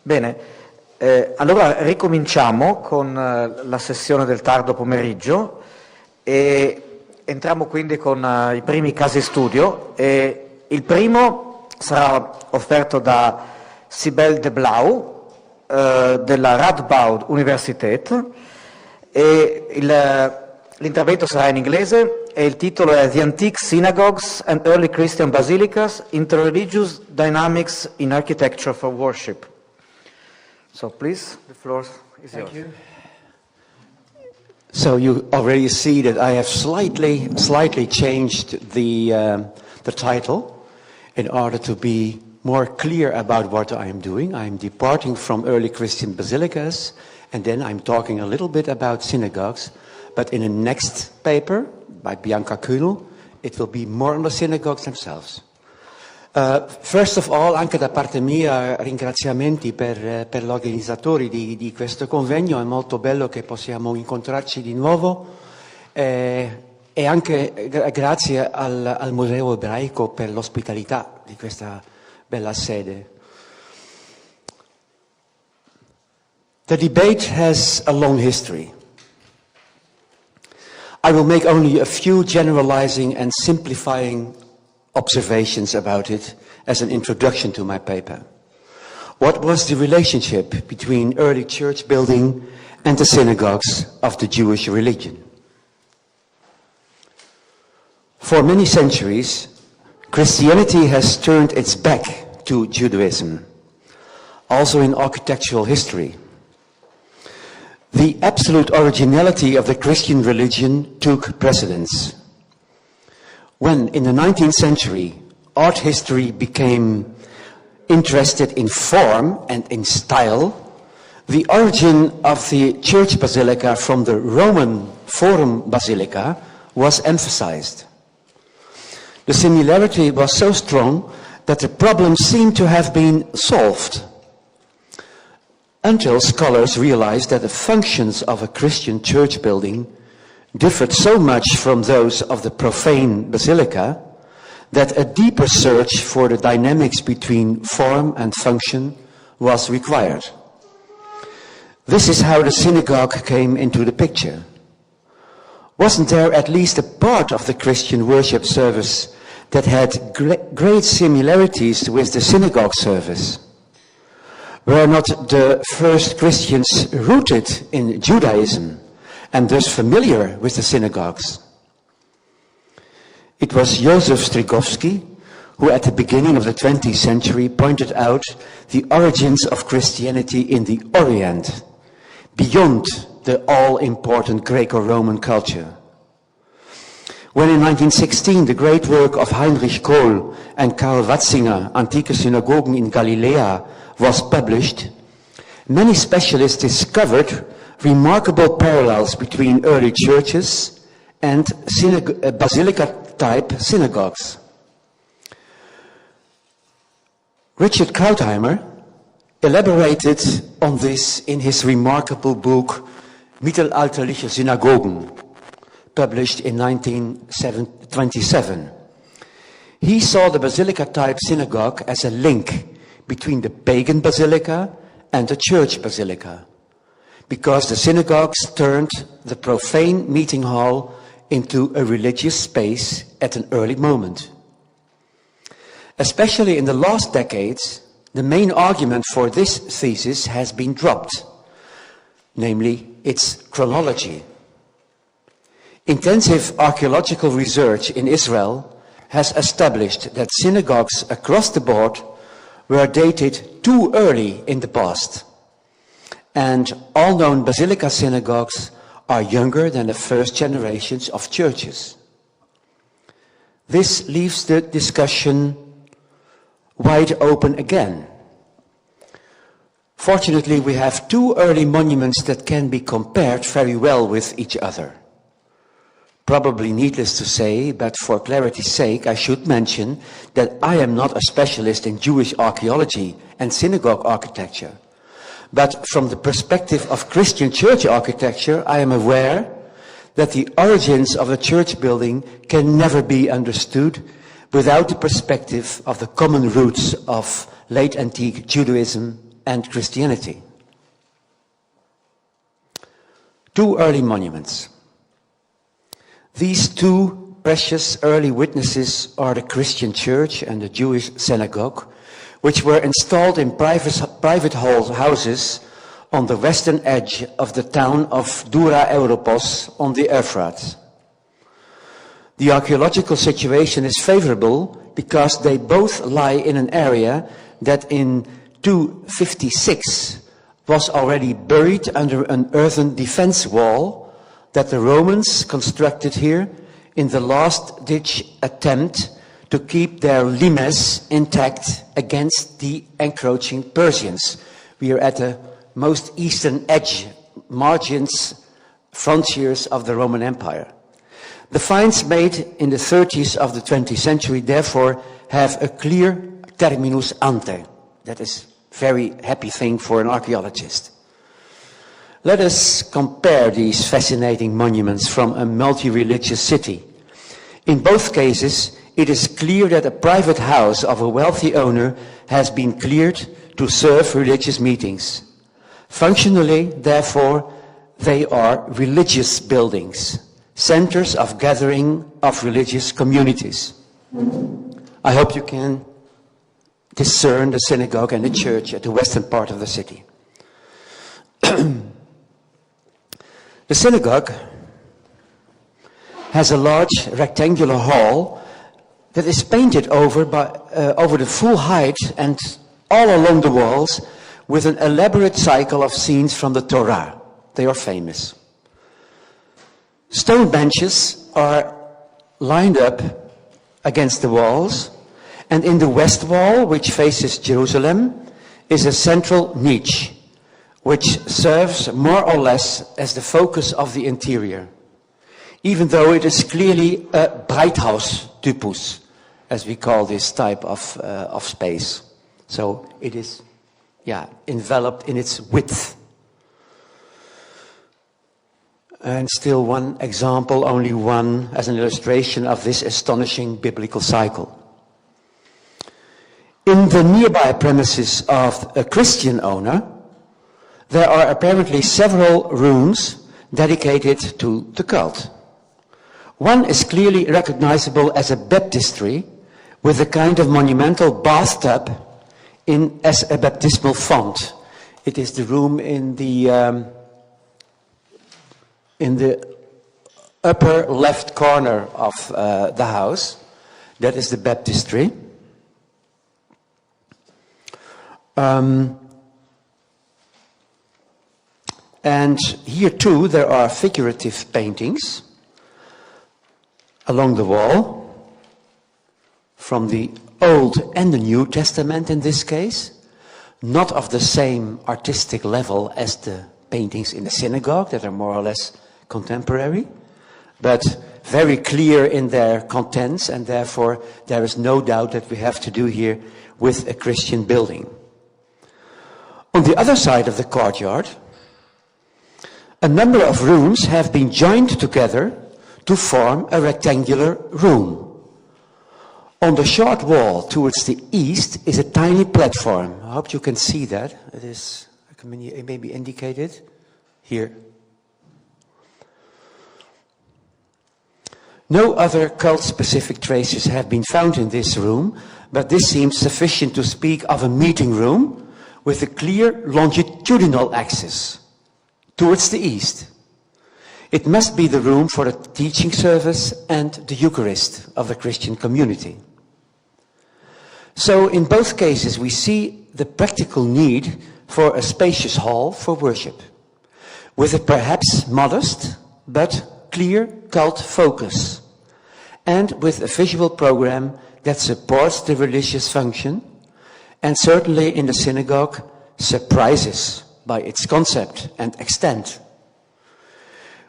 Bene, allora ricominciamo con la sessione del tardo pomeriggio e entriamo quindi con i primi casi studio. E il primo sarà offerto da Sibel de Blau della Radboud Universität e l'intervento sarà in inglese e il titolo è The Antique Synagogues and Early Christian Basilicas, Interreligious Dynamics in Architecture for Worship. So please, the floor is yours. Thank you. So you already see that I have slightly changed the title in order to be more clear about what I am doing. I'm departing from early Christian basilicas, and then I'm talking a little bit about synagogues. But in the next paper by Bianca Kühnel, it will be more on the synagogues themselves. First of all, anche da parte mia, ringraziamenti per gli organizzatori di questo convegno. È molto bello che possiamo incontrarci di nuovo e anche grazie al Museo Ebraico per l'ospitalità di questa bella sede. The debate has a long history. I will make only a few generalizing and simplifying observations about it as an introduction to my paper. What was the relationship between early church building and the synagogues of the Jewish religion? For many centuries, Christianity has turned its back to Judaism, also in architectural history. The absolute originality of the Christian religion took precedence. When, in the 19th century, art history became interested in form and in style, the origin of the church basilica from the Roman Forum Basilica was emphasized. The similarity was so strong that the problem seemed to have been solved, until scholars realized that the functions of a Christian church building differed so much from those of the profane basilica that a deeper search for the dynamics between form and function was required. This is how the synagogue came into the picture. Wasn't there at least a part of the Christian worship service that had great similarities with the synagogue service? Were not the first Christians rooted in Judaism and thus familiar with the synagogues? It was Joseph Strygovsky who at the beginning of the 20th century pointed out the origins of Christianity in the Orient, beyond the all-important Greco-Roman culture. When in 1916 the great work of Heinrich Kohl and Karl Watzinger, Antike Synagogen in Galilee, was published, many specialists discovered remarkable parallels between early churches and basilica-type synagogues. Richard Krautheimer elaborated on this in his remarkable book Mittelalterliche Synagogen, published in 1927. He saw the basilica-type synagogue as a link between the pagan basilica and the church basilica, because the synagogues turned the profane meeting hall into a religious space at an early moment. Especially in the last decades, the main argument for this thesis has been dropped, namely its chronology. Intensive archaeological research in Israel has established that synagogues across the board were dated too early in the past, and all known basilica synagogues are younger than the first generations of churches. This leaves the discussion wide open again. Fortunately, we have two early monuments that can be compared very well with each other. Probably needless to say, but for clarity's sake, I should mention that I am not a specialist in Jewish archaeology and synagogue architecture. But from the perspective of Christian church architecture, I am aware that the origins of a church building can never be understood without the perspective of the common roots of late antique Judaism and Christianity. Two early monuments. These two precious early witnesses are the Christian church and the Jewish synagogue, which were installed in private houses on the western edge of the town of Dura Europos on the Euphrates. The archaeological situation is favorable because they both lie in an area that in 256 was already buried under an earthen defense wall that the Romans constructed here in the last-ditch attempt to keep their limes intact against the encroaching Persians. We are at the most eastern edge, margins, frontiers of the Roman Empire. The finds made in the 30s of the 20th century therefore have a clear terminus ante. That is a very happy thing for an archaeologist. Let us compare these fascinating monuments from a multi-religious city. In both cases, it is clear that a private house of a wealthy owner has been cleared to serve religious meetings. Functionally, therefore, they are religious buildings, centers of gathering of religious communities. I hope you can discern the synagogue and the church at the western part of the city. The synagogue has a large rectangular hall that is painted over the full height and all along the walls with an elaborate cycle of scenes from the Torah. They are famous. Stone benches are lined up against the walls, and in the west wall, which faces Jerusalem, is a central niche, which serves more or less as the focus of the interior, even though it is clearly a Breithaus-typus, as we call this type of space. So it is, enveloped in its width. And still one example, only one, as an illustration of this astonishing biblical cycle. In the nearby premises of a Christian owner, there are apparently several rooms dedicated to the cult. One is clearly recognizable as a baptistry with a kind of monumental bathtub as a baptismal font. It is the room in the upper left corner of the house. That is the baptistry. And here too there are figurative paintings along the wall from the Old and the New Testament in this case, not of the same artistic level as the paintings in the synagogue that are more or less contemporary, but very clear in their contents, and therefore there is no doubt that we have to do here with a Christian building. On the other side of the courtyard, a number of rooms have been joined together to form a rectangular room. On the short wall towards the east is a tiny platform. I hope you can see that. It is maybe indicated here. No other cult-specific traces have been found in this room, but this seems sufficient to speak of a meeting room with a clear longitudinal axis towards the east. It must be the room for a teaching service and the Eucharist of the Christian community. So in both cases we see the practical need for a spacious hall for worship, with a perhaps modest but clear cult focus, and with a visual program that supports the religious function, and certainly in the synagogue surprises by its concept and extent.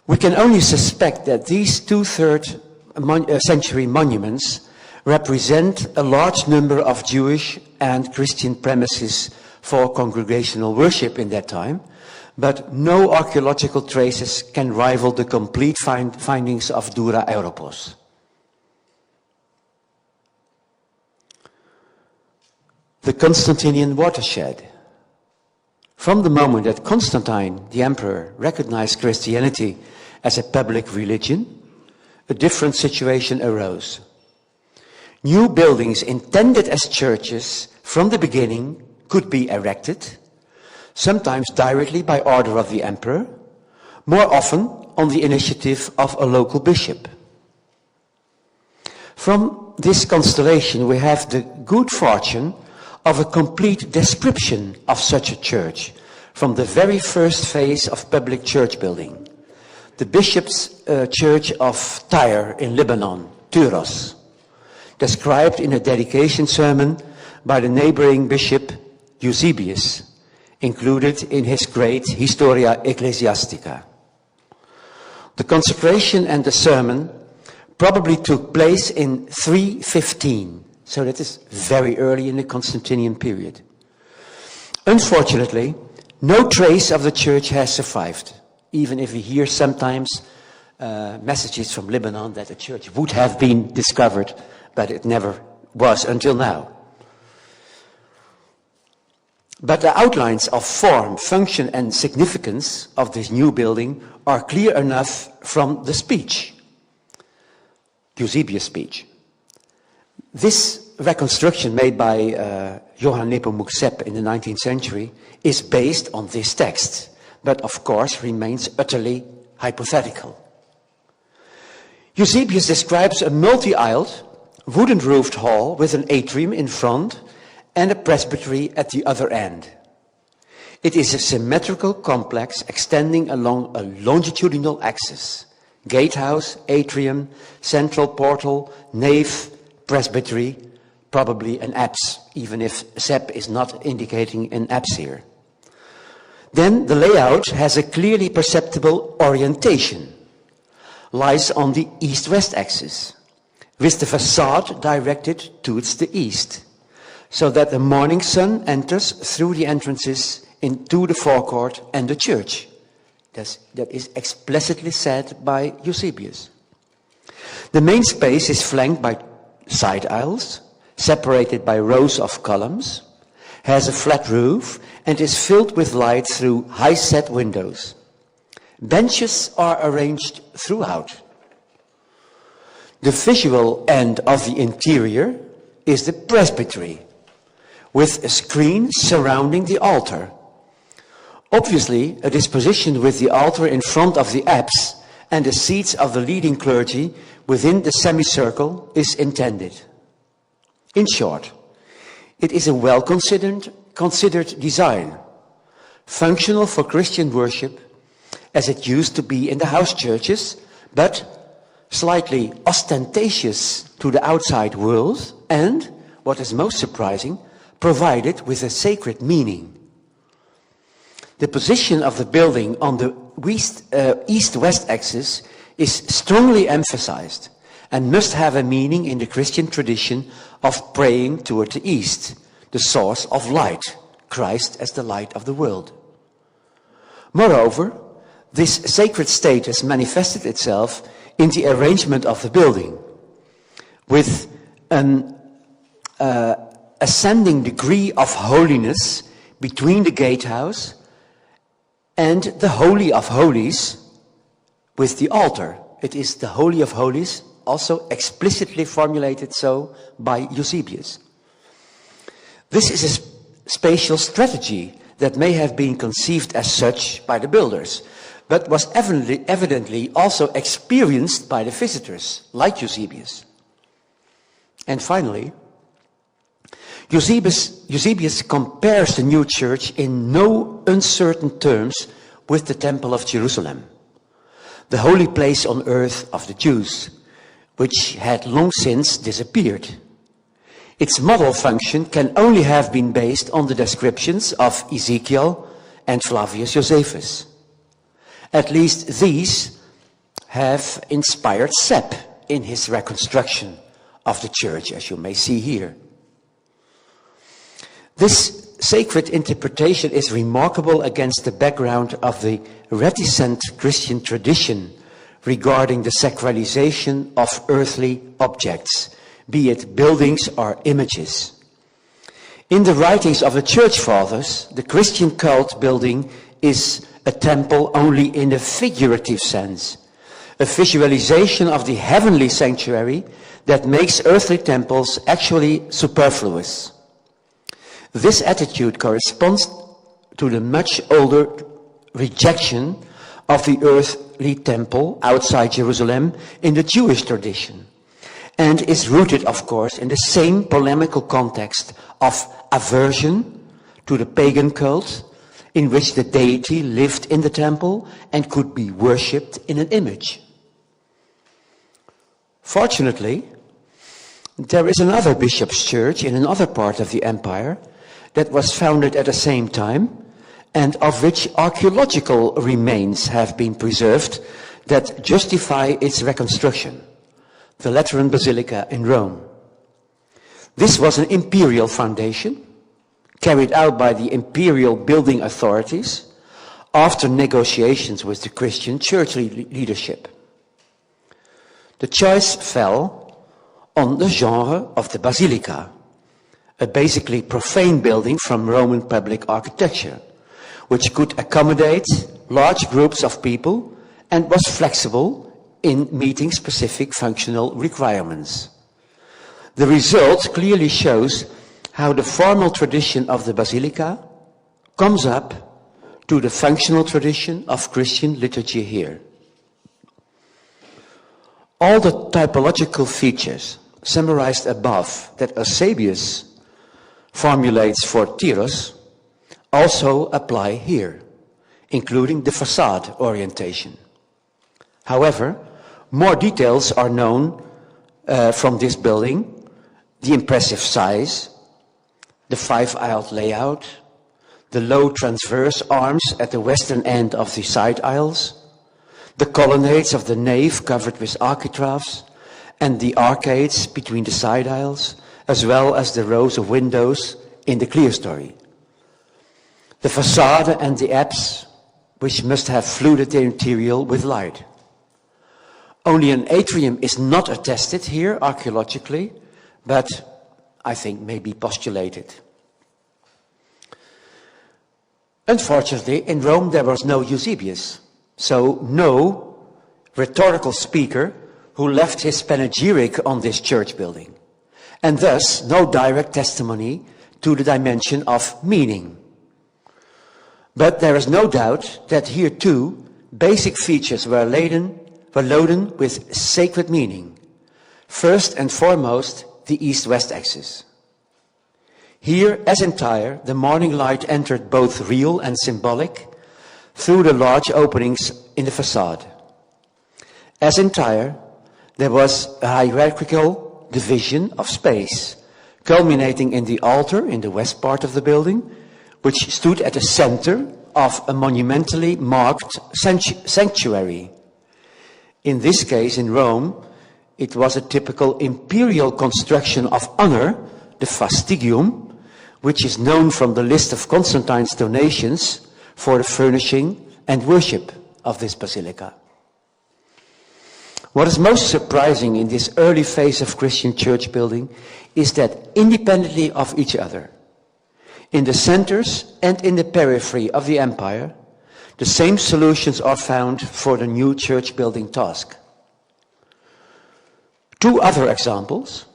We can only suspect that these 2/3 century monuments represent a large number of Jewish and Christian premises for congregational worship in that time, but no archaeological traces can rival the complete findings of Dura Europos. The Constantinian watershed. From the moment that Constantine, the emperor, recognized Christianity as a public religion, a different situation arose. New buildings intended as churches from the beginning could be erected, sometimes directly by order of the emperor, more often on the initiative of a local bishop. From this constellation we have the good fortune of a complete description of such a church from the very first phase of public church building, the bishop's church of Tyre in Lebanon, Tyros, described in a dedication sermon by the neighboring bishop Eusebius, included in his great Historia Ecclesiastica. The consecration and the sermon probably took place in 315, so that is very early in the Constantinian period. Unfortunately, no trace of the church has survived, even if we hear sometimes messages from Lebanon that the church would have been discovered, but it never was until now. But the outlines of form, function and significance of this new building are clear enough from the speech, Eusebius' speech. This reconstruction made by Johann Nepomuk Sepp in the 19th century is based on this text, but of course remains utterly hypothetical. Eusebius describes a multi-aisled, wooden-roofed hall with an atrium in front and a presbytery at the other end. It is a symmetrical complex extending along a longitudinal axis. Gatehouse, atrium, central portal, nave, presbytery, probably an apse, even if Sepp is not indicating an apse here. Then the layout has a clearly perceptible orientation, lies on the east-west axis, with the facade directed towards the east, so that the morning sun enters through the entrances into the forecourt and the church. That is explicitly said by Eusebius. The main space is flanked by side aisles, separated by rows of columns, has a flat roof, and is filled with light through high-set windows. Benches are arranged throughout. The visual end of the interior is the presbytery, with a screen surrounding the altar. Obviously, a disposition with the altar in front of the apse and the seats of the leading clergy within the semicircle is intended. In short, it is a well-considered design, functional for Christian worship as it used to be in the house churches, but slightly ostentatious to the outside world and, what is most surprising, provided with a sacred meaning. The position of the building on the east-west axis is strongly emphasized and must have a meaning in the Christian tradition of praying toward the east, the source of light, Christ as the light of the world. Moreover, this sacred status manifested itself in the arrangement of the building, with an ascending degree of holiness between the gatehouse and the Holy of Holies with the altar. It is the Holy of Holies, also explicitly formulated so by Eusebius. This is a spatial strategy that may have been conceived as such by the builders, but was evidently also experienced by the visitors, like Eusebius. And finally, Eusebius compares the new church in no uncertain terms with the Temple of Jerusalem, the holy place on earth of the Jews, which had long since disappeared. Its model function can only have been based on the descriptions of Ezekiel and Flavius Josephus. At least these have inspired Sepp in his reconstruction of the church, as you may see here. This sacred interpretation is remarkable against the background of the reticent Christian tradition regarding the sacralization of earthly objects, be it buildings or images. In the writings of the Church Fathers, the Christian cult building is a temple only in a figurative sense, a visualization of the heavenly sanctuary that makes earthly temples actually superfluous. This attitude corresponds to the much older rejection of the earthly temple outside Jerusalem in the Jewish tradition, and is rooted, of course, in the same polemical context of aversion to the pagan cult, in which the deity lived in the temple and could be worshipped in an image. Fortunately, there is another bishop's church in another part of the empire that was founded at the same time, and of which archaeological remains have been preserved that justify its reconstruction, the Lateran Basilica in Rome. This was an imperial foundation, carried out by the imperial building authorities after negotiations with the Christian church leadership. The choice fell on the genre of the basilica, a basically profane building from Roman public architecture, which could accommodate large groups of people and was flexible in meeting specific functional requirements. The result clearly shows how the formal tradition of the basilica comes up to the functional tradition of Christian liturgy here. All the typological features summarized above that Eusebius formulates for Tyros also apply here, including the facade orientation. However, more details are known from this building: the impressive size, the five-aisled layout, the low transverse arms at the western end of the side aisles, the colonnades of the nave covered with architraves, and the arcades between the side aisles, as well as the rows of windows in the clerestory. The facade and the apse, which must have flooded the interior with light. Only an atrium is not attested here archaeologically, but I think may be postulated. Unfortunately, in Rome there was no Eusebius, so no rhetorical speaker who left his panegyric on this church building, and thus no direct testimony to the dimension of meaning. But there is no doubt that here too basic features were laden with sacred meaning. First and foremost, the east-west axis. Here, as in Tyre, the morning light entered both real and symbolic through the large openings in the facade. As in Tyre, there was a hierarchical division of space, culminating in the altar in the west part of the building, which stood at the center of a monumentally marked sanctuary. In this case, in Rome, it was a typical imperial construction of honor, the fastigium, which is known from the list of Constantine's donations for the furnishing and worship of this basilica. What is most surprising in this early phase of Christian church building is that independently of each other, in the centers and in the periphery of the empire, the same solutions are found for the new church building task. Two other examples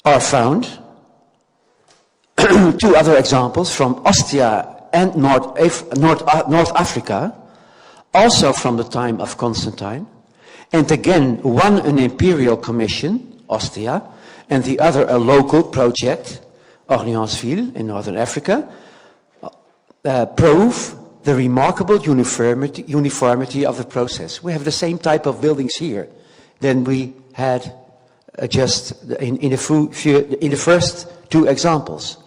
are found, from Ostia and North Africa, also from the time of Constantine, and again one an imperial commission, Ostia, and the other a local project, Orleansville in northern Africa, prove the remarkable uniformity of the process. We have the same type of buildings here than we had just in the first two examples.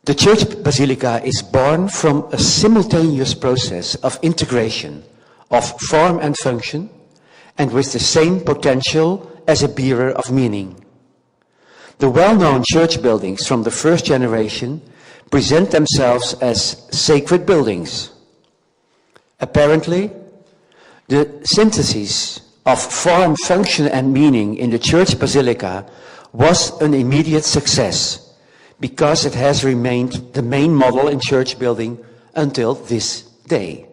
The church basilica is born from a simultaneous process of integration of form and function, and with the same potential as a bearer of meaning. The well-known church buildings from the first generation present themselves as sacred buildings. Apparently, the synthesis of form, function, and meaning in the church basilica was an immediate success because it has remained the main model in church building until this day.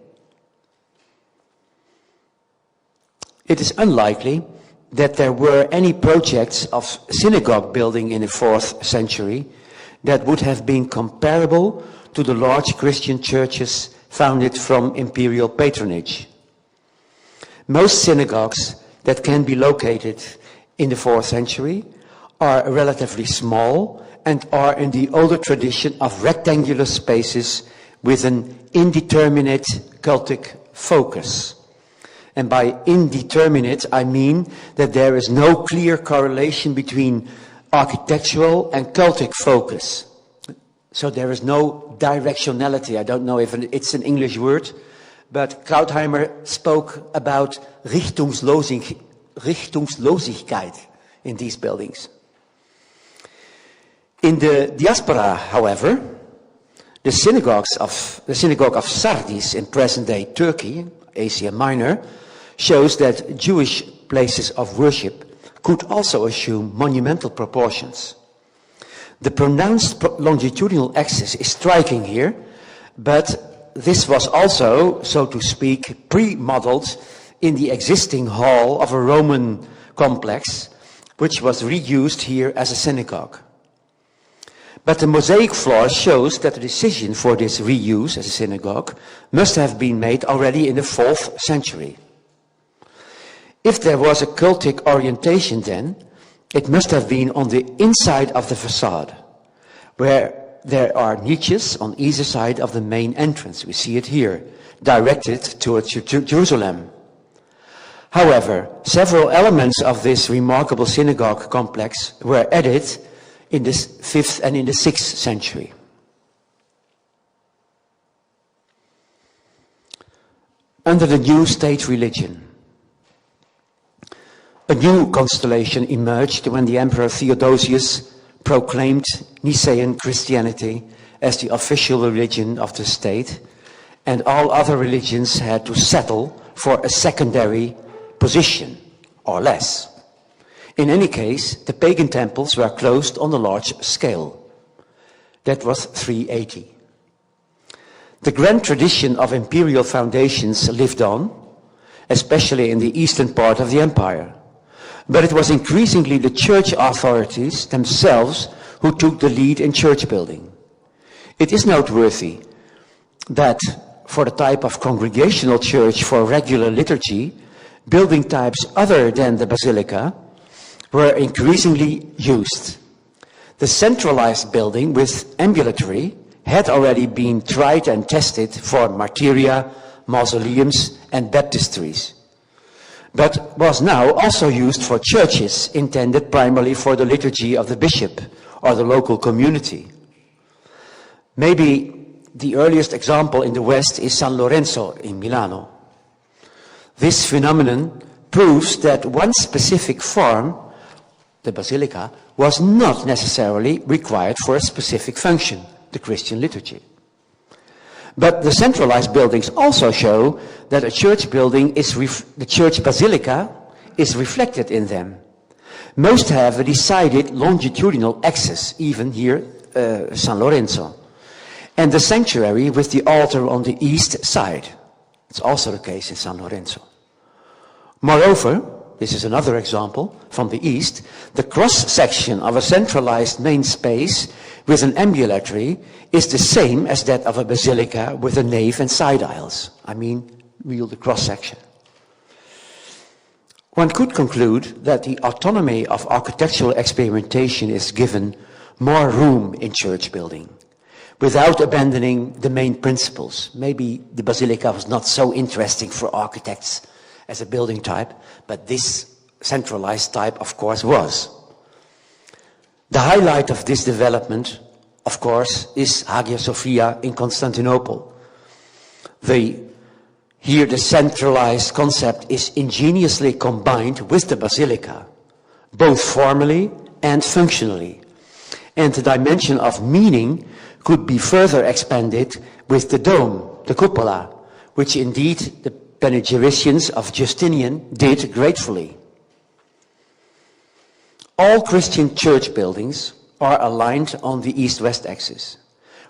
It is unlikely that there were any projects of synagogue building in the 4th century that would have been comparable to the large Christian churches founded from imperial patronage. Most synagogues that can be located in the 4th century are relatively small and are in the older tradition of rectangular spaces with an indeterminate cultic focus. And by indeterminate, I mean that there is no clear correlation between architectural and cultic focus. So there is no directionality. I don't know if it's an English word, but Krautheimer spoke about Richtungslosigkeit in these buildings. In the diaspora, however, the synagogue of Sardis in present-day Turkey, Asia Minor, shows that Jewish places of worship could also assume monumental proportions. The pronounced longitudinal axis is striking here, but this was also, so to speak, pre-modeled in the existing hall of a Roman complex, which was reused here as a synagogue. But the mosaic floor shows that the decision for this reuse as a synagogue must have been made already in the 4th century. If there was a cultic orientation then, it must have been on the inside of the facade, where there are niches on either side of the main entrance. We see it here, directed towards Jerusalem. However, several elements of this remarkable synagogue complex were added in the 5th and in the 6th century. Under the new state religion, a new constellation emerged when the Emperor Theodosius proclaimed Nicene Christianity as the official religion of the state, and all other religions had to settle for a secondary position, or less. In any case, the pagan temples were closed on a large scale. That was 380. The grand tradition of imperial foundations lived on, especially in the eastern part of the empire. But it was increasingly the church authorities themselves who took the lead in church building. It is noteworthy that for the type of congregational church for regular liturgy, building types other than the basilica were increasingly used. The centralized building with ambulatory had already been tried and tested for martyria, mausoleums, and baptistries, but was now also used for churches intended primarily for the liturgy of the bishop or the local community. Maybe the earliest example in the West is San Lorenzo in Milano. This phenomenon proves that one specific form, the basilica, was not necessarily required for a specific function, the Christian liturgy. But the centralized buildings also show that a church building the church basilica is reflected in them. Most have a decided longitudinal axis, even here San Lorenzo, and the sanctuary with the altar on the east side. It's also the case in San Lorenzo. Moreover, this is another example from the east, the cross-section of a centralized main space with an ambulatory is the same as that of a basilica with a nave and side aisles. I mean, the cross-section. One could conclude that the autonomy of architectural experimentation is given more room in church building, without abandoning the main principles. Maybe the basilica was not so interesting for architects as a building type, but this centralized type, of course, was. The highlight of this development, of course, is Hagia Sophia in Constantinople. Here the centralized concept is ingeniously combined with the basilica, both formally and functionally. And the dimension of meaning could be further expanded with the dome, the cupola, which indeed the panegyricians of Justinian did gratefully. All Christian church buildings are aligned on the east-west axis,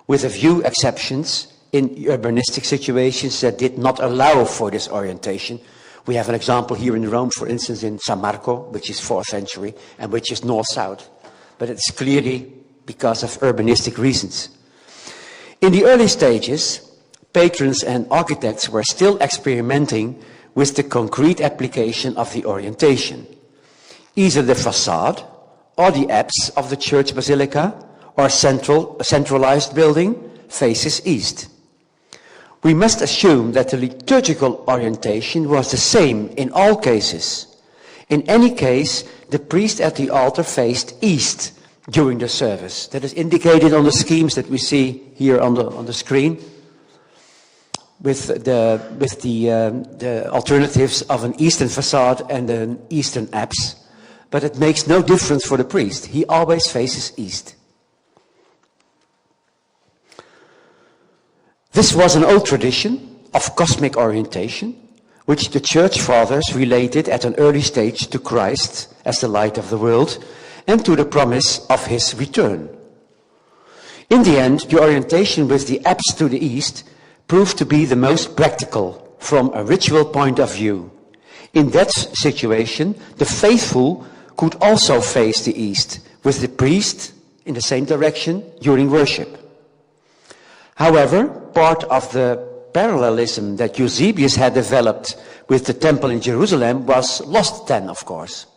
with a few exceptions in urbanistic situations that did not allow for this orientation. We have an example here in Rome, for instance, in San Marco, which is 4th century, and which is north-south. But it's clearly because of urbanistic reasons. In the early stages, patrons and architects were still experimenting with the concrete application of the orientation. Either the facade or the apse of the church basilica or centralized building faces east. We must assume that the liturgical orientation was the same in all cases. In any case, the priest at the altar faced east during the service. That is indicated on the schemes that we see here on the screen, with the alternatives of an eastern facade and an eastern apse. But it makes no difference for the priest. He always faces east. This was an old tradition of cosmic orientation, which the church fathers related at an early stage to Christ as the light of the world and to the promise of his return. In the end, the orientation with the apse to the east proved to be the most practical from a ritual point of view. In that situation, the faithful could also face the east, with the priest in the same direction during worship. However, part of the parallelism that Eusebius had developed with the temple in Jerusalem was lost then, of course.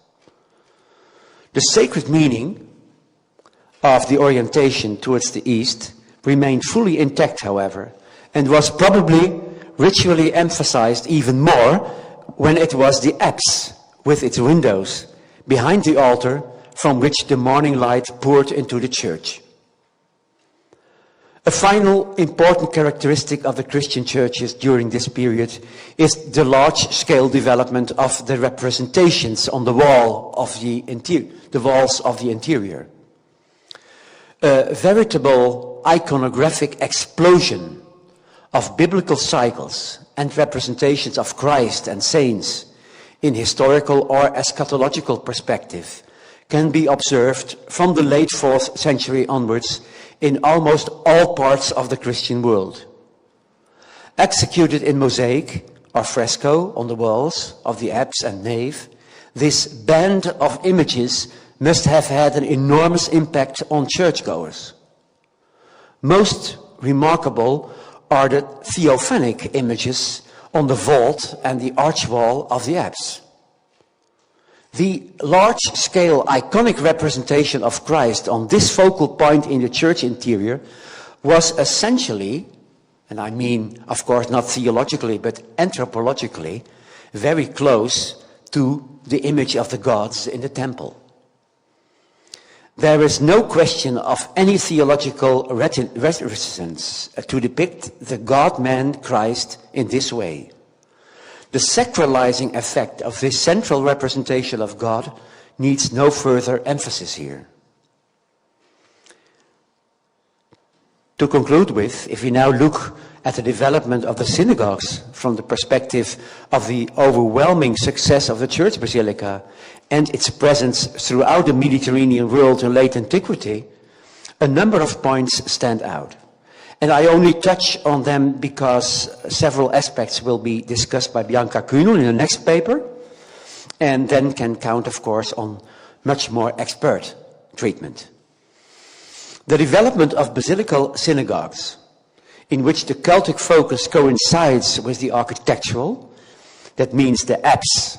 The sacred meaning of the orientation towards the east remained fully intact, however, and was probably ritually emphasized even more when it was the apse with its windows behind the altar from which the morning light poured into the church. A final important characteristic of the Christian churches during this period is the large-scale development of the representations on the walls of the interior. A veritable iconographic explosion of biblical cycles and representations of Christ and saints in historical or eschatological perspective can be observed from the late 4th century onwards in almost all parts of the Christian world. Executed in mosaic or fresco on the walls of the apse and nave, this band of images must have had an enormous impact on churchgoers. Most remarkable are the theophanic images on the vault and the arch wall of the apse. The large-scale iconic representation of Christ on this focal point in the church interior was essentially, and I mean, of course, not theologically, but anthropologically, very close to the image of the gods in the temple. There is no question of any theological reticence to depict the God-man Christ in this way. The sacralizing effect of this central representation of God needs no further emphasis here. To conclude with, if we now look at the development of the synagogues from the perspective of the overwhelming success of the church basilica and its presence throughout the Mediterranean world in late antiquity, a number of points stand out. And I only touch on them because several aspects will be discussed by Bianca Kühnel in the next paper, and then can count, of course, on much more expert treatment. The development of basilical synagogues, in which the Celtic focus coincides with the architectural, that means the apse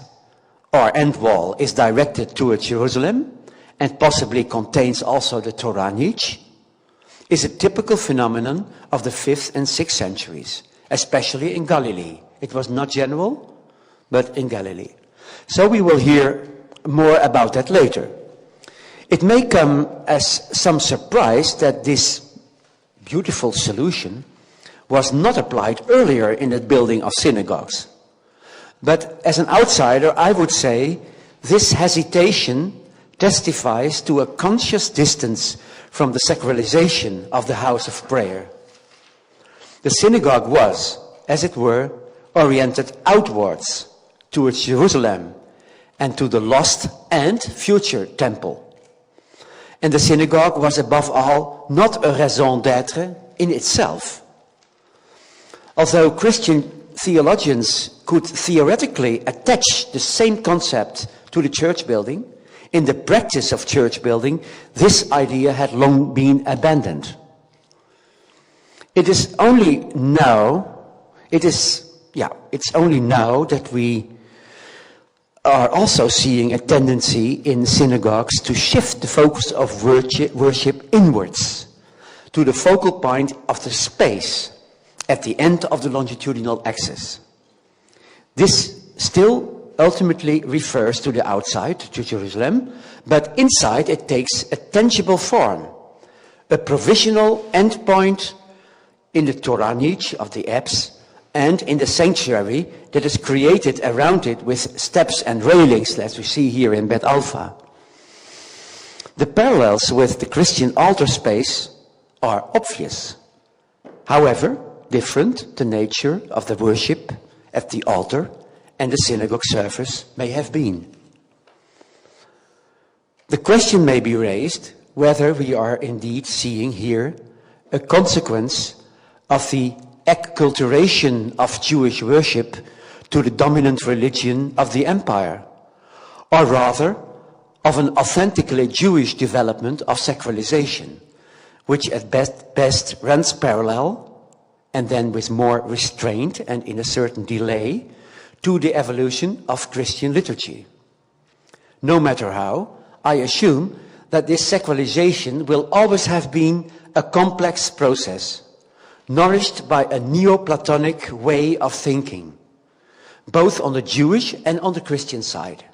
or end wall is directed towards Jerusalem and possibly contains also the Torah niche, is a typical phenomenon of the 5th and 6th centuries, especially in Galilee. It was not general, but in Galilee. So we will hear more about that later. It may come as some surprise that this beautiful solution was not applied earlier in the building of synagogues. But as an outsider, I would say this hesitation testifies to a conscious distance from the sacralization of the house of prayer. The synagogue was, as it were, oriented outwards towards Jerusalem and to the lost and future temple. And the synagogue was above all not a raison d'être in itself. Although Christian theologians could theoretically attach the same concept to the church building, in the practice of church building, this idea had long been abandoned. It's only now that we are also seeing a tendency in synagogues to shift the focus of worship inwards to the focal point of the space at the end of the longitudinal axis. This still ultimately refers to the outside, to Jerusalem, but inside it takes a tangible form, a provisional endpoint in the Torah niche of the apse and in the sanctuary that is created around it with steps and railings, as we see here in Bet Alpha. The parallels with the Christian altar space are obvious. However, different the nature of the worship at the altar and the synagogue service may have been. The question may be raised whether we are indeed seeing here a consequence of the acculturation of Jewish worship to the dominant religion of the empire, or rather of an authentically Jewish development of sacralization, which at best runs parallel, and then with more restraint and in a certain delay, to the evolution of Christian liturgy. No matter how, I assume that this sacralization will always have been a complex process, nourished by a Neoplatonic way of thinking, both on the Jewish and on the Christian side,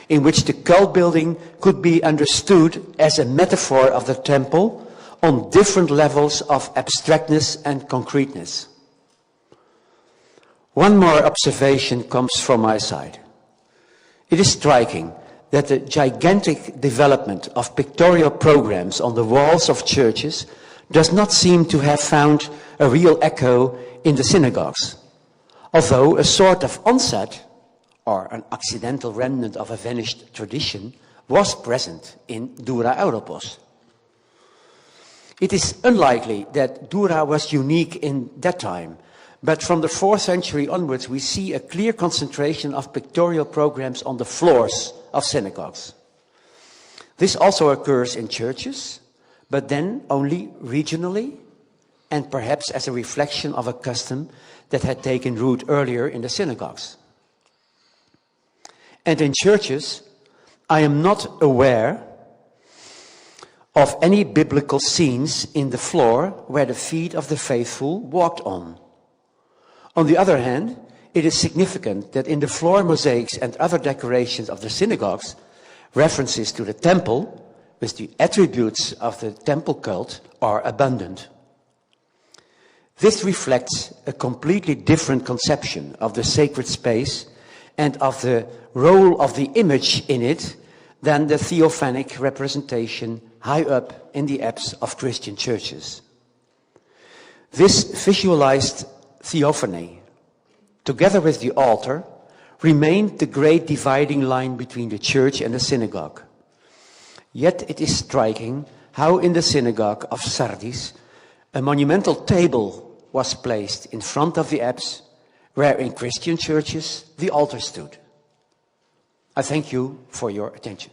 in which the cult building could be understood as a metaphor of the temple on different levels of abstractness and concreteness. One more observation comes from my side. It is striking that the gigantic development of pictorial programs on the walls of churches does not seem to have found a real echo in the synagogues, although a sort of onset, or an accidental remnant of a vanished tradition, was present in Dura Europos. It is unlikely that Dura was unique in that time, but from the 4th century onwards we see a clear concentration of pictorial programs on the floors of synagogues. This also occurs in churches, but then only regionally, and perhaps as a reflection of a custom that had taken root earlier in the synagogues. And in churches, I am not aware of any biblical scenes in the floor where the feet of the faithful walked on. On the other hand, it is significant that in the floor mosaics and other decorations of the synagogues, references to the temple with the attributes of the temple cult are abundant. This reflects a completely different conception of the sacred space and of the role of the image in it than the theophanic representation high up in the apse of Christian churches. This visualized theophany, together with the altar, remained the great dividing line between the church and the synagogue. Yet it is striking how in the synagogue of Sardis a monumental table was placed in front of the apse, where in Christian churches the altar stood. I thank you for your attention.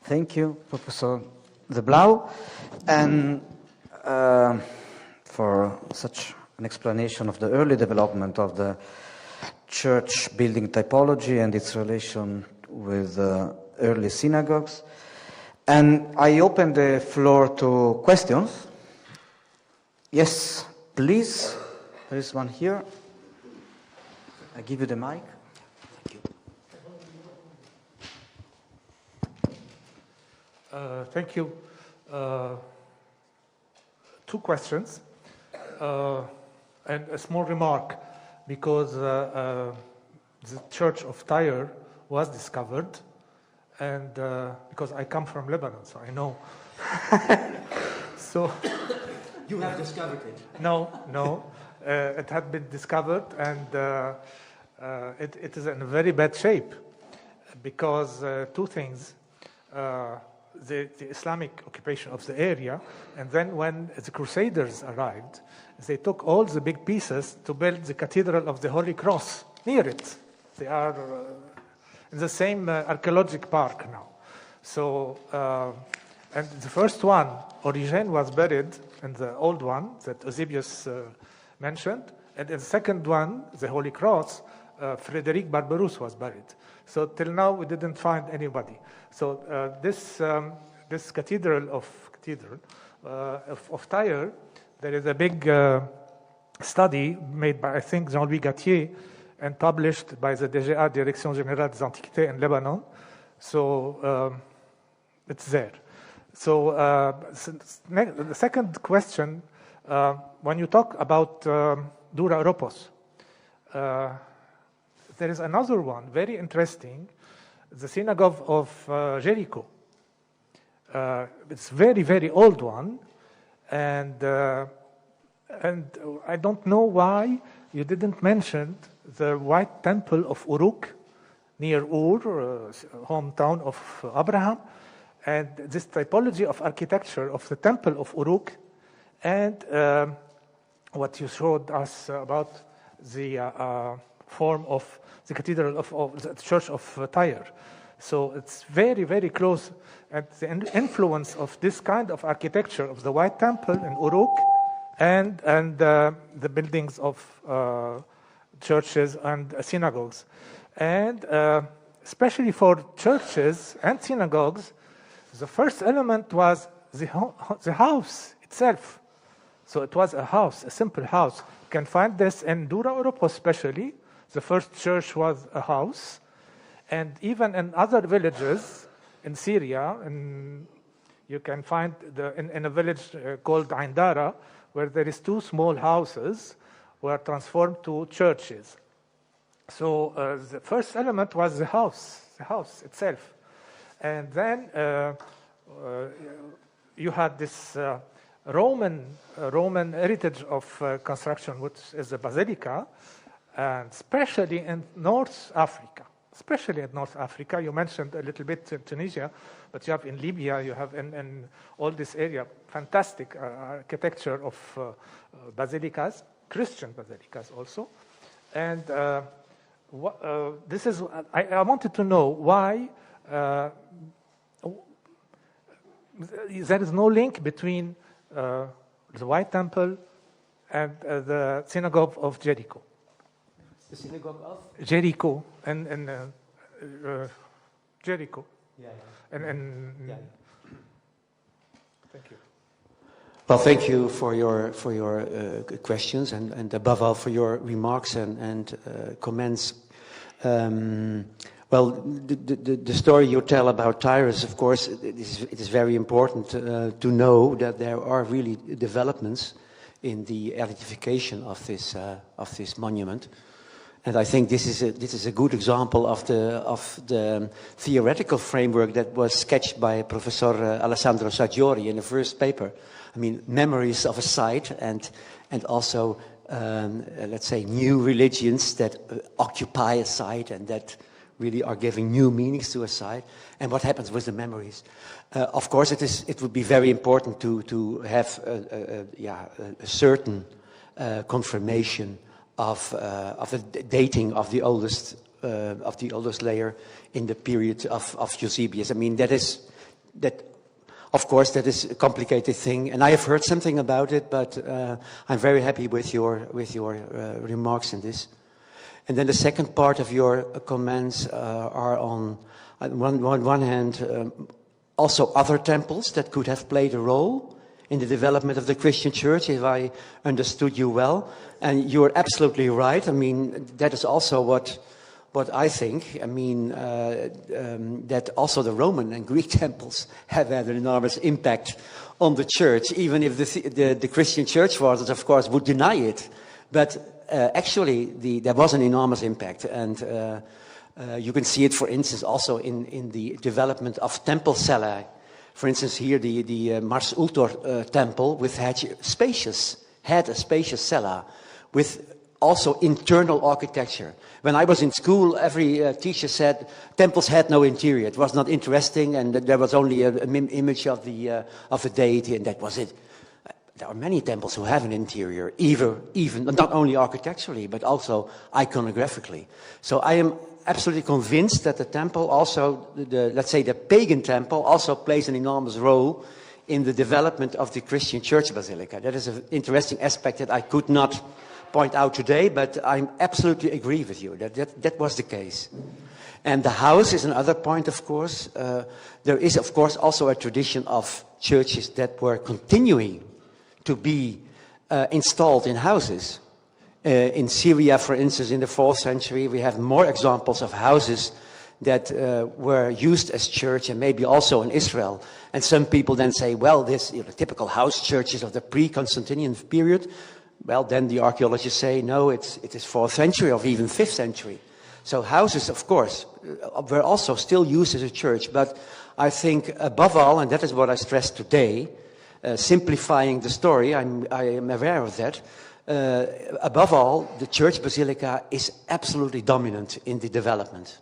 Thank you, Professor De Blauw, and for such an explanation of the early development of the church building typology and its relation with early synagogues. And I open the floor to questions. Yes, please. There is one here. I give you the mic. Thank you. Two questions and a small remark, because the Church of Tyre was discovered, and because I come from Lebanon, so I know. So You have discovered it. No. It had been discovered, and it is in a very bad shape because two things. The Islamic occupation of the area, and then when the Crusaders arrived, they took all the big pieces to build the Cathedral of the Holy Cross near it. They are in the same archaeological park now. So, and the first one, Origen, was buried in the old one that Eusebius mentioned, and in the second one, the Holy Cross, Frederic Barberousse was buried. So till now, we didn't find anybody. So this cathedral of Tyre, there is a big study made by, I think, Jean-Louis Gattier and published by the DGA, Direction Générale des Antiquités in Lebanon. So it's there. So the second question, when you talk about Dura Europos, there is another one, very interesting, the Synagogue of Jericho. It's very, very old one, and I don't know why you didn't mention the White Temple of Uruk near Ur, hometown of Abraham, and this typology of architecture of the Temple of Uruk, and what you showed us about the form of the Cathedral of the Church of Tyre. So it's very, very close. And the influence of this kind of architecture of the White Temple in Uruk and the buildings of churches and synagogues. And especially for churches and synagogues, the first element was the house itself. So it was a house, a simple house. You can find this in Dura Europos especially. The first church was a house. And even in other villages in Syria, you can find in a village called Aindara, where there is two small houses were transformed to churches. So the first element was the house itself. And then you had this Roman heritage of construction, which is the basilica, and especially in North Africa. Especially in North Africa, you mentioned a little bit in Tunisia, but you have in Libya, you have in all this area, fantastic architecture of basilicas, Christian basilicas also. And this is, I wanted to know why there is no link between the White Temple and the Synagogue of Jericho. The Synagogue of? Jericho, and Jericho. Yeah. And thank you. Well, thank you for your questions and above all for your remarks and comments. Well, the story you tell about Tyrus, of course, it is very important to know that there are really developments in the identification of this monument. And I think this is a good example of the theoretical framework that was sketched by Professor Alessandro Saggiori in the first paper. I mean, memories of a site and also, let's say, new religions that occupy a site and that really are giving new meanings to a site. And what happens with the memories? Of course, it would be very important to have a certain confirmation of the dating of the oldest layer in the period of Eusebius. I mean, of course, that is a complicated thing, and I have heard something about it, but I'm very happy with your remarks in this. And then the second part of your comments are on one hand also other temples that could have played a role in the development of the Christian church, if I understood you well. And you're absolutely right. I mean, that is also what I think. I mean, that also the Roman and Greek temples have had an enormous impact on the church, even if the Christian church fathers, of course, would deny it. But actually, there was an enormous impact. And you can see it, for instance, also in the development of temple cellae. For instance, here the Mars Ultor temple had a spacious cella with also internal architecture. When I was in school, every teacher said temples had no interior. It was not interesting, and there was only an image of the deity, and that was it. There are many temples who have an interior, even not only architecturally, but also iconographically. So I am absolutely convinced that the temple also, let's say the pagan temple, also plays an enormous role in the development of the Christian church basilica. That is an interesting aspect that I could not point out today, but I absolutely agree with you that was the case. And the house is another point, of course. There is, of course, also a tradition of churches that were continuing to be installed in houses. In Syria, for instance, in the 4th century, we have more examples of houses that were used as church, and maybe also in Israel. And some people then say, well, this typical house churches of the pre-Constantinian period. Well, then the archaeologists say, no, it is 4th century or even 5th century. So houses, of course, were also still used as a church. But I think above all, and that is what I stress today, simplifying the story, I am aware of that. Above all, the church basilica is absolutely dominant in the development.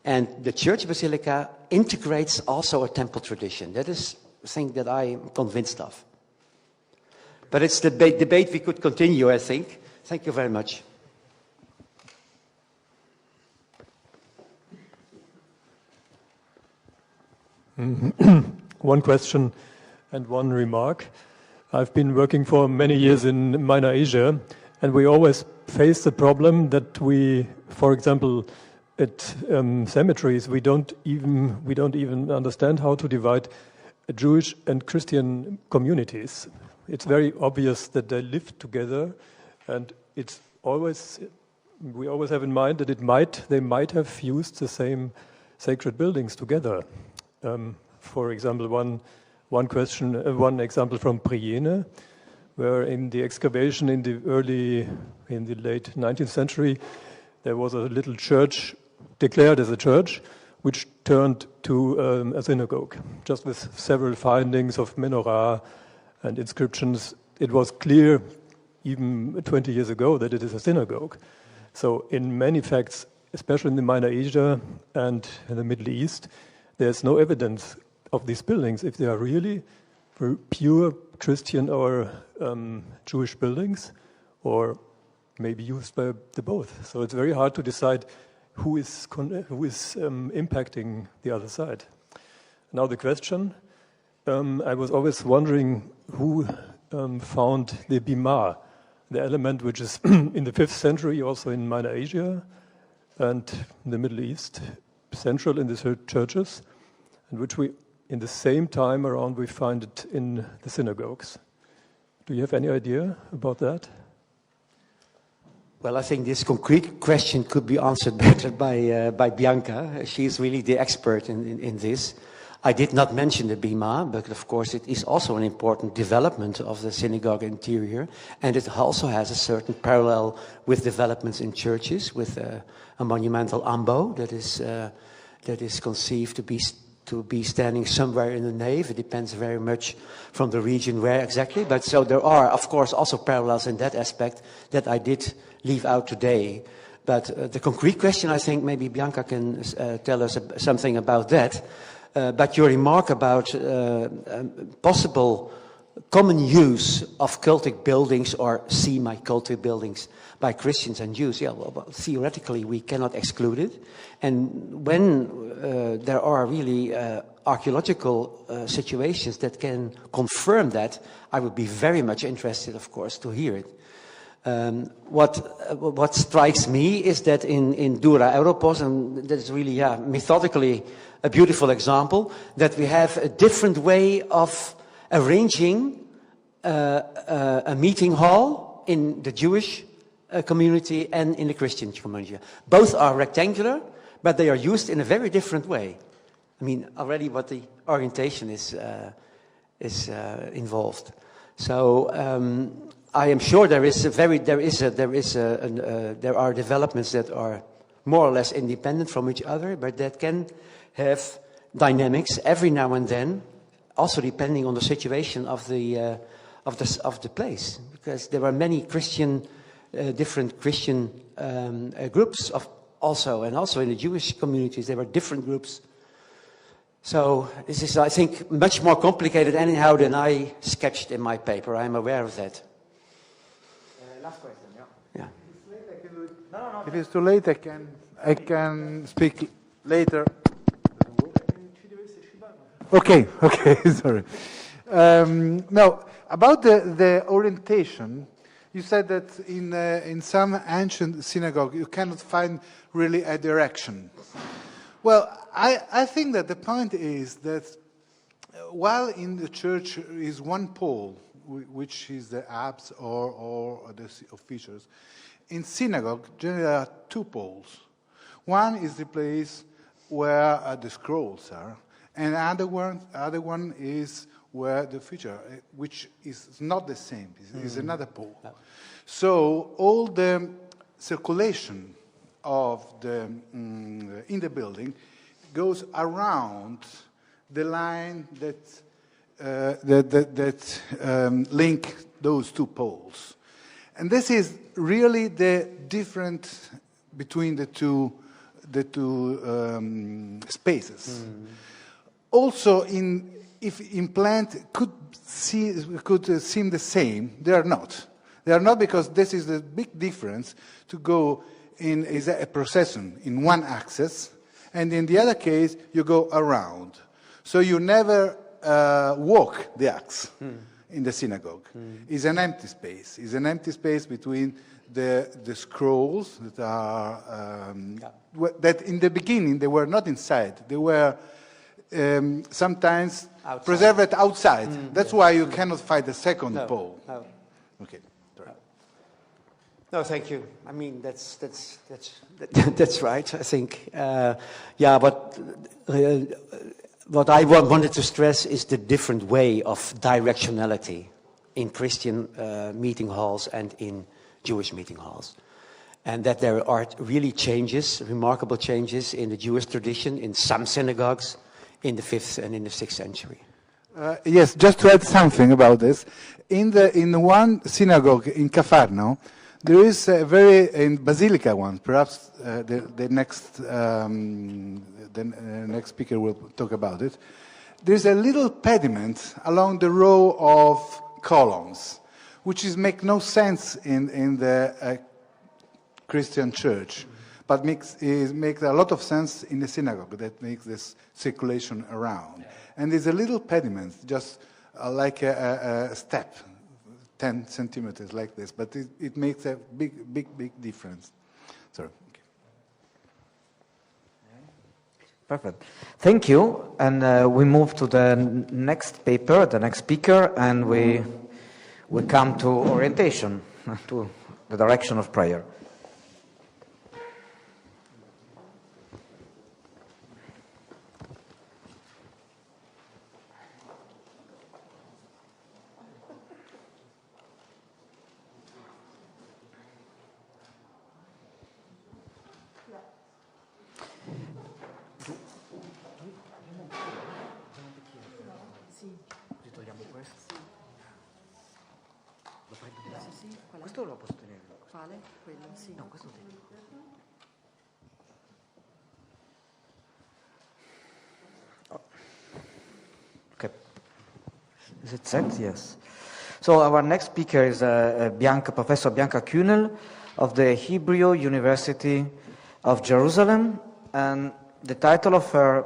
And the church basilica integrates also a temple tradition. That is a thing that I am convinced of. But it's the debate we could continue, I think. Thank you very much. One question and one remark. I've been working for many years in Minor Asia, and we always face the problem that we, for example, at cemeteries, we don't even understand how to divide Jewish and Christian communities. It's very obvious that they live together, and we always have in mind that they might have used the same sacred buildings together. For example, one example from Priene, where in the excavation in the late 19th century, there was a little church declared as a church, which turned to a synagogue, just with several findings of menorah and inscriptions. It was clear, even 20 years ago, that it is a synagogue. So in many facts, especially in the Minor Asia and in the Middle East, there's no evidence of these buildings, if they are really pure Christian or Jewish buildings, or maybe used by the both. So it's very hard to decide who is impacting the other side. Now the question, I was always wondering who found the bima, the element which is in the 5th century, also in Minor Asia and the Middle East, central in the churches, and which we, in the same time around, we find it in the synagogues. Do you have any idea about that? Well, I think this concrete question could be answered better by Bianca. She is really the expert in this. I did not mention the bima, but of course it is also an important development of the synagogue interior, and it also has a certain parallel with developments in churches, with a monumental ambo that is conceived to be standing somewhere in the nave. It depends very much from the region where exactly, but so there are, of course, also parallels in that aspect that I did leave out today. But the concrete question, I think maybe Bianca can tell us something about that. But your remark about possible common use of cultic buildings or semi-cultic buildings by Christians and Jews, well, theoretically we cannot exclude it. And when there are really archaeological situations that can confirm that, I would be very much interested, of course, to hear it. What strikes me is that in Dura Europos, and that is really methodically a beautiful example, that we have a different way of arranging a meeting hall in the Jewish community and in the Christian community. Both are rectangular, but they are used in a very different way. I mean, already what the orientation is involved. So I am sure there are developments that are more or less independent from each other, but that can have dynamics every now and then also depending on the situation of the place, because there were many different Christian groups also in the Jewish communities there were different groups. So this is, I think, much more complicated anyhow than I sketched in my paper. I'm aware of that. Last question, yeah. Yeah. No. If it's too late, I can speak later. Okay, sorry. Now, about the orientation, you said that in some ancient synagogue you cannot find really a direction. Well, I think that the point is that while in the church is one pole, which is the apse or the features, in synagogue generally there are two poles. One is the place where the scrolls are, and other one is where the feature, which is not the same, is another pole. No. So all the circulation of the in the building goes around the line that link those two poles, and this is really the difference between the two spaces. Also, if implant could seem the same, they are not. They are not, because this is the big difference to go in is a procession in one axis, and in the other case you go around. So you never walk the axe in the synagogue. It's an empty space. It's an empty space between the scrolls that are that in the beginning they were not inside. They were sometimes outside. Preserved outside. That's why you cannot find the second pole. No. Okay. No, thank you. I mean, that's right. I think, but what I wanted to stress is the different way of directionality in Christian meeting halls and in Jewish meeting halls, and that there are really changes, remarkable changes in the Jewish tradition in some synagogues in the 5th and in the 6th century. Yes, just to add something about this, in one synagogue in Cafarno, there is a in Basilica one. Perhaps the next speaker will talk about it. There's a little pediment along the row of columns, which make no sense in the Christian church, but makes a lot of sense in the synagogue. That makes this circulation around, and there's a little pediment, just like a step. 10 centimeters like this, but it makes a big difference. Sorry. Okay. Perfect. Thank you. And we move to the next paper, the next speaker, and we come to orientation, to the direction of prayer. Questo lo posso tenere? Quale? Quello, sì. No, questo lo tengo. Oh. Okay. Is it set? Yes. So our next speaker is Professor Bianca Kühnel of the Hebrew University of Jerusalem, and the title of her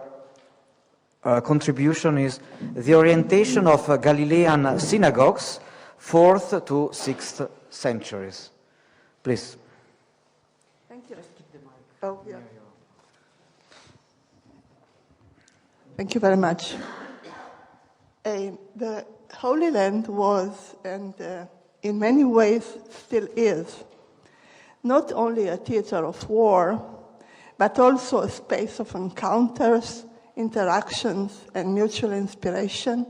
contribution is The Orientation of Galilean Synagogues, 4th to 6th centuries. Please. Thank you. Oh, yeah. Thank you very much. The Holy Land was, and in many ways still is, not only a theater of war, but also a space of encounters, interactions, and mutual inspiration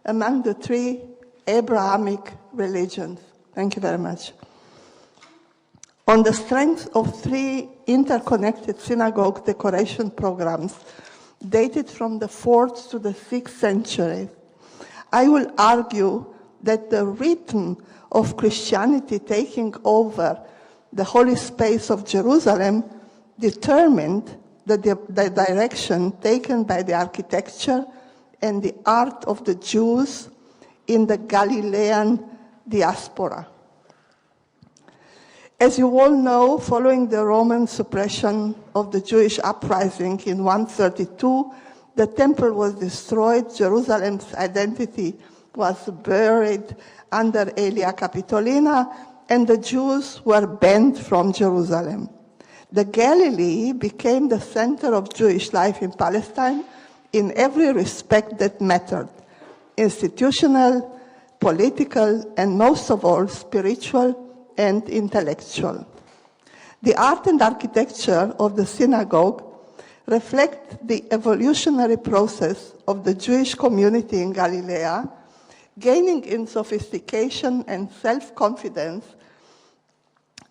among the three Abrahamic religions. Thank you very much. On the strength of three interconnected synagogue decoration programs dated from the 4th to the 6th century, I will argue that the rhythm of Christianity taking over the holy space of Jerusalem determined the direction taken by the architecture and the art of the Jews in the Galilean diaspora. As you all know, following the Roman suppression of the Jewish uprising in 132, the temple was destroyed, Jerusalem's identity was buried under Aelia Capitolina, and the Jews were banned from Jerusalem. The Galilee became the center of Jewish life in Palestine in every respect that mattered: institutional, political, and most of all, spiritual and intellectual. The art and architecture of the synagogue reflect the evolutionary process of the Jewish community in Galilee, gaining in sophistication and self-confidence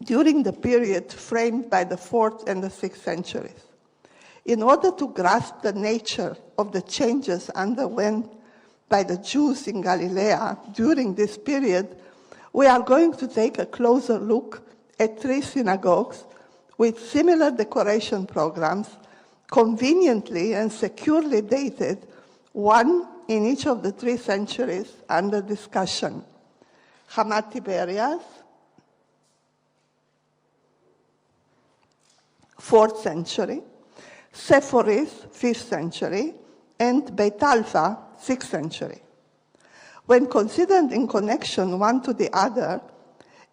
during the period framed by the 4th and the 6th centuries. In order to grasp the nature of the changes underwent by the Jews in Galilee during this period, we are going to take a closer look at 3 synagogues with similar decoration programs, conveniently and securely dated, one in each of the 3 centuries under discussion. Hamat Tiberias, 4th century, Sephoris, 5th century, and Beit Alpha, 6th century. When considered in connection one to the other,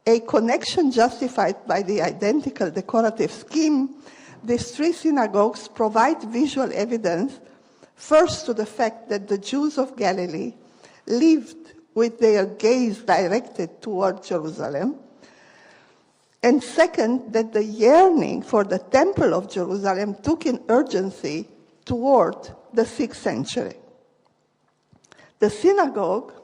a connection justified by the identical decorative scheme, these 3 synagogues provide visual evidence, first to the fact that the Jews of Galilee lived with their gaze directed toward Jerusalem, and second, that the yearning for the Temple of Jerusalem took in urgency toward the 6th century. The synagogue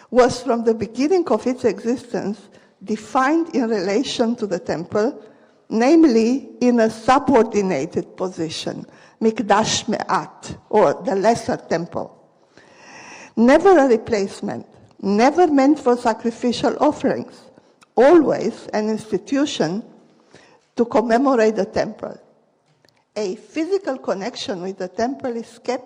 was from the beginning of its existence defined in relation to the temple, namely in a subordinated position, Mikdash Me'at, or the lesser temple. Never a replacement, never meant for sacrificial offerings, always an institution to commemorate the temple. A physical connection with the temple is kept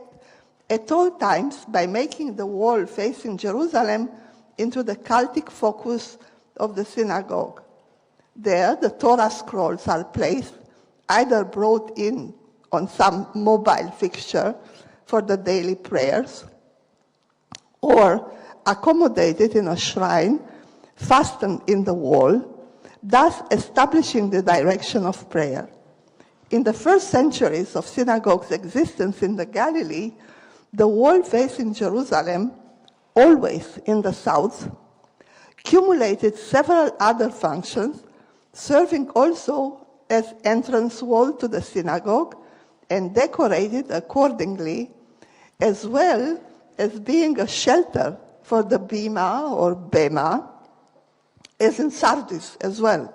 at all times by making the wall facing Jerusalem into the cultic focus of the synagogue. There, the Torah scrolls are placed, either brought in on some mobile fixture for the daily prayers, or accommodated in a shrine fastened in the wall, thus establishing the direction of prayer. In the first centuries of synagogue's existence in the Galilee, the wall facing Jerusalem, always in the south, cumulated several other functions, serving also as entrance wall to the synagogue and decorated accordingly, as well as being a shelter for the bima or bema, as in Sardis as well,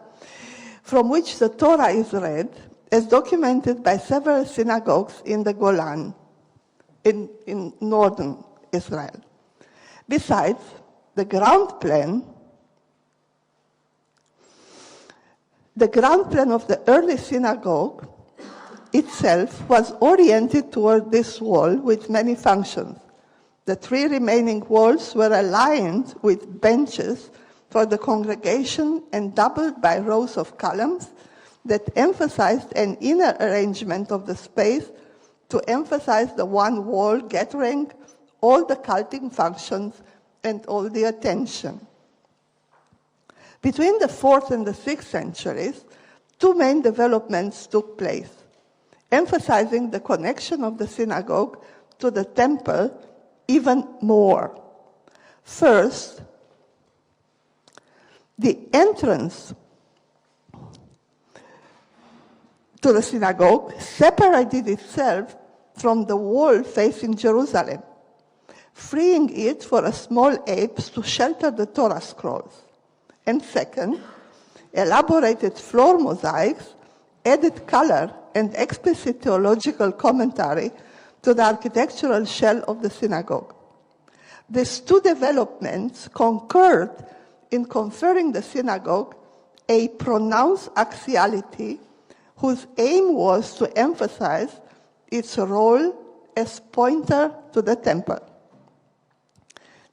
from which the Torah is read, as documented by several synagogues in the Golan, in northern Israel. Besides, the ground plan of the early synagogue itself was oriented toward this wall with many functions. The 3 remaining walls were aligned with benches for the congregation and doubled by rows of columns that emphasized an inner arrangement of the space to emphasize the one wall gathering all the cultic functions and all the attention. Between the 4th and the 6th centuries, 2 main developments took place, emphasizing the connection of the synagogue to the temple even more. First, the entrance to the synagogue separated itself from the wall facing Jerusalem, freeing it for a small apse to shelter the Torah scrolls. And second, elaborated floor mosaics added color and explicit theological commentary to the architectural shell of the synagogue. These two developments concurred in conferring the synagogue a pronounced axiality whose aim was to emphasize its role as pointer to the temple.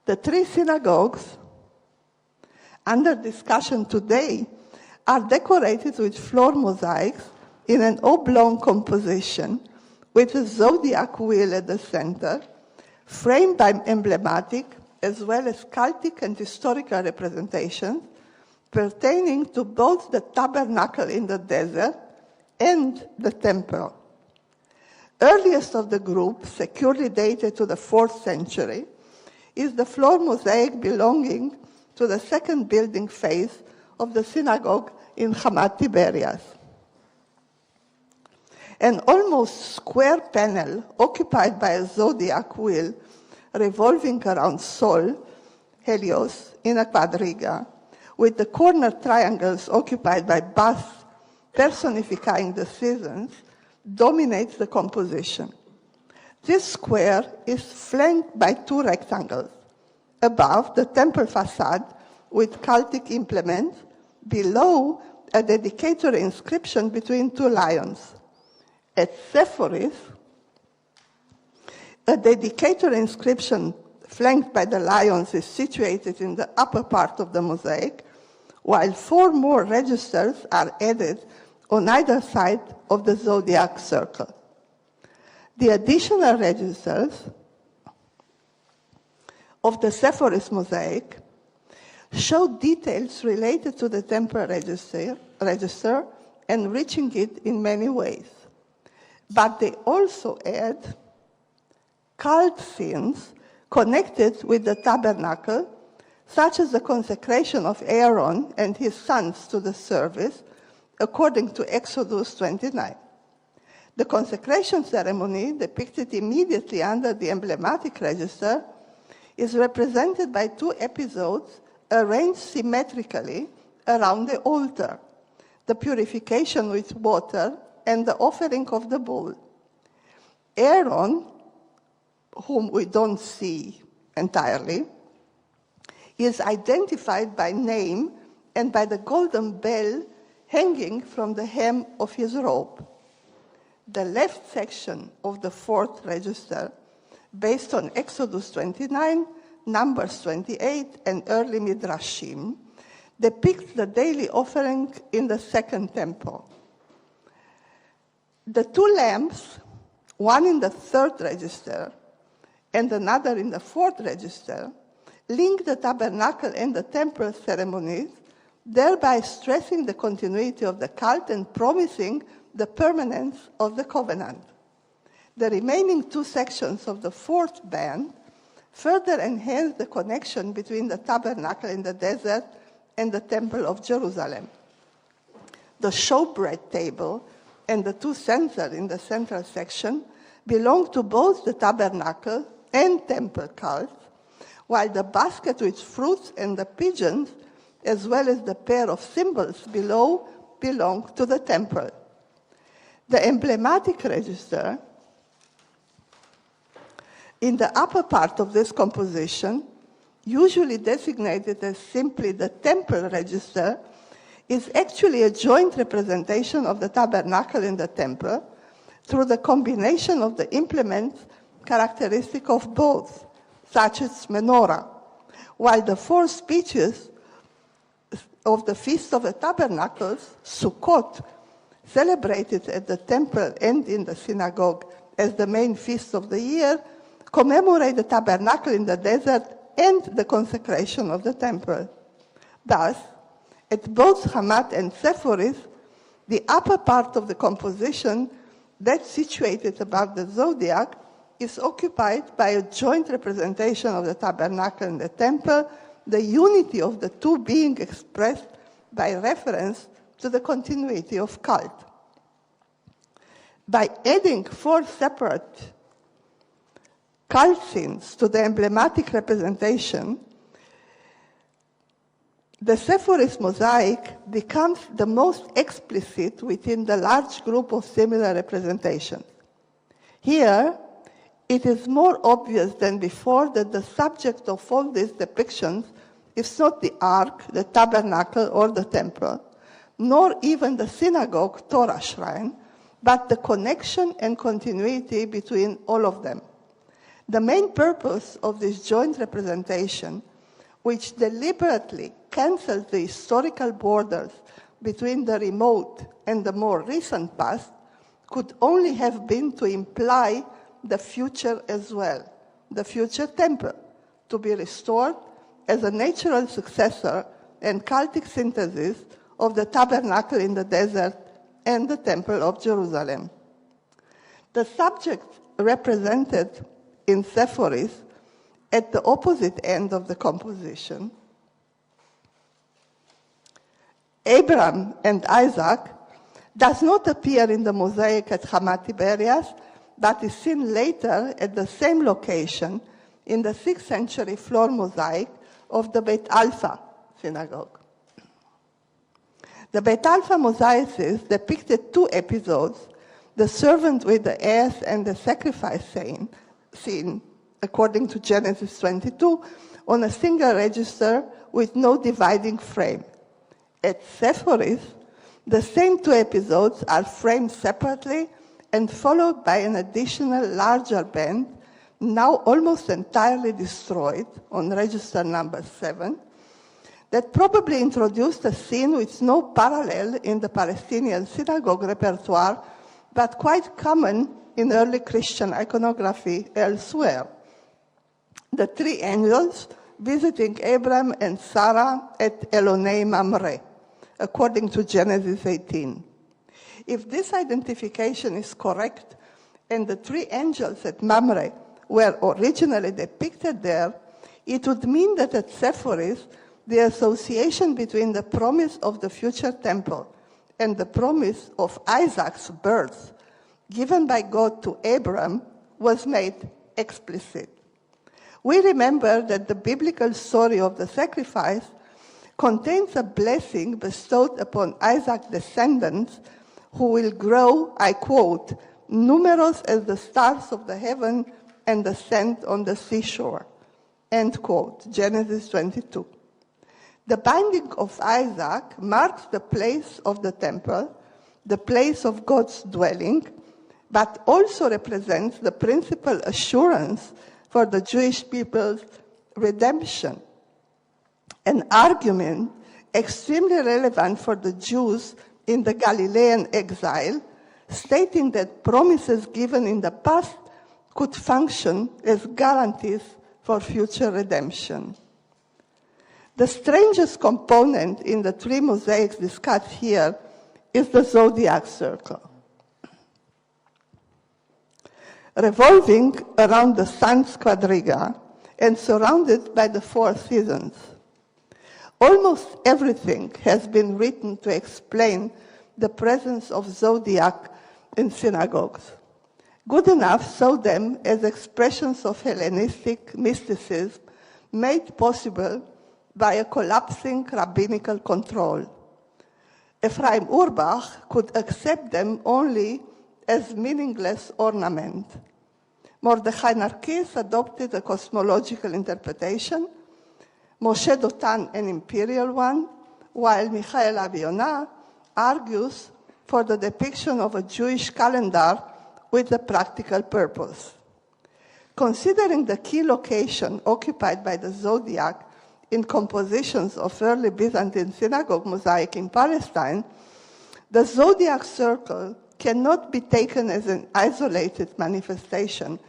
The three synagogues under discussion today are decorated with floor mosaics in an oblong composition with a zodiac wheel at the center, framed by emblematic as well as cultic and historical representations pertaining to both the tabernacle in the desert and the temple. Earliest of the group, securely dated to the 4th century, is the floor mosaic belonging to the second building phase of the synagogue in Hamat Tiberias. An almost square panel occupied by a zodiac wheel revolving around Sol, Helios, in a quadriga, with the corner triangles occupied by busts personifying the seasons, dominates the composition. This square is flanked by two rectangles. Above, the temple facade with cultic implements. Below, a dedicatory inscription between two lions. At Sepphoris, a dedicatory inscription flanked by the lions is situated in the upper part of the mosaic, while 4 more registers are added on either side of the zodiac circle. The additional registers of the Sepphoris mosaic show details related to the temple register, enriching it in many ways. But they also add cult scenes connected with the tabernacle, such as the consecration of Aaron and his sons to the service, according to Exodus 29. The consecration ceremony, depicted immediately under the emblematic register, is represented by 2 episodes arranged symmetrically around the altar: the purification with water and the offering of the bull. Aaron, whom we don't see entirely, is identified by name and by the golden bell hanging from the hem of his robe. The left section of the 4th register, based on Exodus 29, Numbers 28, and early Midrashim, depicts the daily offering in the second temple. The 2 lamps, one in the 3rd register and another in the 4th register, link the tabernacle and the temple ceremonies, thereby stressing the continuity of the cult and promising the permanence of the covenant. The remaining 2 sections of the 4th band further enhance the connection between the tabernacle in the desert and the temple of Jerusalem. The showbread table and the 2 censers in the central section belong to both the tabernacle and temple cults, while the basket with fruits and the pigeons, as well as the pair of cymbals below, belong to the temple. The emblematic register in the upper part of this composition, usually designated as simply the temple register, is actually a joint representation of the tabernacle and the temple through the combination of the implements characteristic of both, such as menorah, while the 4 speeches of the Feast of the Tabernacles, Sukkot, celebrated at the temple and in the synagogue as the main feast of the year, commemorate the tabernacle in the desert and the consecration of the temple. Thus, at both Hamat and Sepphoris, the upper part of the composition, that situated above the zodiac, is occupied by a joint representation of the tabernacle and the temple, the unity of the 2 being expressed by reference to the continuity of cult. By adding 4 separate cult scenes to the emblematic representation, the Sepphoris mosaic becomes the most explicit within the large group of similar representations. Here, it is more obvious than before that the subject of all these depictions is not the ark, the tabernacle, or the temple, nor even the synagogue Torah shrine, but the connection and continuity between all of them. The main purpose of this joint representation, which deliberately cancels the historical borders between the remote and the more recent past, could only have been to imply the future as well, the future temple, to be restored as a natural successor and cultic synthesis of the tabernacle in the desert and the temple of Jerusalem. The subject represented in Sepphoris at the opposite end of the composition, Abraham and Isaac, does not appear in the mosaic at Hamat Tiberias, but is seen later at the same location in the 6th century floor mosaic of the Beit Alpha synagogue. The Beit Alpha mosaics depicted two episodes, the servant with the ass and the sacrifice scene, according to Genesis 22, on a single register with no dividing frame. At Sepphoris, the same two episodes are framed separately and followed by an additional larger band, now almost entirely destroyed, on register number 7, that probably introduced a scene with no parallel in the Palestinian synagogue repertoire, but quite common in early Christian iconography elsewhere. The three angels visiting Abraham and Sarah at Elonei Mamre, according to Genesis 18. If this identification is correct, and the three angels at Mamre were originally depicted there, it would mean that at Sepphoris, the association between the promise of the future temple and the promise of Isaac's birth given by God to Abraham was made explicit. We remember that the biblical story of the sacrifice contains a blessing bestowed upon Isaac's descendants who will grow, I quote, numerous as the stars of the heaven and the sand on the seashore, end quote, Genesis 22. The binding of Isaac marks the place of the temple, the place of God's dwelling, but also represents the principal assurance for the Jewish people's redemption, an argument extremely relevant for the Jews in the Galilean exile, stating that promises given in the past could function as guarantees for future redemption. The strangest component in the three mosaics discussed here is the zodiac circle. Revolving around the sun's quadriga and surrounded by the four seasons. Almost everything has been written to explain the presence of zodiac in synagogues. Good enough saw them as expressions of Hellenistic mysticism made possible by a collapsing rabbinical control. Ephraim Urbach could accept them only as meaningless ornament. Mordechai Narkis adopted a cosmological interpretation, Moshe Dotan an imperial one, while Michael Aviona argues for the depiction of a Jewish calendar with a practical purpose. Considering the key location occupied by the zodiac in compositions of early Byzantine synagogue mosaic in Palestine, the zodiac circle cannot be taken as an isolated manifestation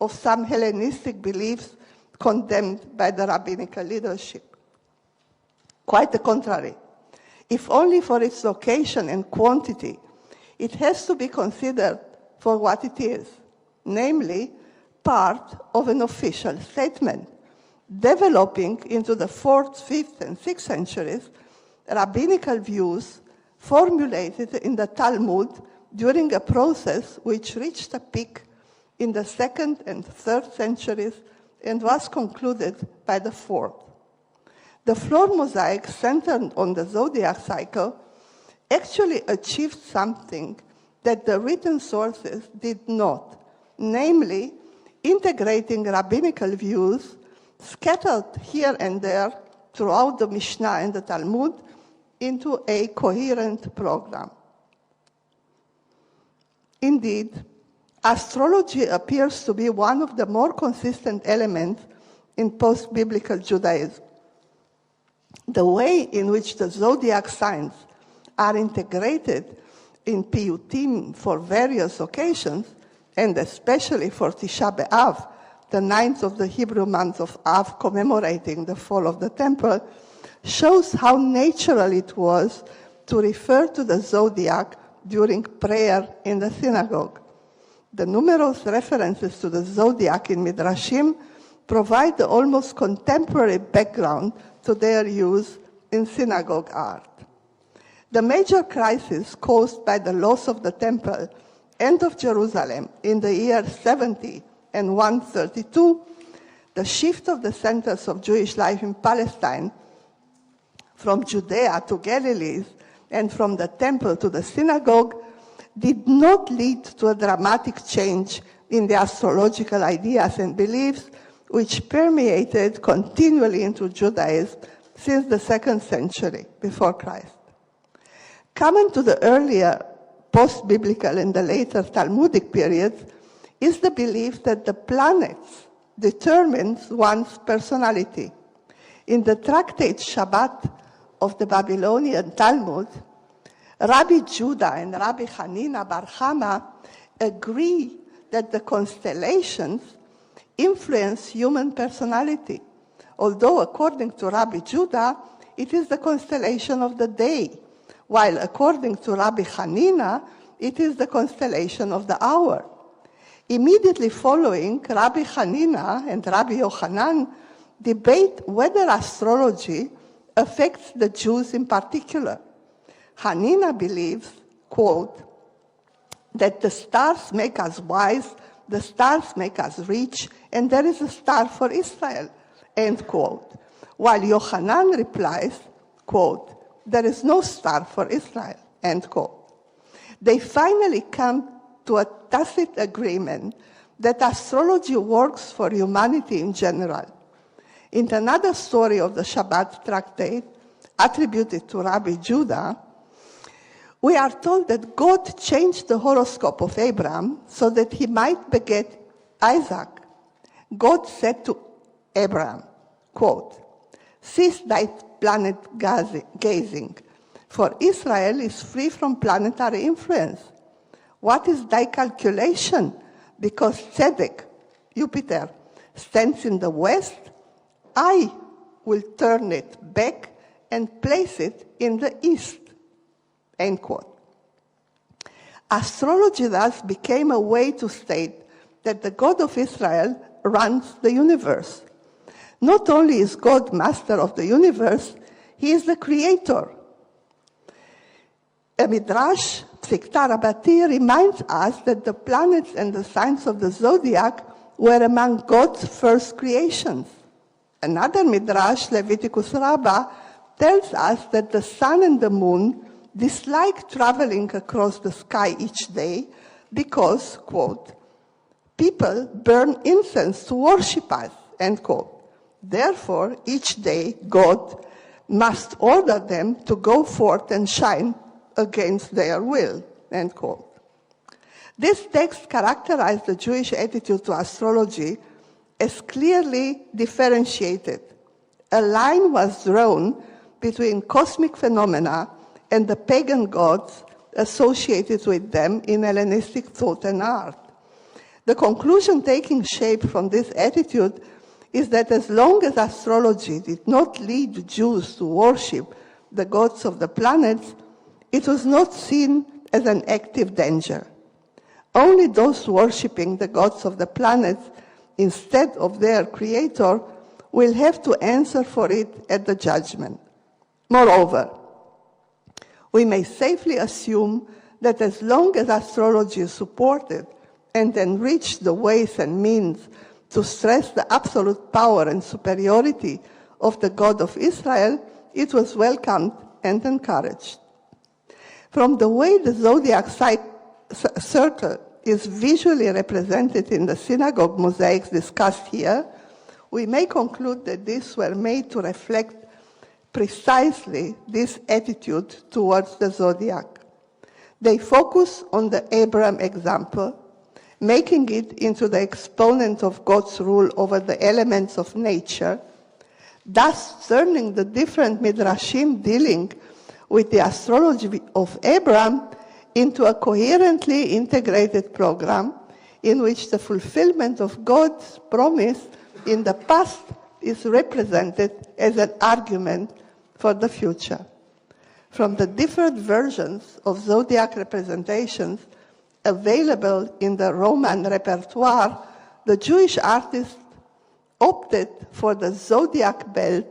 of some Hellenistic beliefs condemned by the rabbinical leadership. Quite the contrary. If only for its location and quantity, it has to be considered for what it is, namely, part of an official statement, developing into the 4th, 5th, and 6th centuries rabbinical views formulated in the Talmud during a process which reached a peak in the 2nd and 3rd centuries and was concluded by the 4th. The floor mosaic centered on the zodiac cycle actually achieved something that the written sources did not. Namely, integrating rabbinical views scattered here and there throughout the Mishnah and the Talmud into a coherent program. Indeed, astrology appears to be one of the more consistent elements in post-biblical Judaism. The way in which the zodiac signs are integrated in piyutim for various occasions, and especially for Tisha B'Av, the ninth of the Hebrew month of Av, commemorating the fall of the temple, shows how natural it was to refer to the zodiac during prayer in the synagogue. The numerous references to the zodiac in Midrashim provide the almost contemporary background to their use in synagogue art. The major crisis caused by the loss of the temple and of Jerusalem in the year 70 and 132, the shift of the centers of Jewish life in Palestine from Judea to Galilee and from the temple to the synagogue did not lead to a dramatic change in the astrological ideas and beliefs which permeated continually into Judaism since the 2nd century before Christ. Common to the earlier post-biblical and the later Talmudic periods is the belief that the planets determines one's personality. In the tractate Shabbat of the Babylonian Talmud, Rabbi Judah and Rabbi Hanina bar Chama agree that the constellations influence human personality, although according to Rabbi Judah, it is the constellation of the day, while according to Rabbi Hanina, it is the constellation of the hour. Immediately following, Rabbi Hanina and Rabbi Yochanan debate whether astrology affects the Jews in particular. Hanina believes, quote, that the stars make us wise, the stars make us rich, and there is a star for Israel, end quote. While Yochanan replies, quote, there is no star for Israel, end quote. They finally come to a tacit agreement that astrology works for humanity in general. In another story of the Shabbat tractate, attributed to Rabbi Judah, we are told that God changed the horoscope of Abraham so that he might beget Isaac. God said to Abraham, quote, cease thy planet gazing, for Israel is free from planetary influence. What is thy calculation? Because Tzedek, Jupiter, stands in the west, I will turn it back and place it in the east. End quote. Astrology thus became a way to state that the God of Israel runs the universe. Not only is God master of the universe, he is the creator. A Midrash, Psikta Rabbati, reminds us that the planets and the signs of the zodiac were among God's first creations. Another Midrash, Leviticus Rabbah, tells us that the sun and the moon dislike traveling across the sky each day because, quote, people burn incense to worship us, end quote. Therefore, each day God must order them to go forth and shine against their will, end quote. This text characterized the Jewish attitude to astrology as clearly differentiated. A line was drawn between cosmic phenomena and the pagan gods associated with them in Hellenistic thought and art. The conclusion taking shape from this attitude is that as long as astrology did not lead Jews to worship the gods of the planets, it was not seen as an active danger. Only those worshipping the gods of the planets instead of their creator will have to answer for it at the judgment. Moreover, we may safely assume that as long as astrology supported and enriched the ways and means to stress the absolute power and superiority of the God of Israel, it was welcomed and encouraged. From the way the zodiac is visually represented in the synagogue mosaics discussed here, we may conclude that these were made to reflect precisely this attitude towards the zodiac. They focus on the Abraham example, making it into the exponent of God's rule over the elements of nature, thus turning the different midrashim dealing with the astrology of Abraham into a coherently integrated program in which the fulfillment of God's promise in the past is represented as an argument for the future. From the different versions of zodiac representations available in the Roman repertoire, the Jewish artists opted for the zodiac belt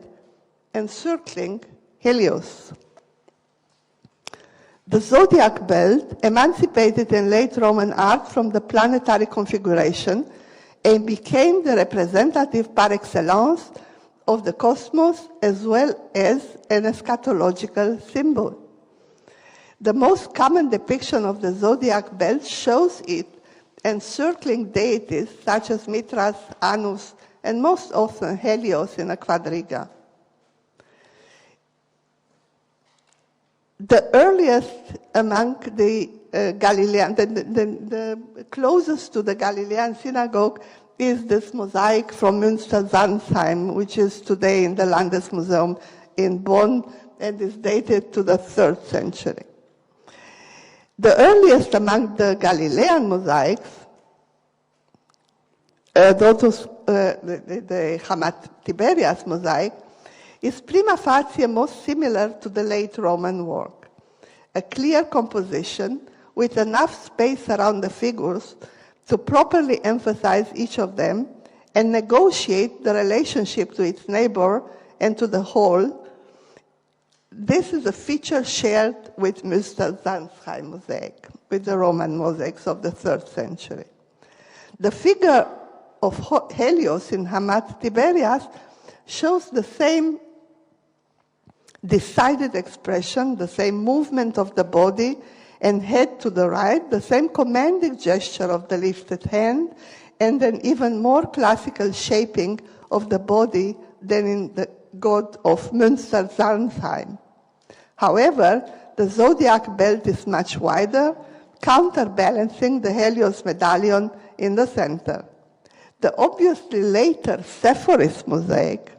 encircling Helios. The zodiac belt emancipated in late Roman art from the planetary configuration and became the representative par excellence of the cosmos as well as an eschatological symbol. The most common depiction of the zodiac belt shows it encircling deities such as Mithras, Anus, and most often Helios in a quadriga. The earliest among the Galilean, the closest to the Galilean synagogue is this mosaic from Münster-Sansheim, which is today in the Landesmuseum in Bonn and is dated to the 3rd century. The earliest among the Galilean mosaics, the Hamat Tiberias mosaic, is prima facie most similar to the late Roman work. A clear composition with enough space around the figures to properly emphasize each of them and negotiate the relationship to its neighbor and to the whole. This is a feature shared with Münster-Sansheim mosaic, with the Roman mosaics of the 3rd century. The figure of Helios in Hamat Tiberias shows the same decided expression, the same movement of the body and head to the right, the same commanding gesture of the lifted hand, and an even more classical shaping of the body than in the god of Münster-Sansheim. However, the zodiac belt is much wider, counterbalancing the Helios medallion in the center. The obviously later Sephoris mosaic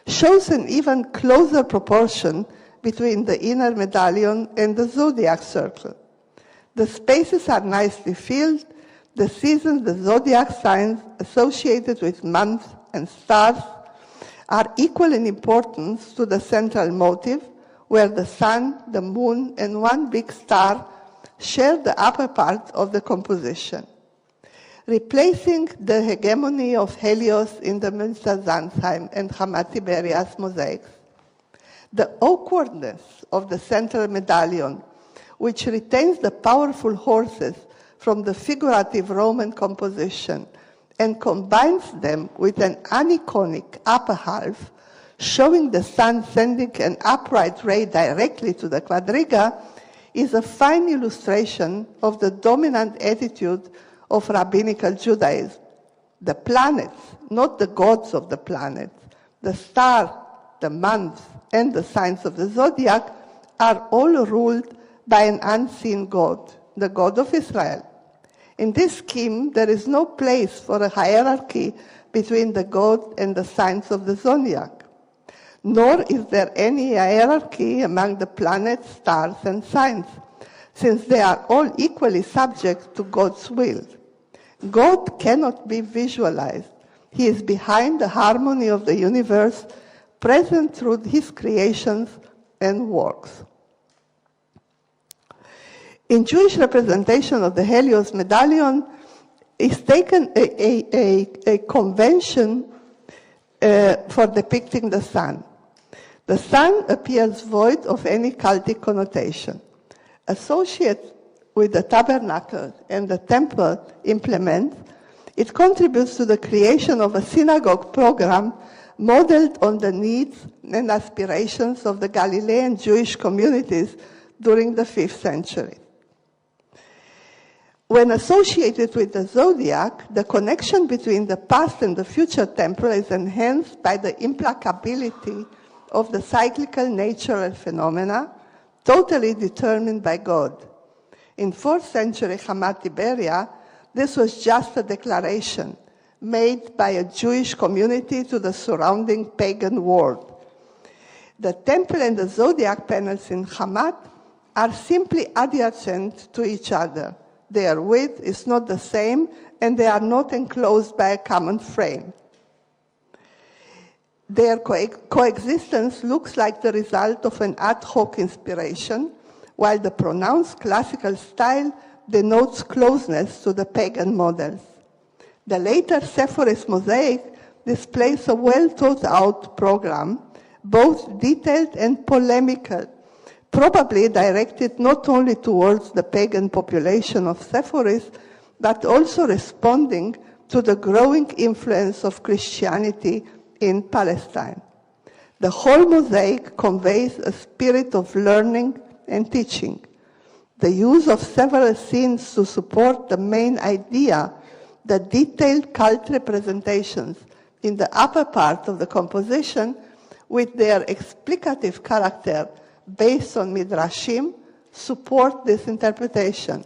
shows an even closer proportion between the inner medallion and the zodiac circle. The spaces are nicely filled. The seasons, the zodiac signs associated with months and stars are equal in importance to the central motive, where the sun, the moon, and one big star share the upper part of the composition, replacing the hegemony of Helios in the Münster-Sansheim and Hamat Tiberias mosaics. The awkwardness of the central medallion, which retains the powerful horses from the figurative Roman composition and combines them with an aniconic upper half, showing the sun sending an upright ray directly to the quadriga, is a fine illustration of the dominant attitude of rabbinical Judaism. The planets, not the gods of the planets, the star, the months, and the signs of the zodiac are all ruled by an unseen God, the God of Israel. In this scheme, there is no place for a hierarchy between the God and the signs of the zodiac, nor is there any hierarchy among the planets, stars, and signs, since they are all equally subject to God's will. God cannot be visualized. He is behind the harmony of the universe, present through his creations and works. In Jewish representation of the Helios medallion is taken a convention for depicting the sun. The sun appears void of any cultic connotation. Associated with the tabernacle and the temple implements, it contributes to the creation of a synagogue program modeled on the needs and aspirations of the Galilean Jewish communities during the 5th century. When associated with the zodiac, the connection between the past and the future temple is enhanced by the implacability of the cyclical natural phenomena, totally determined by God. In 4th century Hamat Tiberia, this was just a declaration made by a Jewish community to the surrounding pagan world. The temple and the zodiac panels in Hamat are simply adjacent to each other. Their width is not the same, and they are not enclosed by a common frame. Their coexistence looks like the result of an ad hoc inspiration, while the pronounced classical style denotes closeness to the pagan models. The later Sepphoris mosaic displays a well-thought-out program, both detailed and polemical, probably directed not only towards the pagan population of Sepphoris, but also responding to the growing influence of Christianity in Palestine. The whole mosaic conveys a spirit of learning and teaching. The use of several scenes to support the main idea, the detailed cult representations in the upper part of the composition with their explicative character based on midrashim, support this interpretation.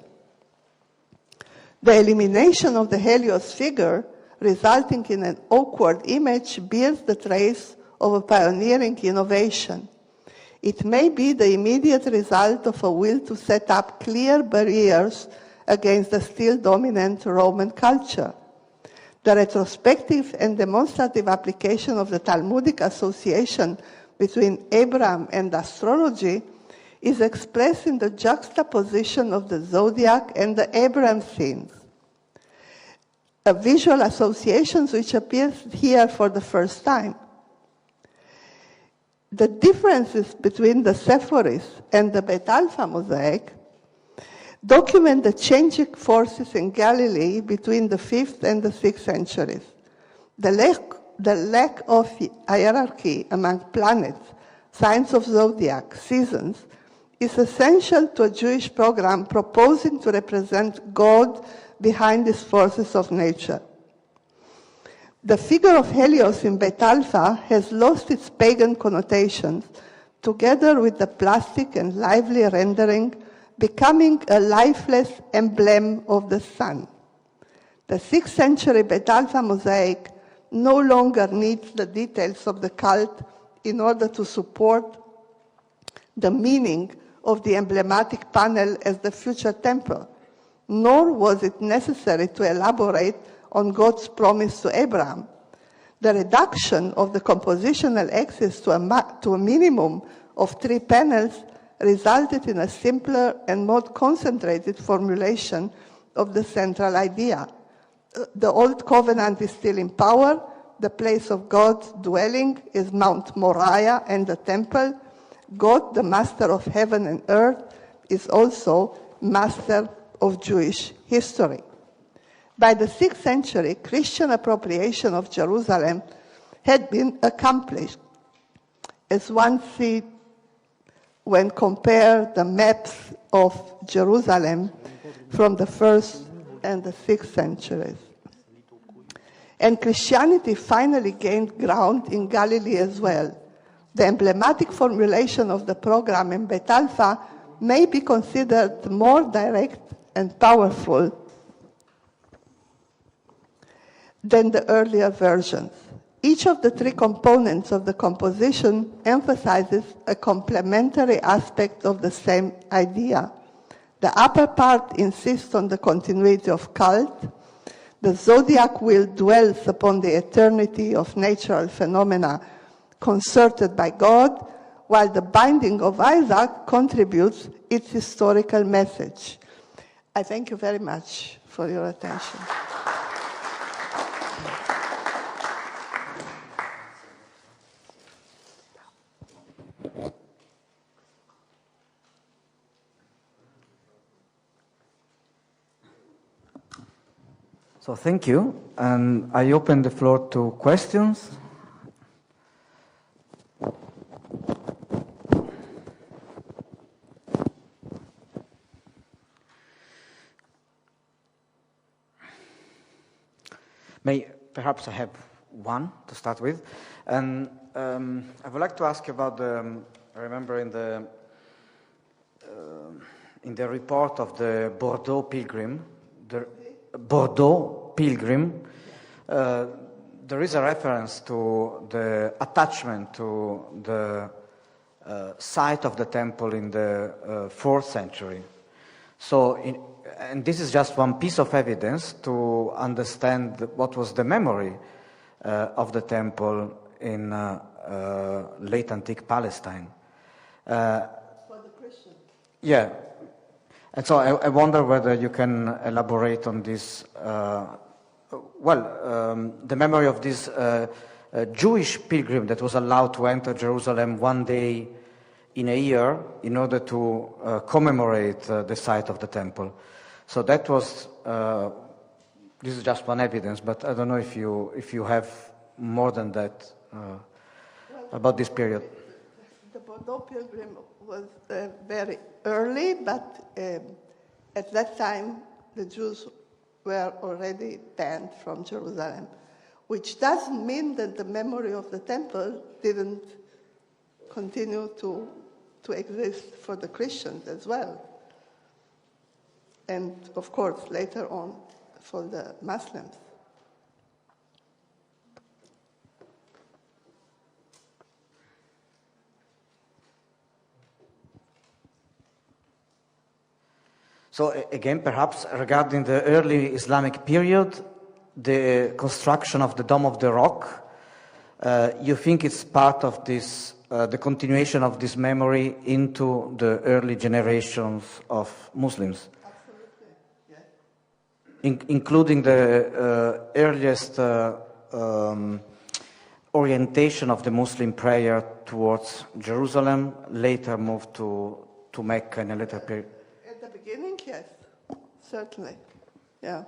The elimination of the Helios figure, resulting in an awkward image, bears the trace of a pioneering innovation. It may be the immediate result of a will to set up clear barriers against the still dominant Roman culture. The retrospective and demonstrative application of the Talmudic association between Abraham and astrology is expressed in the juxtaposition of the zodiac and the Abraham scenes. A visual association which appears here for the first time. The differences between the Sepphoris and the Bet Alpha mosaic document the changing forces in Galilee between the 5th and the 6th centuries. The lack of hierarchy among planets, signs of zodiac, seasons, is essential to a Jewish program proposing to represent God behind these forces of nature. The figure of Helios in Bet Alpha has lost its pagan connotations, together with the plastic and lively rendering, becoming a lifeless emblem of the sun. The 6th century Bet Alpha mosaic no longer needs the details of the cult in order to support the meaning of the emblematic panel as the future temple, nor was it necessary to elaborate on God's promise to Abraham. The reduction of the compositional axis to a minimum of 3 panels resulted in a simpler and more concentrated formulation of the central idea. The Old Covenant is still in power. The place of God's dwelling is Mount Moriah and the temple. God, the master of heaven and earth, is also master of Jewish history. By the 6th century, Christian appropriation of Jerusalem had been accomplished, as one sees when compared the maps of Jerusalem from the 1st and the 6th centuries. And Christianity finally gained ground in Galilee as well. The emblematic formulation of the program in Bet Alpha may be considered more direct and powerful than the earlier versions. Each of the 3 components of the composition emphasizes a complementary aspect of the same idea. The upper part insists on the continuity of cult. The zodiac wheel dwells upon the eternity of natural phenomena concerted by God, while the binding of Isaac contributes its historical message. I thank you very much for your attention. So thank you, and I open the floor to questions. Perhaps I have one to start with. And I would like to ask you about I remember in the report of the Bordeaux pilgrim, there is a reference to the attachment to the site of the temple in the 4th century. So, and this is just one piece of evidence to understand what was the memory of the temple in late antique Palestine. For the Christians. Yeah. And so I wonder whether you can elaborate on this, the memory of this Jewish pilgrim that was allowed to enter Jerusalem one day in a year in order to commemorate the site of the temple. So that was, this is just one evidence, but I don't know if you have more than that about this period. The Bordeaux pilgrim was very early, but at that time the Jews were already banned from Jerusalem, which doesn't mean that the memory of the temple didn't continue to exist for the Christians as well. And of course, later on, for the Muslims. So again, perhaps regarding the early Islamic period, the construction of the Dome of the Rock, you think it's part of this, the continuation of this memory into the early generations of Muslims? Absolutely, yes. Including the earliest orientation of the Muslim prayer towards Jerusalem, later moved to Mecca in a later period. At the beginning, yes, certainly, yeah.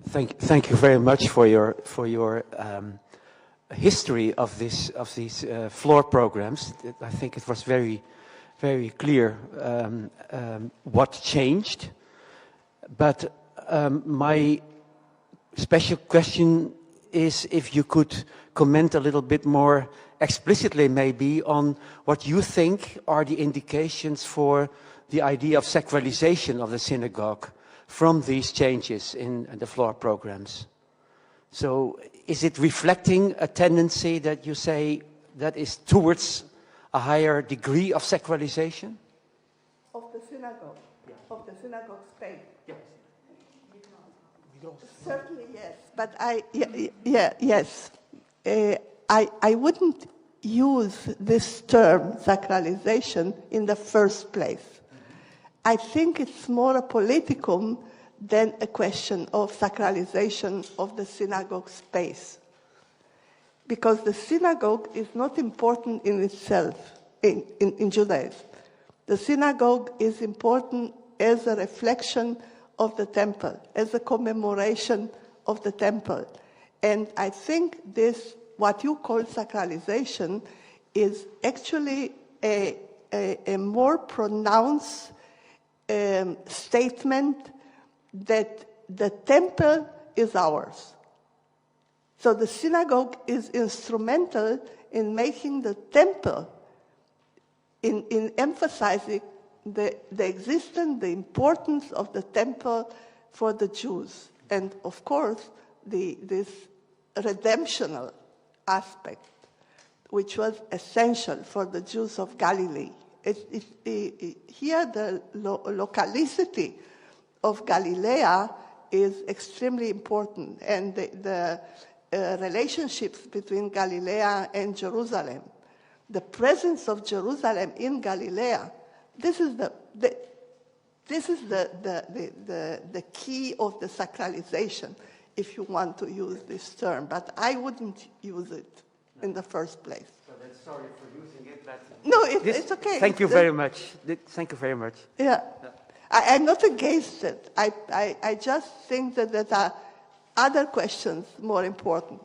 Thank you very much for your history of these floor programs. I think it was very clear what changed. But my special question is if you could comment a little bit more explicitly maybe on what you think are the indications for the idea of sacralization of the synagogue from these changes in the floor programs. So is it reflecting a tendency that you say that is towards a higher degree of sacralization? Of the synagogue, of the synagogue space. Yes. Certainly, yes. But yes. I wouldn't use this term, sacralization, in the first place. I think it's more a politicum than a question of sacralization of the synagogue space. Because the synagogue is not important in itself, in Judaism. The synagogue is important as a reflection of the temple, as a commemoration of the temple. And I think this, what you call sacralization, is actually a more pronounced statement that the temple is ours. So the synagogue is instrumental in making the temple, in emphasizing the existence, the importance of the temple for the Jews. And of course, this redemptional aspect, which was essential for the Jews of Galilee. Here, the locality of Galilee is extremely important, and the relationships between Galilee and Jerusalem, the presence of Jerusalem in Galilee, this is the key of the sacralization, if you want to use this term. But I wouldn't use it in the first place. So that's sorry for using it, but no, it's okay. Thank you very much. Thank you very much. Yeah, I'm not against it. I just think that there are other questions more important.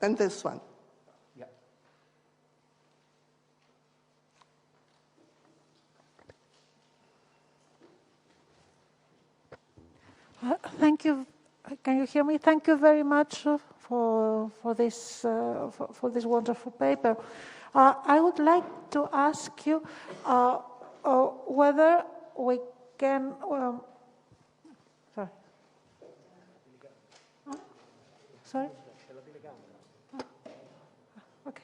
and this one. Thank you. Can you hear me? Thank you very much for this wonderful paper. I would like to ask you whether we can. Sorry. Okay.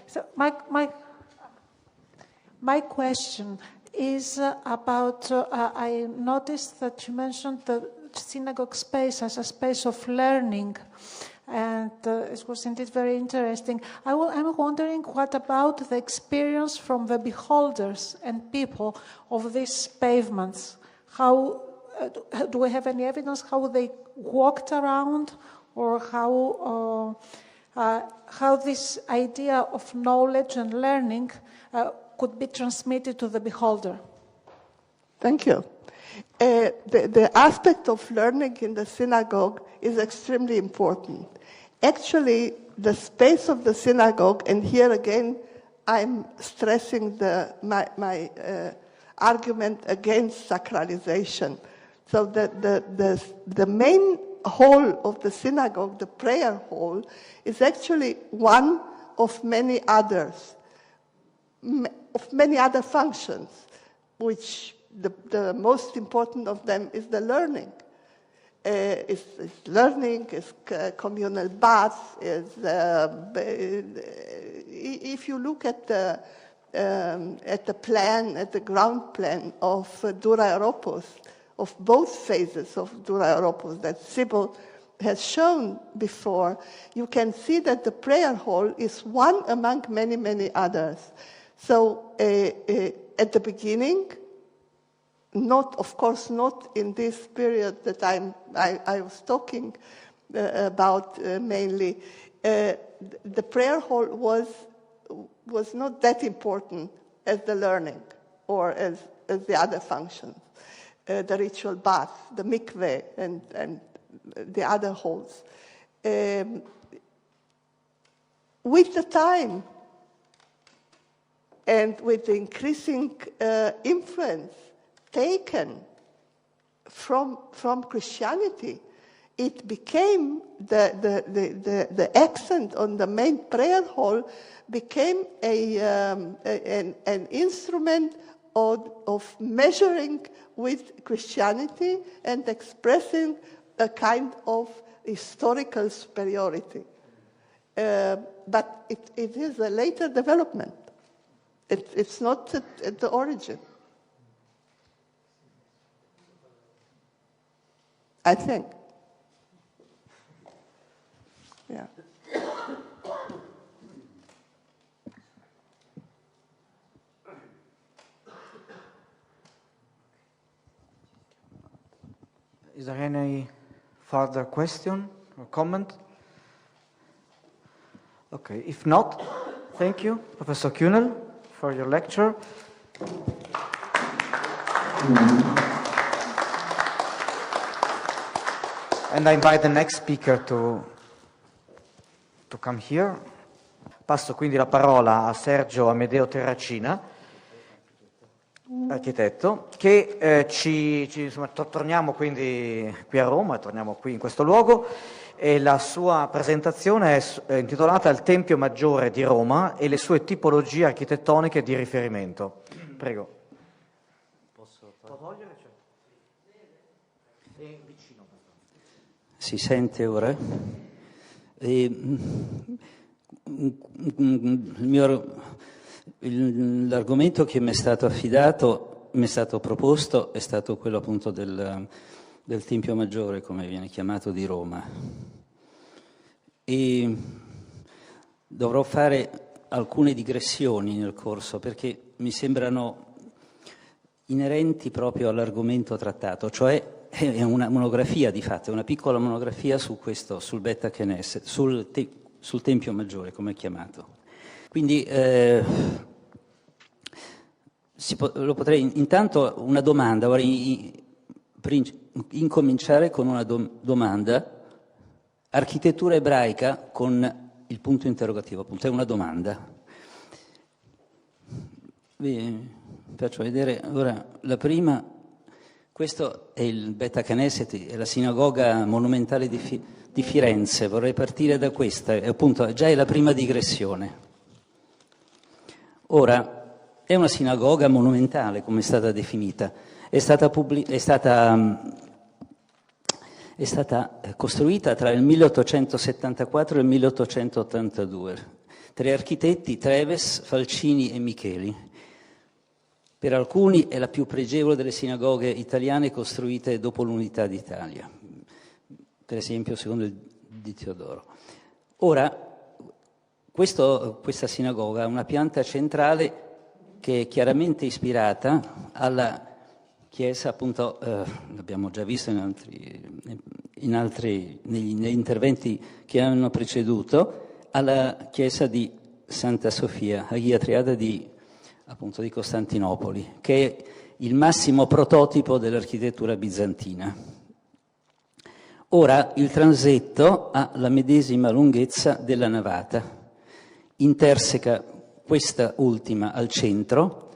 So my question is about, I noticed that you mentioned the synagogue space as a space of learning, and it was indeed very interesting. I'm wondering, what about the experience from the beholders and people of these pavements? How do we have any evidence how they walked around, or how this idea of knowledge and learning could be transmitted to the beholder? Thank you. The aspect of learning in the synagogue is extremely important. Actually, the space of the synagogue, and here again I'm stressing my argument against sacralization. So the main hall of the synagogue, the prayer hall, is actually one of many others, of many other functions, which the most important of them is the learning. Is learning, is communal bath, if you look at the plan, at the ground plan of Dura Europos, of both phases of Dura Europos that Sybil has shown before, you can see that the prayer hall is one among many, many others. So at the beginning, of course not in this period that I was talking about mainly, the prayer hall was not that important as the learning or as the other functions. The ritual bath, the mikveh, and the other halls. With the time and with the increasing influence taken from Christianity, it became the accent on the main prayer hall became an instrument of measuring with Christianity and expressing a kind of historical superiority. But it is a later development. It's not at the origin, I think. Yeah. Is there any further question or comment? Okay, if not, thank you, Professor Kühnel, for your lecture. And I invite the next speaker to come here. Passo quindi la parola a Sergio Amedeo Terracina, architetto, che torniamo quindi qui a Roma, torniamo qui in questo luogo, e la sua presentazione è intitolata Il Tempio Maggiore di Roma e le sue tipologie architettoniche di riferimento. Prego. Posso togliere? È vicino. Si sente ora? L'argomento che mi è stato affidato, mi è stato proposto, è stato quello appunto del Tempio Maggiore, come viene chiamato, di Roma. E dovrò fare alcune digressioni nel corso, perché mi sembrano inerenti proprio all'argomento trattato, cioè è una monografia di fatto, è una piccola monografia su questo, sul Beta Knesset, sul Tempio Maggiore, come è chiamato. Quindi lo potrei, intanto una domanda, vorrei incominciare con una domanda architettura ebraica con il punto interrogativo, appunto, è una domanda. Vi faccio vedere ora la prima. Questo è il Beta Knesset, è la sinagoga monumentale di Firenze. Vorrei partire da questa, appunto già è la prima digressione. Ora, è una sinagoga monumentale, come è stata definita. È stata costruita tra il 1874 e il 1882. 3 architetti, Treves, Falcini e Micheli. Per alcuni è la più pregevole delle sinagoghe italiane costruite dopo l'Unità d'Italia, per esempio secondo il di Teodoro. Ora, questa sinagoga ha una pianta centrale che è chiaramente ispirata alla chiesa, appunto, l'abbiamo già visto negli interventi che hanno preceduto, alla chiesa di Santa Sofia, Hagia Triada di Costantinopoli, che è il massimo prototipo dell'architettura bizantina. Ora il transetto ha la medesima lunghezza della navata, interseca questa ultima al centro,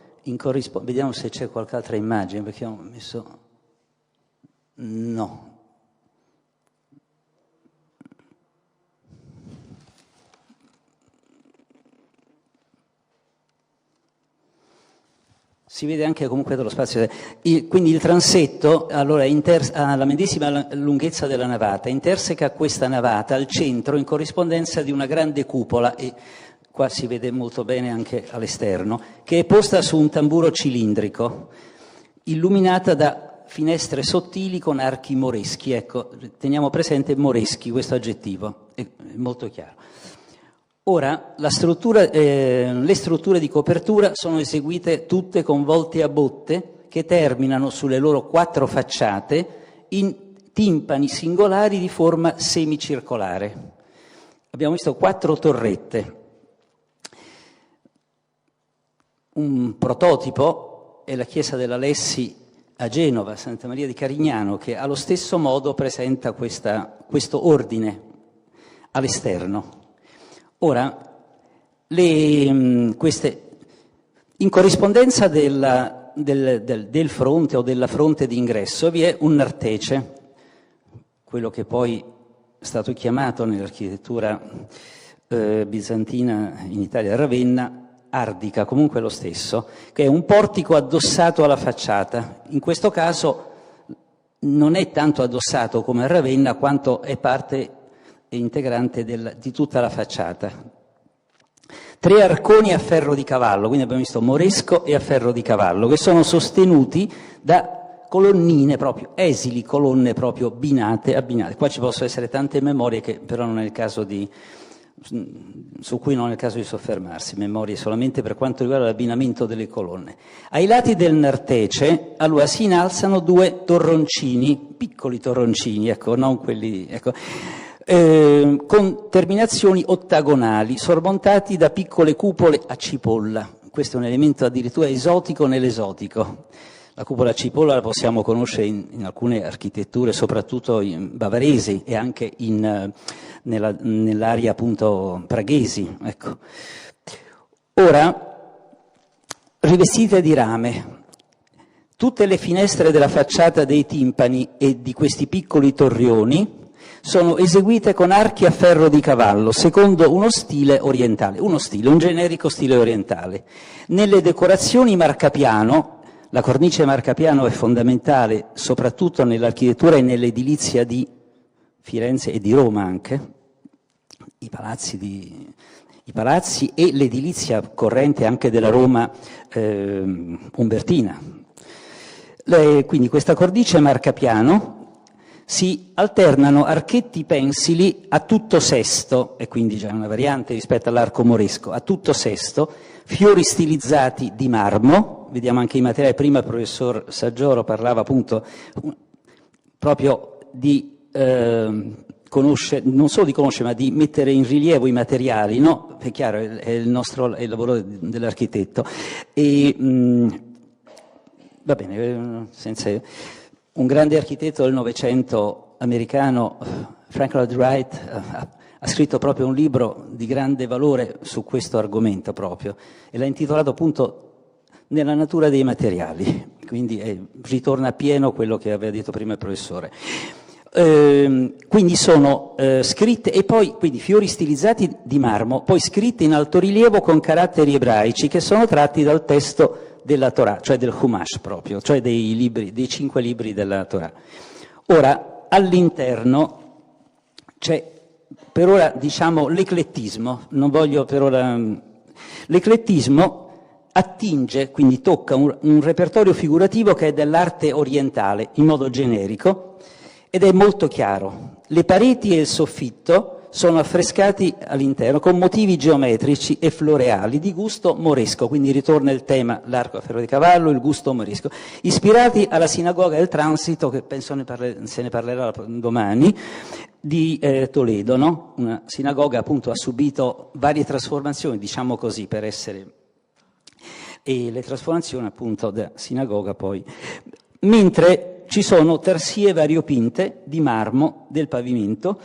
vediamo se c'è qualche altra immagine, perché ho messo... No. Si vede anche comunque dallo spazio. Quindi il transetto allora, ha la medesima lunghezza della navata, interseca questa navata al centro in corrispondenza di una grande cupola, e qua si vede molto bene anche all'esterno, che è posta su un tamburo cilindrico, illuminata da finestre sottili con archi moreschi. Ecco, teniamo presente moreschi, questo aggettivo, è molto chiaro. Ora, le strutture di copertura sono eseguite tutte con volte a botte che terminano sulle loro 4 facciate in timpani singolari di forma semicircolare. Abbiamo visto 4 torrette. Un prototipo è la chiesa dell'Alessi a Genova, Santa Maria di Carignano, che allo stesso modo presenta questo ordine all'esterno. Ora, in corrispondenza del fronte o della fronte d'ingresso vi è un nartece, quello che poi è stato chiamato nell'architettura bizantina in Italia Ravenna, ardica, comunque lo stesso, che è un portico addossato alla facciata. In questo caso non è tanto addossato come a Ravenna, quanto è parte integrante di tutta la facciata. 3 arconi a ferro di cavallo, quindi abbiamo visto moresco e a ferro di cavallo, che sono sostenuti da colonnine proprio, esili colonne proprio binate. Qua ci possono essere tante memorie che però non è il caso su cui non è il caso di soffermarsi, memorie solamente per quanto riguarda l'abbinamento delle colonne. Ai lati del nartece, allora, si innalzano 2 torroncini, piccoli torroncini, ecco, non quelli, ecco, con terminazioni ottagonali, sormontati da piccole cupole a cipolla. Questo è un elemento addirittura esotico nell'esotico. La cupola a cipolla la possiamo conoscere in alcune architetture, soprattutto in bavaresi e anche nell'area appunto praghesi. Ecco. Ora, rivestite di rame, tutte le finestre della facciata dei timpani e di questi piccoli torrioni sono eseguite con archi a ferro di cavallo, secondo uno stile orientale, un generico stile orientale. Nelle decorazioni marcapiano, la cornice marcapiano è fondamentale soprattutto nell'architettura e nell'edilizia di Firenze e di Roma anche, i palazzi e l'edilizia corrente anche della Roma umbertina. Quindi questa cornice marcapiano si alternano archetti pensili a tutto sesto, e quindi già una variante rispetto all'arco moresco, a tutto sesto, fiori stilizzati di marmo, vediamo anche i materiali, prima il professor Saggioro parlava appunto proprio di conoscere, non solo di conoscere, ma di mettere in rilievo i materiali, no? È chiaro, è il lavoro dell'architetto. E, va bene, senza... Un grande architetto del Novecento americano, Frank Lloyd Wright ha scritto proprio un libro di grande valore su questo argomento proprio, e l'ha intitolato appunto Nella natura dei materiali, quindi ritorna a pieno quello che aveva detto prima il professore. Quindi sono scritte, e poi quindi fiori stilizzati di marmo, poi scritti in altorilievo con caratteri ebraici che sono tratti dal testo della Torah, cioè del Humash proprio, cioè dei 5 libri della Torah. Ora, all'interno c'è per ora, diciamo, l'eclettismo, non voglio per ora... L'eclettismo attinge, quindi tocca un repertorio figurativo che è dell'arte orientale, in modo generico, ed è molto chiaro. Le pareti e il soffitto sono affrescati all'interno con motivi geometrici e floreali di gusto moresco, quindi ritorna il tema, l'arco a ferro di cavallo, il gusto moresco, ispirati alla sinagoga del Transito, che penso se ne parlerà domani, di Toledo, no? Una sinagoga appunto ha subito varie trasformazioni, diciamo così, per essere... e le trasformazioni appunto da sinagoga poi, mentre ci sono tarsie variopinte di marmo del pavimento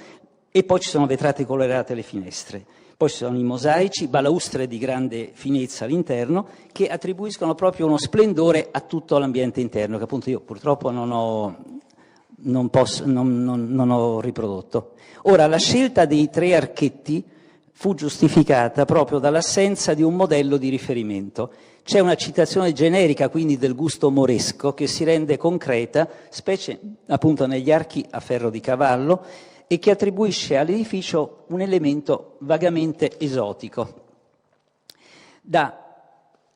e poi ci sono vetrate colorate alle finestre, poi ci sono i mosaici, balaustre di grande finezza all'interno che attribuiscono proprio uno splendore a tutto l'ambiente interno, che appunto io purtroppo non ho riprodotto. Ora, la scelta dei 3 archetti fu giustificata proprio dall'assenza di un modello di riferimento. C'è una citazione generica quindi del gusto moresco che si rende concreta, specie appunto negli archi a ferro di cavallo, e che attribuisce all'edificio un elemento vagamente esotico, da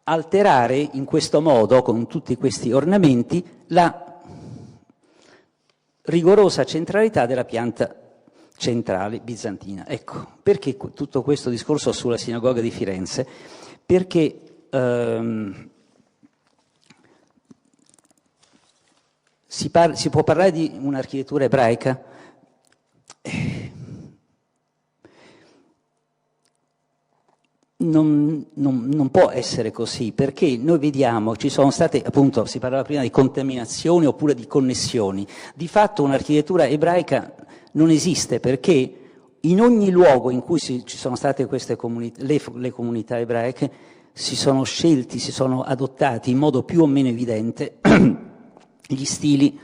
alterare in questo modo, con tutti questi ornamenti, la rigorosa centralità della pianta centrale bizantina. Ecco, perché tutto questo discorso sulla sinagoga di Firenze? Perché si può parlare di un'architettura ebraica? Non può essere così, perché noi vediamo, ci sono state, appunto, si parlava prima di contaminazioni oppure di connessioni. Di fatto un'architettura ebraica non esiste, perché in ogni luogo in cui ci sono state queste le comunità ebraiche si sono scelti, si sono adottati in modo più o meno evidente gli stili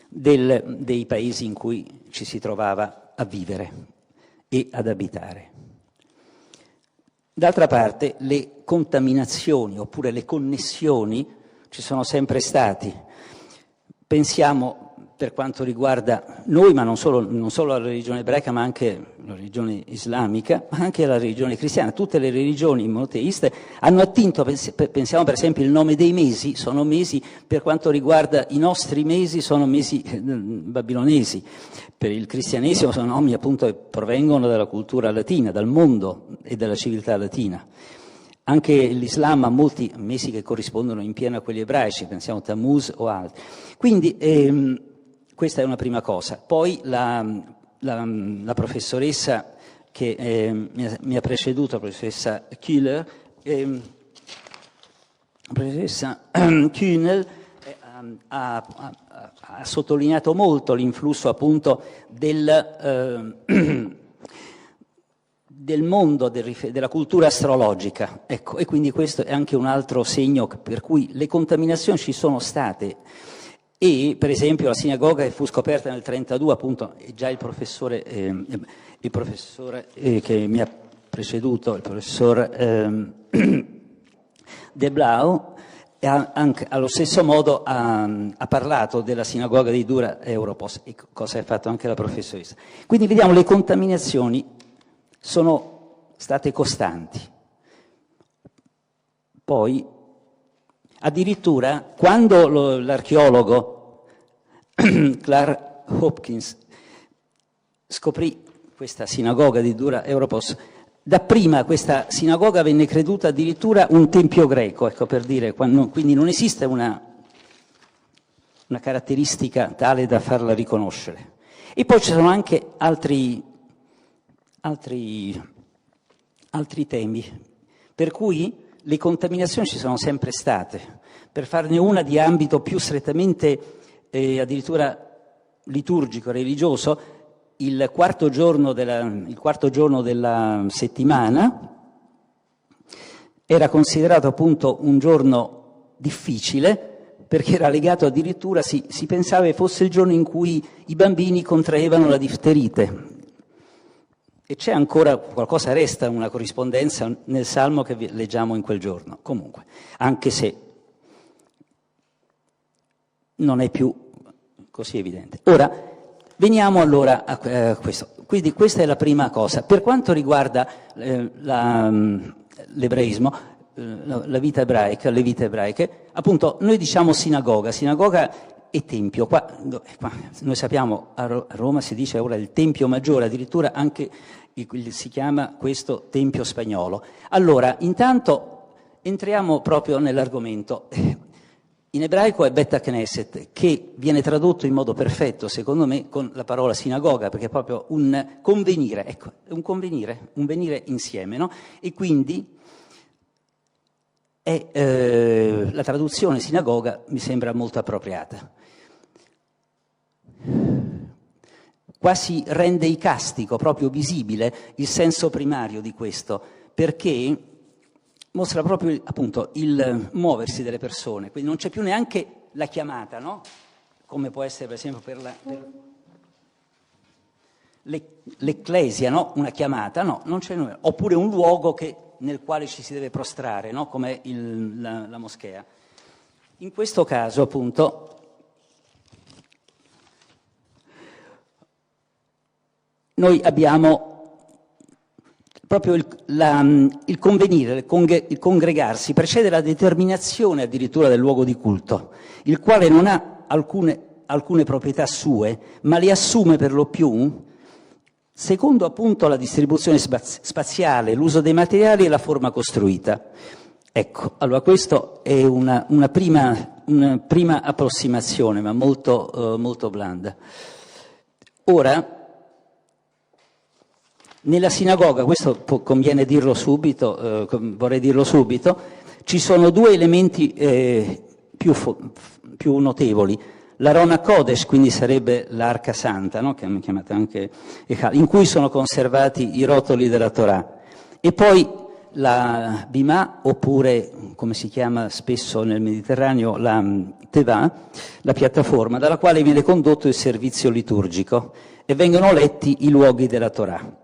dei paesi in cui ci si trovava a vivere e ad abitare. D'altra parte, le contaminazioni oppure le connessioni ci sono sempre stati. Pensiamo, per quanto riguarda noi, ma non solo alla religione ebraica, ma anche alla religione islamica, ma anche alla religione cristiana. Tutte le religioni monoteiste hanno attinto, pensiamo per esempio il nome dei mesi, sono mesi, per quanto riguarda i nostri mesi, sono mesi babilonesi. Per il cristianesimo sono nomi appunto che provengono dalla cultura latina, dal mondo e dalla civiltà latina. Anche l'Islam ha molti mesi che corrispondono in pieno a quelli ebraici, pensiamo a Tammuz o altri. Quindi questa è una prima cosa. Poi la professoressa che mi ha preceduto, la professoressa Kühler, ha sottolineato molto l'influsso appunto del mondo della cultura astrologica, ecco, e quindi questo è anche un altro segno per cui le contaminazioni ci sono state. E per esempio la sinagoga che fu scoperta nel 1932, appunto, già il professore che mi ha preceduto, il professor De Blau, anche allo stesso modo ha parlato della sinagoga di Dura Europos, e cosa ha fatto anche la professoressa. Quindi vediamo, le contaminazioni sono state costanti. Poi addirittura quando l'archeologo Clark Hopkins scoprì questa sinagoga di Dura Europos, dapprima questa sinagoga venne creduta addirittura un tempio greco, ecco, per dire, quindi non esiste una caratteristica tale da farla riconoscere. E poi ci sono anche altri temi, per cui le contaminazioni ci sono sempre state. Per farne una di ambito più strettamente addirittura liturgico, religioso, il quarto giorno della settimana era considerato appunto un giorno difficile, perché era legato addirittura, si pensava che fosse il giorno in cui i bambini contraevano la difterite. E c'è ancora qualcosa, resta una corrispondenza nel Salmo che leggiamo in quel giorno, comunque, anche se non è più così evidente. Ora, veniamo allora a questo. Quindi questa è la prima cosa. Per quanto riguarda l'ebraismo, le vite ebraiche, appunto noi diciamo sinagoga e tempio. Qua, noi sappiamo, a Roma si dice ora il tempio maggiore, addirittura anche si chiama questo tempio spagnolo. Allora, intanto entriamo proprio nell'argomento. In ebraico è Bet Knesset, che viene tradotto in modo perfetto, secondo me, con la parola sinagoga, perché è proprio un convenire, ecco, un venire insieme, no? E quindi la traduzione sinagoga mi sembra molto appropriata. Quasi rende icastico, proprio visibile, il senso primario di questo, perché mostra proprio appunto il muoversi delle persone, quindi non c'è più neanche la chiamata, no? Come può essere per esempio per l'ecclesia, no? Una chiamata, no, non c'è nulla, oppure un luogo nel quale ci si deve prostrare, no? Come la moschea. In questo caso appunto noi abbiamo proprio il convenire, il congregarsi, precede la determinazione addirittura del luogo di culto, il quale non ha alcune proprietà sue, ma le assume per lo più secondo appunto la distribuzione spaziale, l'uso dei materiali e la forma costruita. Ecco, allora questo è una prima approssimazione, ma molto blanda. Ora, nella sinagoga, questo conviene dirlo subito, vorrei dirlo subito, ci sono due elementi più notevoli. L'Arona Kodesh, quindi sarebbe l'Arca Santa, no? Che hanno chiamato anche in cui sono conservati i rotoli della Torah. E poi la Bimah, oppure, come si chiama spesso nel Mediterraneo, la Tevah, la piattaforma dalla quale viene condotto il servizio liturgico e vengono letti i luoghi della Torah.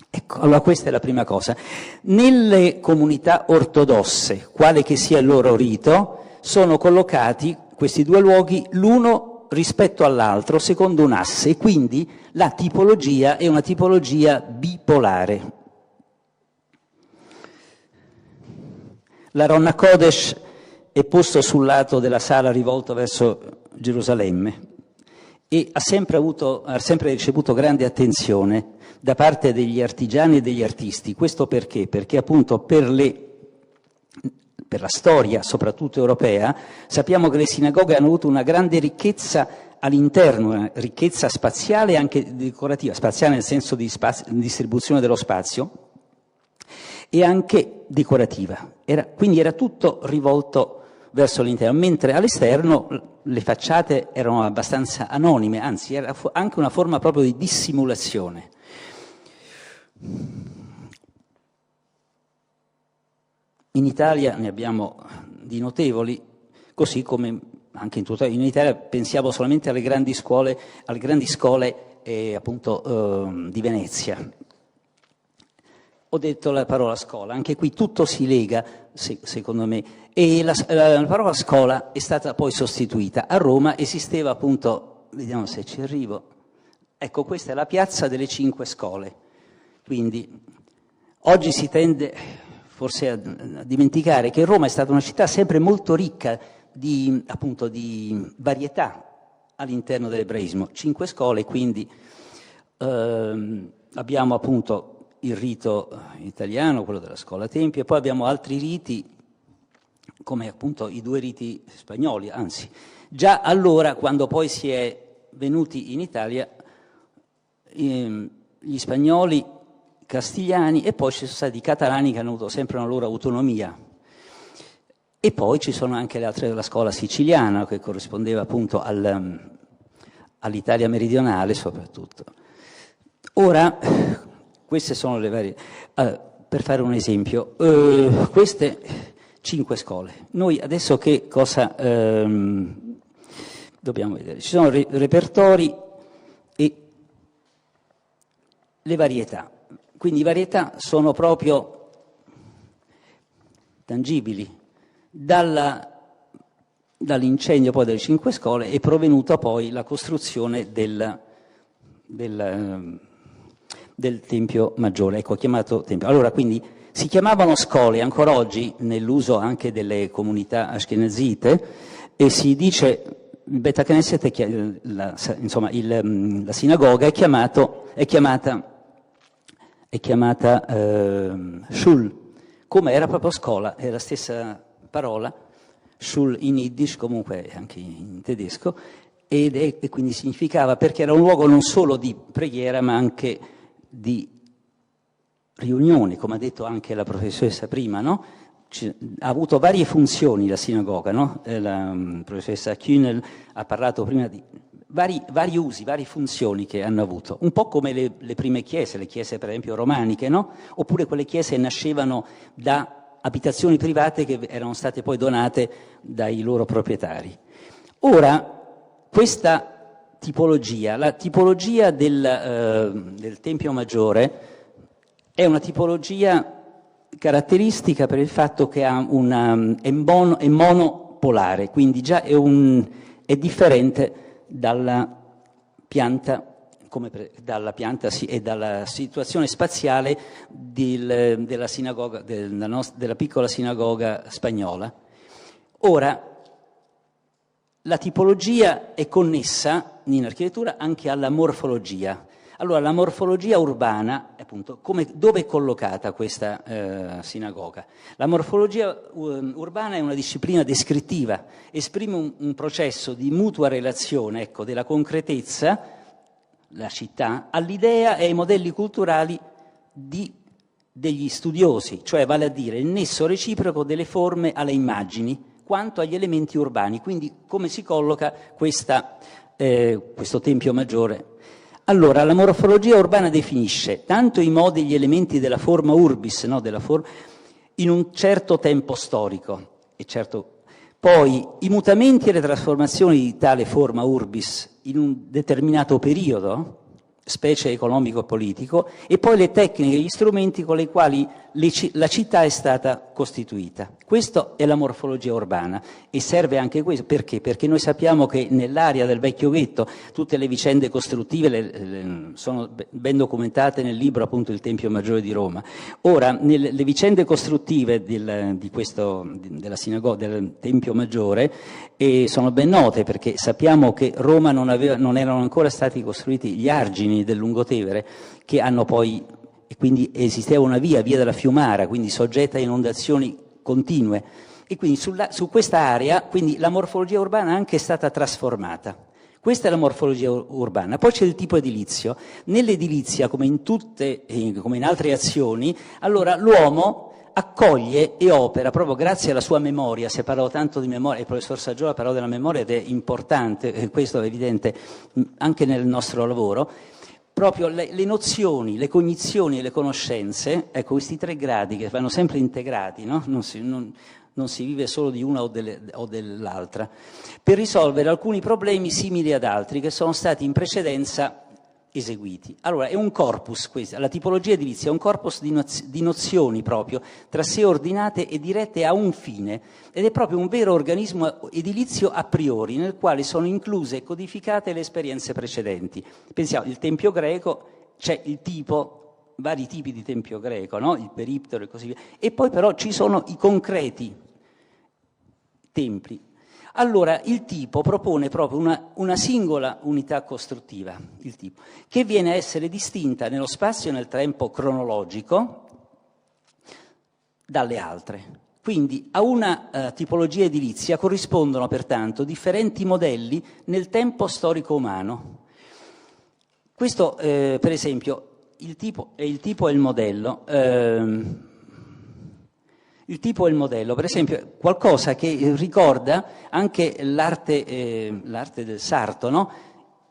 Ecco, allora questa è la prima cosa. Nelle comunità ortodosse, quale che sia il loro rito, sono collocati questi due luoghi l'uno rispetto all'altro secondo un asse, e quindi la tipologia è una tipologia bipolare. L'Arona Kodesh è posto sul lato della sala rivolto verso Gerusalemme e ha sempre ricevuto grande attenzione da parte degli artigiani e degli artisti. Questo perché? Perché appunto per la storia, soprattutto europea, sappiamo che le sinagoghe hanno avuto una grande ricchezza all'interno, una ricchezza spaziale e anche decorativa, spaziale nel senso di distribuzione dello spazio, e anche decorativa. Quindi era tutto rivolto verso l'interno, mentre all'esterno le facciate erano abbastanza anonime, anzi era anche una forma proprio di dissimulazione. In Italia ne abbiamo di notevoli, così come anche in Italia pensiamo solamente alle grandi scole appunto di Venezia. Ho detto la parola scuola, anche qui tutto si lega, secondo me, e la parola scuola è stata poi sostituita. A Roma esisteva appunto, vediamo se ci arrivo, ecco, questa è la piazza delle 5 scole, quindi oggi si tende forse a dimenticare che Roma è stata una città sempre molto ricca di varietà all'interno dell'ebraismo. 5 scole, quindi abbiamo appunto il rito italiano, quello della scuola Tempio, e poi abbiamo altri riti, come appunto i 2 riti spagnoli, anzi, già allora, quando poi si è venuti in Italia, gli spagnoli, castigliani, e poi ci sono stati i catalani che hanno avuto sempre una loro autonomia. E poi ci sono anche le altre della scuola siciliana, che corrispondeva appunto all'Italia meridionale soprattutto. Ora, queste sono le varie... per fare un esempio, queste 5 scole. Noi adesso che cosa dobbiamo vedere? Ci sono repertori e le varietà. Quindi varietà sono proprio tangibili. Dall'incendio poi delle 5 scole è provenuta poi la costruzione del Tempio Maggiore, ecco, chiamato Tempio. Allora, quindi si chiamavano scole ancora oggi nell'uso anche delle comunità ashkenazite, e si dice il Bet Knesset, la sinagoga è chiamata Shul, come era proprio scuola, è la stessa parola, Shul in Yiddish, comunque anche in tedesco, e quindi significava, perché era un luogo non solo di preghiera ma anche di riunioni, come ha detto anche la professoressa prima, no? Ha avuto varie funzioni la sinagoga, no? La professoressa Kühnel ha parlato prima di vari usi, varie funzioni che hanno avuto, un po' come le prime chiese, le chiese per esempio romaniche, no? Oppure quelle chiese che nascevano da abitazioni private che erano state poi donate dai loro proprietari. Ora, questa tipologia, la tipologia del Tempio Maggiore, è una tipologia caratteristica per il fatto che è monopolare, quindi già è differente dalla pianta e dalla situazione spaziale della sinagoga, della piccola sinagoga spagnola. Ora, la tipologia è connessa in architettura anche alla morfologia. Allora, la morfologia urbana, appunto, dove è collocata questa sinagoga? La morfologia urbana è una disciplina descrittiva, esprime un processo di mutua relazione, ecco, della concretezza, la città, all'idea e ai modelli culturali degli studiosi, cioè vale a dire il nesso reciproco delle forme alle immagini, quanto agli elementi urbani, quindi come si colloca questo Tempio Maggiore. Allora, la morfologia urbana definisce tanto i modi e gli elementi della forma urbis, no, in un certo tempo storico, e certo, poi i mutamenti e le trasformazioni di tale forma urbis in un determinato periodo, specie economico e politico, e poi le tecniche e gli strumenti con i quali la città è stata costituita. Questa è la morfologia urbana, e serve anche questo. Perché? Perché noi sappiamo che nell'area del vecchio ghetto tutte le vicende costruttive sono ben documentate nel libro, appunto, Il Tempio Maggiore di Roma. Ora, le vicende costruttive della sinagoga, del Tempio Maggiore, sono ben note, perché sappiamo che Roma non erano ancora stati costruiti gli argini del Lungotevere, che hanno poi, e quindi esisteva una via della Fiumara, quindi soggetta a inondazioni continue, e quindi su questa area quindi la morfologia urbana anche è stata trasformata. Questa è la morfologia urbana. Poi c'è il tipo edilizio. Nell'edilizia, come in altre azioni, allora l'uomo accoglie e opera, proprio grazie alla sua memoria. Si è parlato tanto di memoria, il professor Saggiola ha parlato della memoria, ed è importante, questo è evidente anche nel nostro lavoro. Proprio le nozioni, le cognizioni e le conoscenze, ecco, questi 3 gradi che vanno sempre integrati, no? Non si vive solo di una o dell'altra, per risolvere alcuni problemi simili ad altri che sono stati in precedenza eseguiti. Allora, è un corpus, questa, la tipologia edilizia è un corpus di nozioni proprio, tra sé ordinate e dirette a un fine, ed è proprio un vero organismo edilizio a priori, nel quale sono incluse e codificate le esperienze precedenti. Pensiamo, il Tempio greco, c'è il tipo, vari tipi di Tempio greco, no? Il periptero e così via, e poi però ci sono i concreti templi. Allora, il tipo propone proprio una singola unità costruttiva, il tipo, che viene a essere distinta nello spazio e nel tempo cronologico dalle altre. Quindi a una tipologia edilizia corrispondono pertanto differenti modelli nel tempo storico umano. Questo, per esempio, il tipo e il modello. Il tipo e il modello, per esempio, è qualcosa che ricorda anche l'arte del sarto, no?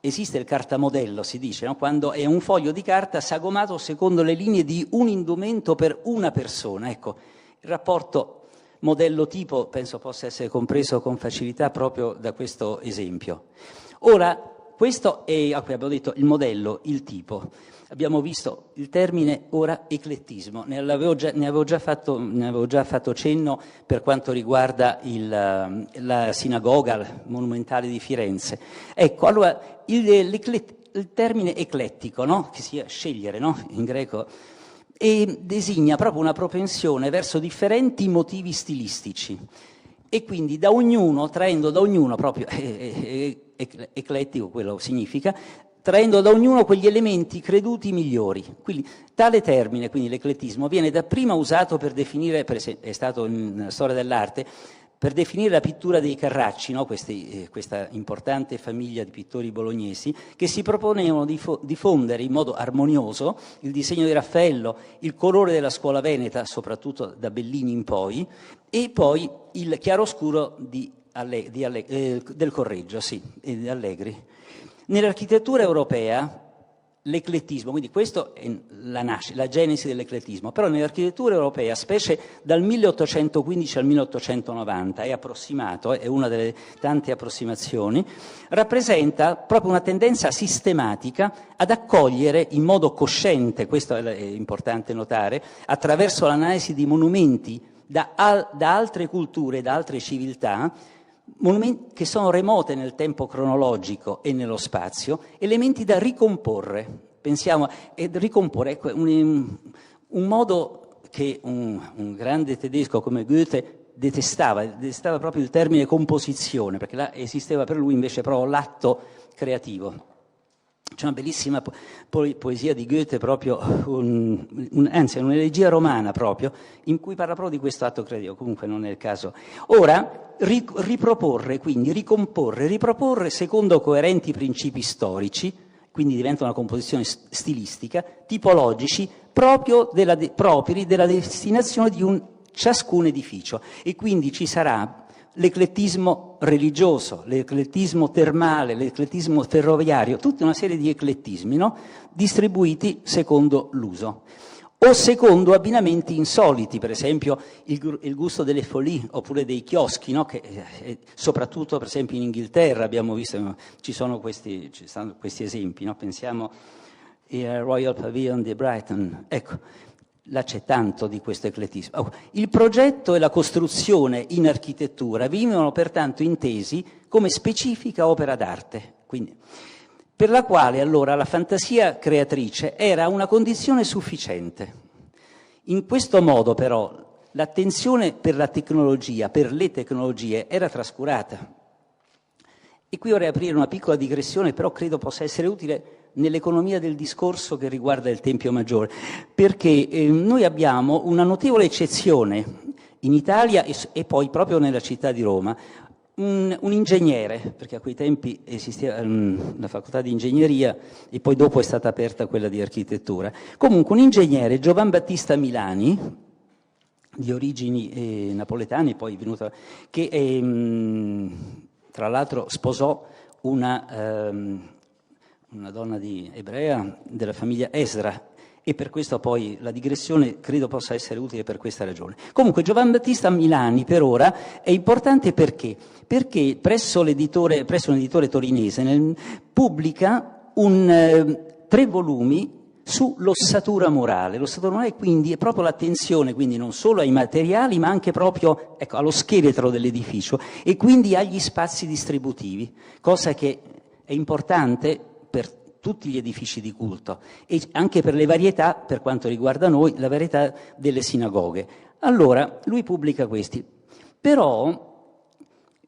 esiste il cartamodello, si dice, no? Quando è un foglio di carta sagomato secondo le linee di un indumento per una persona. Ecco, il rapporto modello-tipo penso possa essere compreso con facilità proprio da questo esempio. Ora, questo è, abbiamo detto, il modello, il tipo. Abbiamo visto il termine ora eclettismo, ne avevo già fatto cenno per quanto riguarda la sinagoga monumentale di Firenze. Ecco, allora il termine eclettico, no? Che sia scegliere, no? In greco, e designa proprio una propensione verso differenti motivi stilistici e quindi da ognuno, traendo da ognuno proprio eclettico, quello significa, traendo da ognuno quegli elementi creduti migliori. Quindi tale termine, quindi l'eclettismo, viene dapprima usato per definire, per esempio, è stato nella storia dell'arte, per definire la pittura dei Carracci, no? Questa importante famiglia di pittori bolognesi, che si proponevano di diffondere in modo armonioso il disegno di Raffaello, il colore della scuola veneta, soprattutto da Bellini in poi, e poi il chiaroscuro del Correggio, sì, e di Allegri. Nell'architettura europea l'eclettismo, quindi questo è la genesi dell'eclettismo, però nell'architettura europea, specie dal 1815 al 1890, è approssimato, è una delle tante approssimazioni, rappresenta proprio una tendenza sistematica ad accogliere in modo cosciente, questo è importante notare, attraverso l'analisi di monumenti da altre culture, da altre civiltà, monumenti che sono remote nel tempo cronologico e nello spazio, elementi da ricomporre. Pensiamo, ricomporre, ecco, un modo che un grande tedesco come Goethe detestava proprio il termine composizione, perché là esisteva per lui invece proprio l'atto creativo. C'è una bellissima poesia di Goethe proprio, anzi è un'elegia romana proprio, in cui parla proprio di questo atto creativo, comunque non è il caso. Ora, riproporre, quindi ricomporre, riproporre secondo coerenti principi storici, quindi diventa una composizione stilistica, tipologici, propri della destinazione di ciascun edificio. E quindi ci sarà l'eclettismo religioso, l'eclettismo termale, l'eclettismo ferroviario, tutta una serie di eclettismi, no? Distribuiti secondo l'uso. O secondo abbinamenti insoliti, per esempio il gusto delle folie oppure dei chioschi, no? Che soprattutto per esempio in Inghilterra abbiamo visto, ci stanno questi esempi, no? Pensiamo al Royal Pavilion di Brighton, ecco. Là c'è tanto di questo eclettismo. Il progetto e la costruzione in architettura venivano pertanto intesi come specifica opera d'arte, quindi, per la quale allora la fantasia creatrice era una condizione sufficiente. In questo modo però l'attenzione per la tecnologia, per le tecnologie, era trascurata. E qui vorrei aprire una piccola digressione, però credo possa essere utile nell'economia del discorso che riguarda il Tempio Maggiore, perché noi abbiamo una notevole eccezione in Italia e poi proprio nella città di Roma, un ingegnere, perché a quei tempi esisteva la facoltà di ingegneria e poi dopo è stata aperta quella di architettura. Comunque un ingegnere, Giovan Battista Milani, di origini napoletane, poi è venuto, che tra l'altro sposò una donna ebrea della famiglia Esra, e per questo poi la digressione credo possa essere utile per questa ragione. Comunque Giovan Battista Milani per ora è importante perché presso un editore torinese pubblica 3 volumi sull'ossatura morale. L'ossatura morale quindi è proprio l'attenzione, quindi non solo ai materiali ma anche proprio allo scheletro dell'edificio e quindi agli spazi distributivi, cosa che è importante per tutti gli edifici di culto e anche per le varietà, per quanto riguarda noi, la varietà delle sinagoghe. Allora, lui pubblica questi, però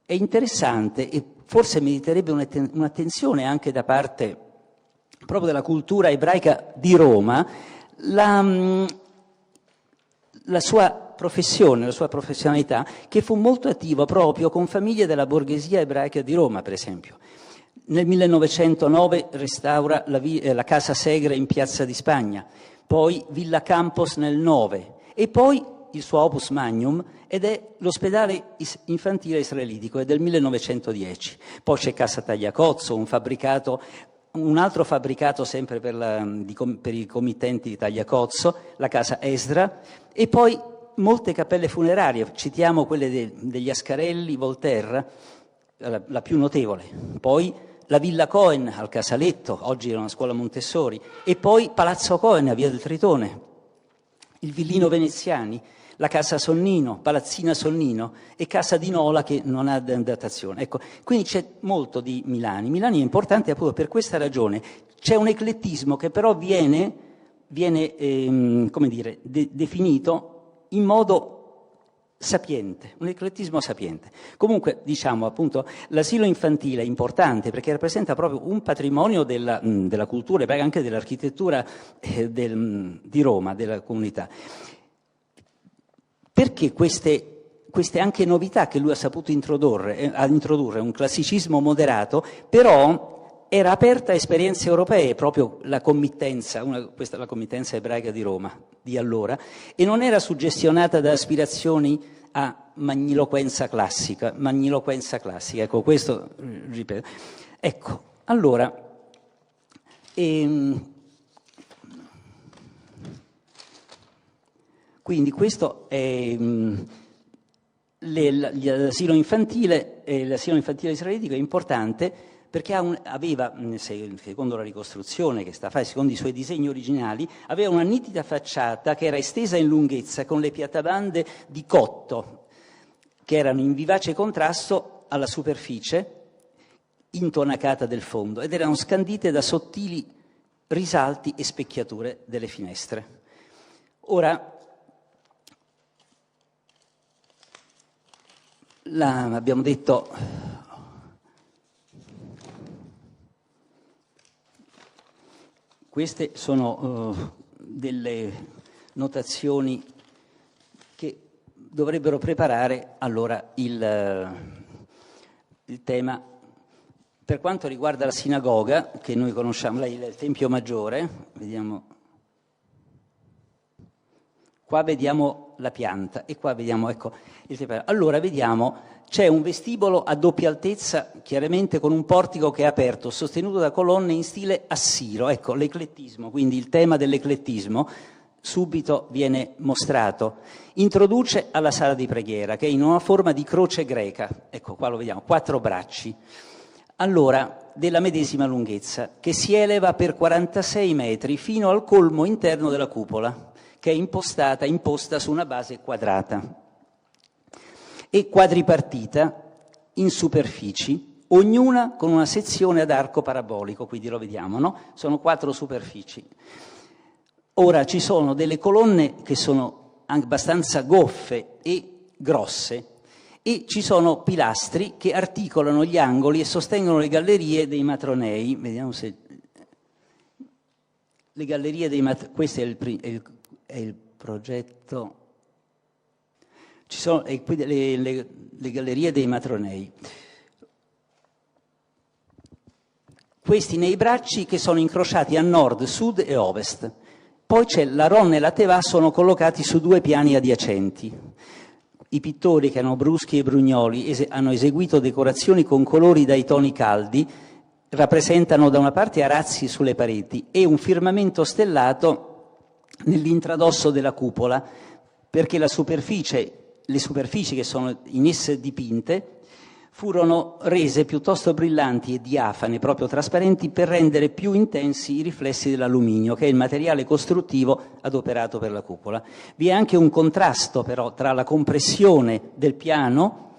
è interessante e forse meriterebbe un'attenzione anche da parte proprio della cultura ebraica di Roma, la sua professione, la sua professionalità, che fu molto attiva proprio con famiglie della borghesia ebraica di Roma, per esempio. Nel 1909 restaura la Casa Segre in Piazza di Spagna, poi Villa Campos nel 9 e poi il suo opus magnum ed è l'ospedale infantile israelitico, è del 1910. Poi c'è Casa Tagliacozzo, un fabbricato un altro fabbricato sempre per i committenti di Tagliacozzo, la casa Esdra, e poi molte cappelle funerarie, citiamo quelle degli Ascarelli, Volterra, la più notevole, poi la Villa Cohen al Casaletto, oggi è una scuola Montessori, e poi Palazzo Cohen a Via del Tritone, il Villino Veneziani, la Casa Sonnino, Palazzina Sonnino e Casa di Nola che non ha datazione. Ecco, quindi c'è molto di Milani. Milani è importante appunto per questa ragione. C'è un eclettismo che però viene come dire, definito in modo sapiente, un eclettismo sapiente. Comunque, diciamo appunto, l'asilo infantile è importante perché rappresenta proprio un patrimonio della cultura e anche dell'architettura di Roma, della comunità. Perché queste anche novità che lui ha saputo introdurre, un classicismo moderato, però era aperta a esperienze europee, proprio la committenza, la committenza ebraica di Roma di allora, e non era suggestionata da aspirazioni a magniloquenza classica, ecco, questo ripeto. Ecco, allora, quindi questo è l'asilo infantile israelitico è importante perché aveva, secondo la ricostruzione che sta facendo, secondo i suoi disegni originali, aveva una nitida facciata che era estesa in lunghezza con le piatabande di cotto, che erano in vivace contrasto alla superficie intonacata del fondo ed erano scandite da sottili risalti e specchiature delle finestre. Ora, abbiamo detto, queste sono delle notazioni che dovrebbero preparare allora il tema. Per quanto riguarda la sinagoga, che noi conosciamo, il Tempio Maggiore, vediamo, qua vediamo la pianta e qua vediamo, ecco, il tempio. Allora vediamo, c'è un vestibolo a doppia altezza, chiaramente con un portico che è aperto, sostenuto da colonne in stile assiro. Ecco, l'eclettismo, quindi il tema dell'eclettismo subito viene mostrato. Introduce alla sala di preghiera, che è in una forma di croce greca. Ecco, qua lo vediamo, 4 bracci. Allora, della medesima lunghezza, che si eleva per 46 metri fino al colmo interno della cupola, che è imposta su una base quadrata e quadripartita in superfici, ognuna con una sezione ad arco parabolico, quindi lo vediamo, no? Sono 4 superfici. Ora ci sono delle colonne che sono abbastanza goffe e grosse e ci sono pilastri che articolano gli angoli e sostengono le gallerie dei matronei. Vediamo se le gallerie dei matronei, questo è il progetto. Ci sono le gallerie dei matronei. Questi nei bracci che sono incrociati a nord, sud e ovest. Poi c'è la Ron e la Tevà sono collocati su 2 piani adiacenti. I pittori che erano Bruschi e Brugnoli hanno eseguito decorazioni con colori dai toni caldi, rappresentano da una parte arazzi sulle pareti e un firmamento stellato nell'intradosso della cupola, perché le superfici che sono in esse dipinte furono rese piuttosto brillanti e diafane, proprio trasparenti, per rendere più intensi i riflessi dell'alluminio, che è il materiale costruttivo adoperato per la cupola. Vi è anche un contrasto però tra la compressione del piano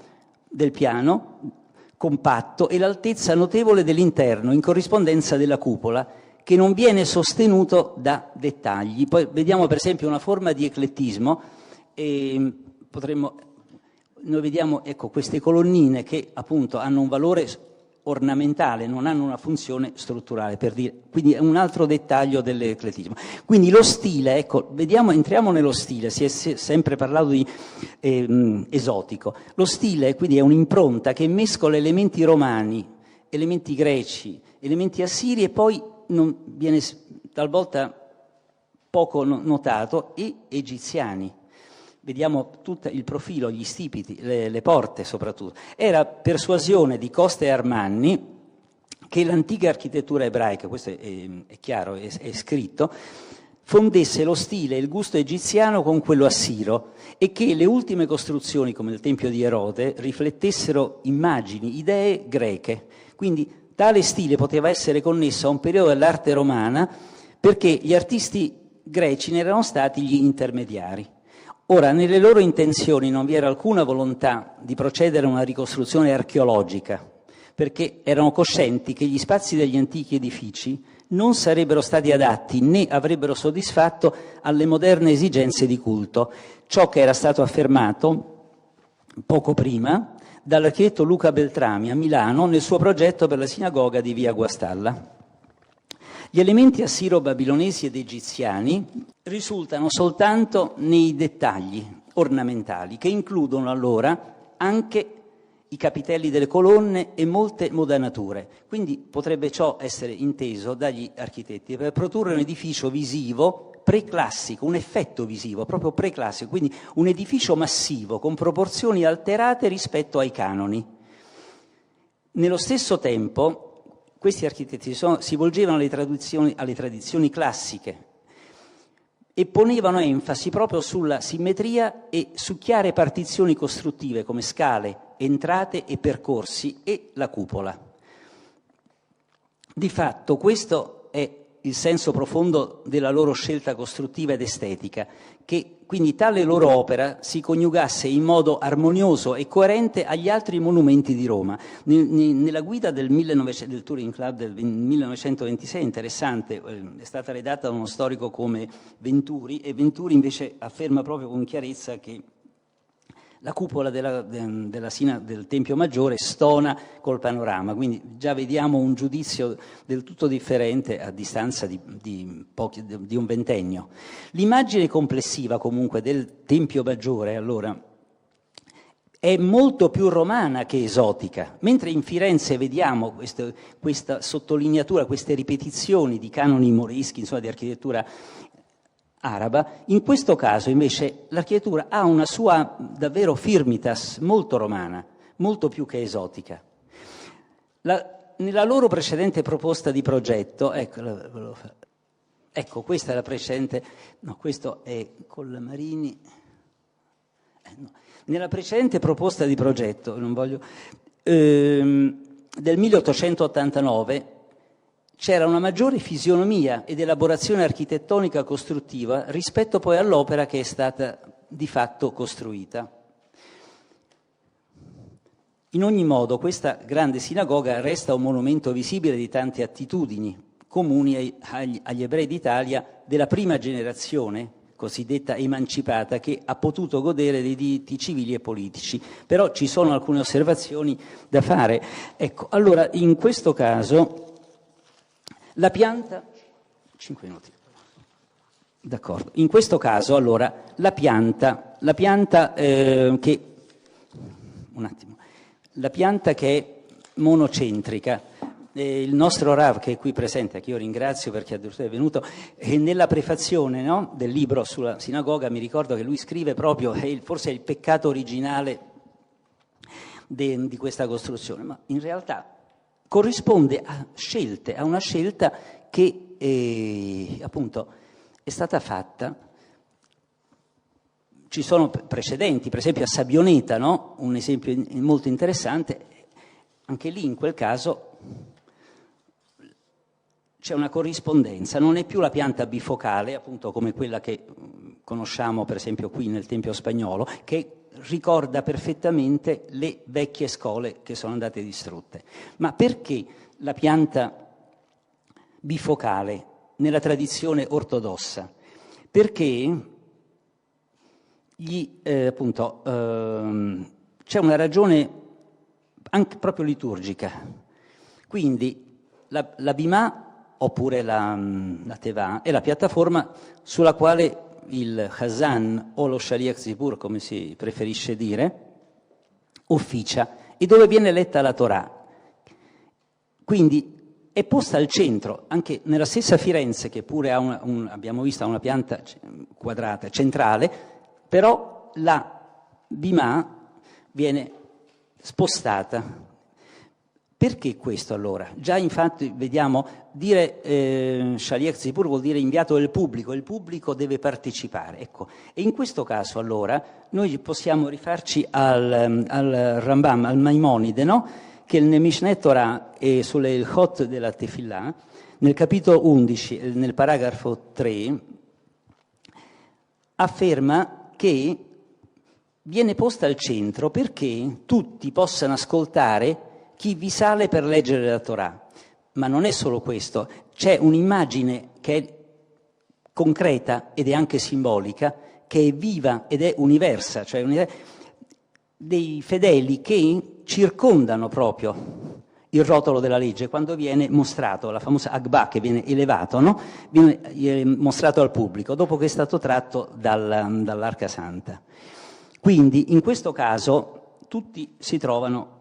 compatto e l'altezza notevole dell'interno, in corrispondenza della cupola, che non viene sostenuto da dettagli. Poi vediamo per esempio una forma di eclettismo, e noi vediamo, ecco, queste colonnine che appunto hanno un valore ornamentale, non hanno una funzione strutturale, per dire. Quindi è un altro dettaglio dell'eclettismo. Quindi lo stile, ecco, entriamo nello stile, si è sempre parlato di esotico. Lo stile quindi è un'impronta che mescola elementi romani, elementi greci, elementi assiri e poi viene talvolta poco notato, e egiziani. Vediamo tutto il profilo, gli stipiti, le porte soprattutto. Era persuasione di Costa e Armanni, che l'antica architettura ebraica, questo è chiaro, è scritto, fondesse lo stile e il gusto egiziano con quello assiro e che le ultime costruzioni, come il Tempio di Erode, riflettessero immagini, idee greche. Quindi tale stile poteva essere connesso a un periodo dell'arte romana perché gli artisti greci ne erano stati gli intermediari. Ora, nelle loro intenzioni non vi era alcuna volontà di procedere a una ricostruzione archeologica, perché erano coscienti che gli spazi degli antichi edifici non sarebbero stati adatti né avrebbero soddisfatto alle moderne esigenze di culto, ciò che era stato affermato poco prima dall'architetto Luca Beltrami a Milano nel suo progetto per la sinagoga di via Guastalla. Gli elementi assiro-babilonesi ed egiziani risultano soltanto nei dettagli ornamentali, che includono allora anche i capitelli delle colonne e molte modanature. Quindi potrebbe ciò essere inteso dagli architetti per produrre un edificio visivo preclassico, un effetto visivo proprio preclassico, quindi un edificio massivo con proporzioni alterate rispetto ai canoni. Nello stesso tempo questi architetti si volgevano alle tradizioni classiche e ponevano enfasi proprio sulla simmetria e su chiare partizioni costruttive come scale, entrate e percorsi e la cupola. Di fatto questo è il senso profondo della loro scelta costruttiva ed estetica, che quindi tale loro opera si coniugasse in modo armonioso e coerente agli altri monumenti di Roma. Nella guida del Touring Club del 1926, interessante, è stata redatta da uno storico come Venturi, e Venturi invece afferma proprio con chiarezza che la cupola del Tempio Maggiore stona col panorama, quindi già vediamo un giudizio del tutto differente a distanza di un ventennio. L'immagine complessiva comunque del Tempio Maggiore, allora, è molto più romana che esotica, mentre in Firenze vediamo questa sottolineatura, queste ripetizioni di canoni moreschi, insomma di architettura araba. In questo caso invece l'architettura ha una sua davvero firmitas molto romana, molto più che esotica. Nella loro precedente proposta di progetto, ecco questa è la precedente, no, questo è con la Marini, no. Nella precedente proposta di progetto, del 1889, c'era una maggiore fisionomia ed elaborazione architettonica costruttiva rispetto poi all'opera che è stata di fatto costruita. In ogni modo, questa grande sinagoga resta un monumento visibile di tante attitudini comuni agli ebrei d'Italia della prima generazione, cosiddetta emancipata, che ha potuto godere dei diritti civili e politici. Però ci sono alcune osservazioni da fare. Ecco, allora, in questo caso la pianta, 5 minuti, d'accordo. In questo caso, allora, la pianta che è monocentrica, il nostro Rav, che è qui presente, che io ringrazio perché addirittura è venuto, e nella prefazione, no, del libro sulla sinagoga mi ricordo che lui scrive proprio, forse è il peccato originale di questa costruzione, ma in realtà corrisponde a una scelta che appunto è stata fatta. Ci sono precedenti, per esempio a Sabioneta, no? Un esempio molto interessante, anche lì in quel caso c'è una corrispondenza, non è più la pianta bifocale, appunto come quella che conosciamo per esempio qui nel Tempio Spagnolo, che ricorda perfettamente le vecchie scole che sono andate distrutte. Ma perché la pianta bifocale nella tradizione ortodossa? Perché c'è una ragione anche proprio liturgica. Quindi la bimà oppure la tevà è la piattaforma sulla quale il Chazan o lo Shaliach Zibur, come si preferisce dire, officia e dove viene letta la Torah. Quindi è posta al centro, anche nella stessa Firenze, che pure abbiamo visto ha una pianta quadrata centrale, però la bimà viene spostata Perché questo allora? Già infatti vediamo, dire Shaliach Tzipur vuol dire inviato del pubblico, il pubblico deve partecipare. Ecco. E in questo caso allora noi possiamo rifarci al Rambam, al Maimonide, no? Che nel Mishneh Torah e sulle Ilchot della Tefillah, nel capitolo 11, nel paragrafo 3, afferma che viene posta al centro perché tutti possano ascoltare chi vi sale per leggere la Torah. Ma non è solo questo, c'è un'immagine che è concreta ed è anche simbolica, che è viva ed è universa, cioè dei fedeli che circondano proprio il rotolo della legge quando viene mostrato, la famosa Agbà che viene elevato, no? Viene mostrato al pubblico dopo che è stato tratto dall'Arca Santa. Quindi in questo caso tutti si trovano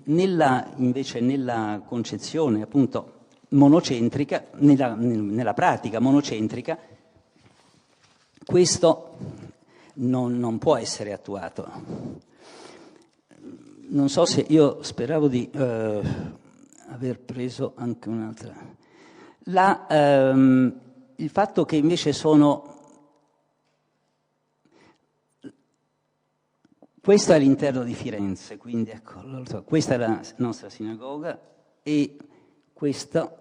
invece nella concezione appunto monocentrica, nella pratica monocentrica, questo non può essere attuato. Non so se io speravo di aver preso anche un'altra. Il fatto che invece questo è all'interno di Firenze, quindi ecco, questa è la nostra sinagoga e questa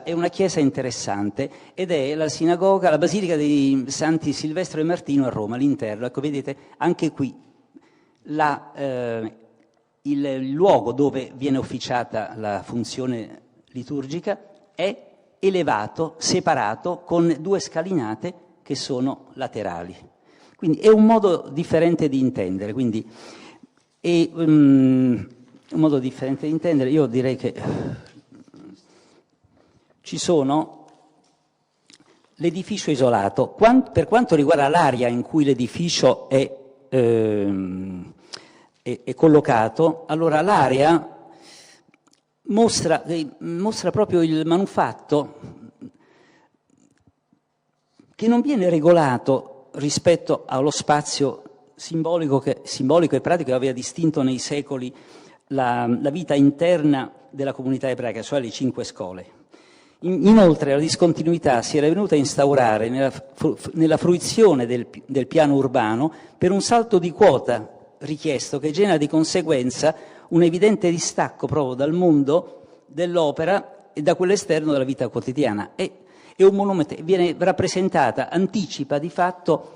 è una chiesa interessante ed è la sinagoga, la basilica dei Santi Silvestro e Martino a Roma, all'interno. Ecco, vedete, anche qui il luogo dove viene officiata la funzione liturgica è elevato, separato, con 2 scalinate che sono laterali. Quindi è un modo differente di intendere. Io direi che ci sono l'edificio isolato. Per quanto riguarda l'area in cui l'edificio è collocato, allora l'area mostra proprio il manufatto che non viene regolato rispetto allo spazio simbolico e pratico che aveva distinto nei secoli la vita interna della comunità ebraica, cioè le 5 scole. Inoltre la discontinuità si era venuta a instaurare nella fruizione del piano urbano per un salto di quota richiesto che genera di conseguenza un evidente distacco proprio dal mondo dell'opera e da quello esterno della vita quotidiana. È un monumento, viene rappresentata, anticipa di fatto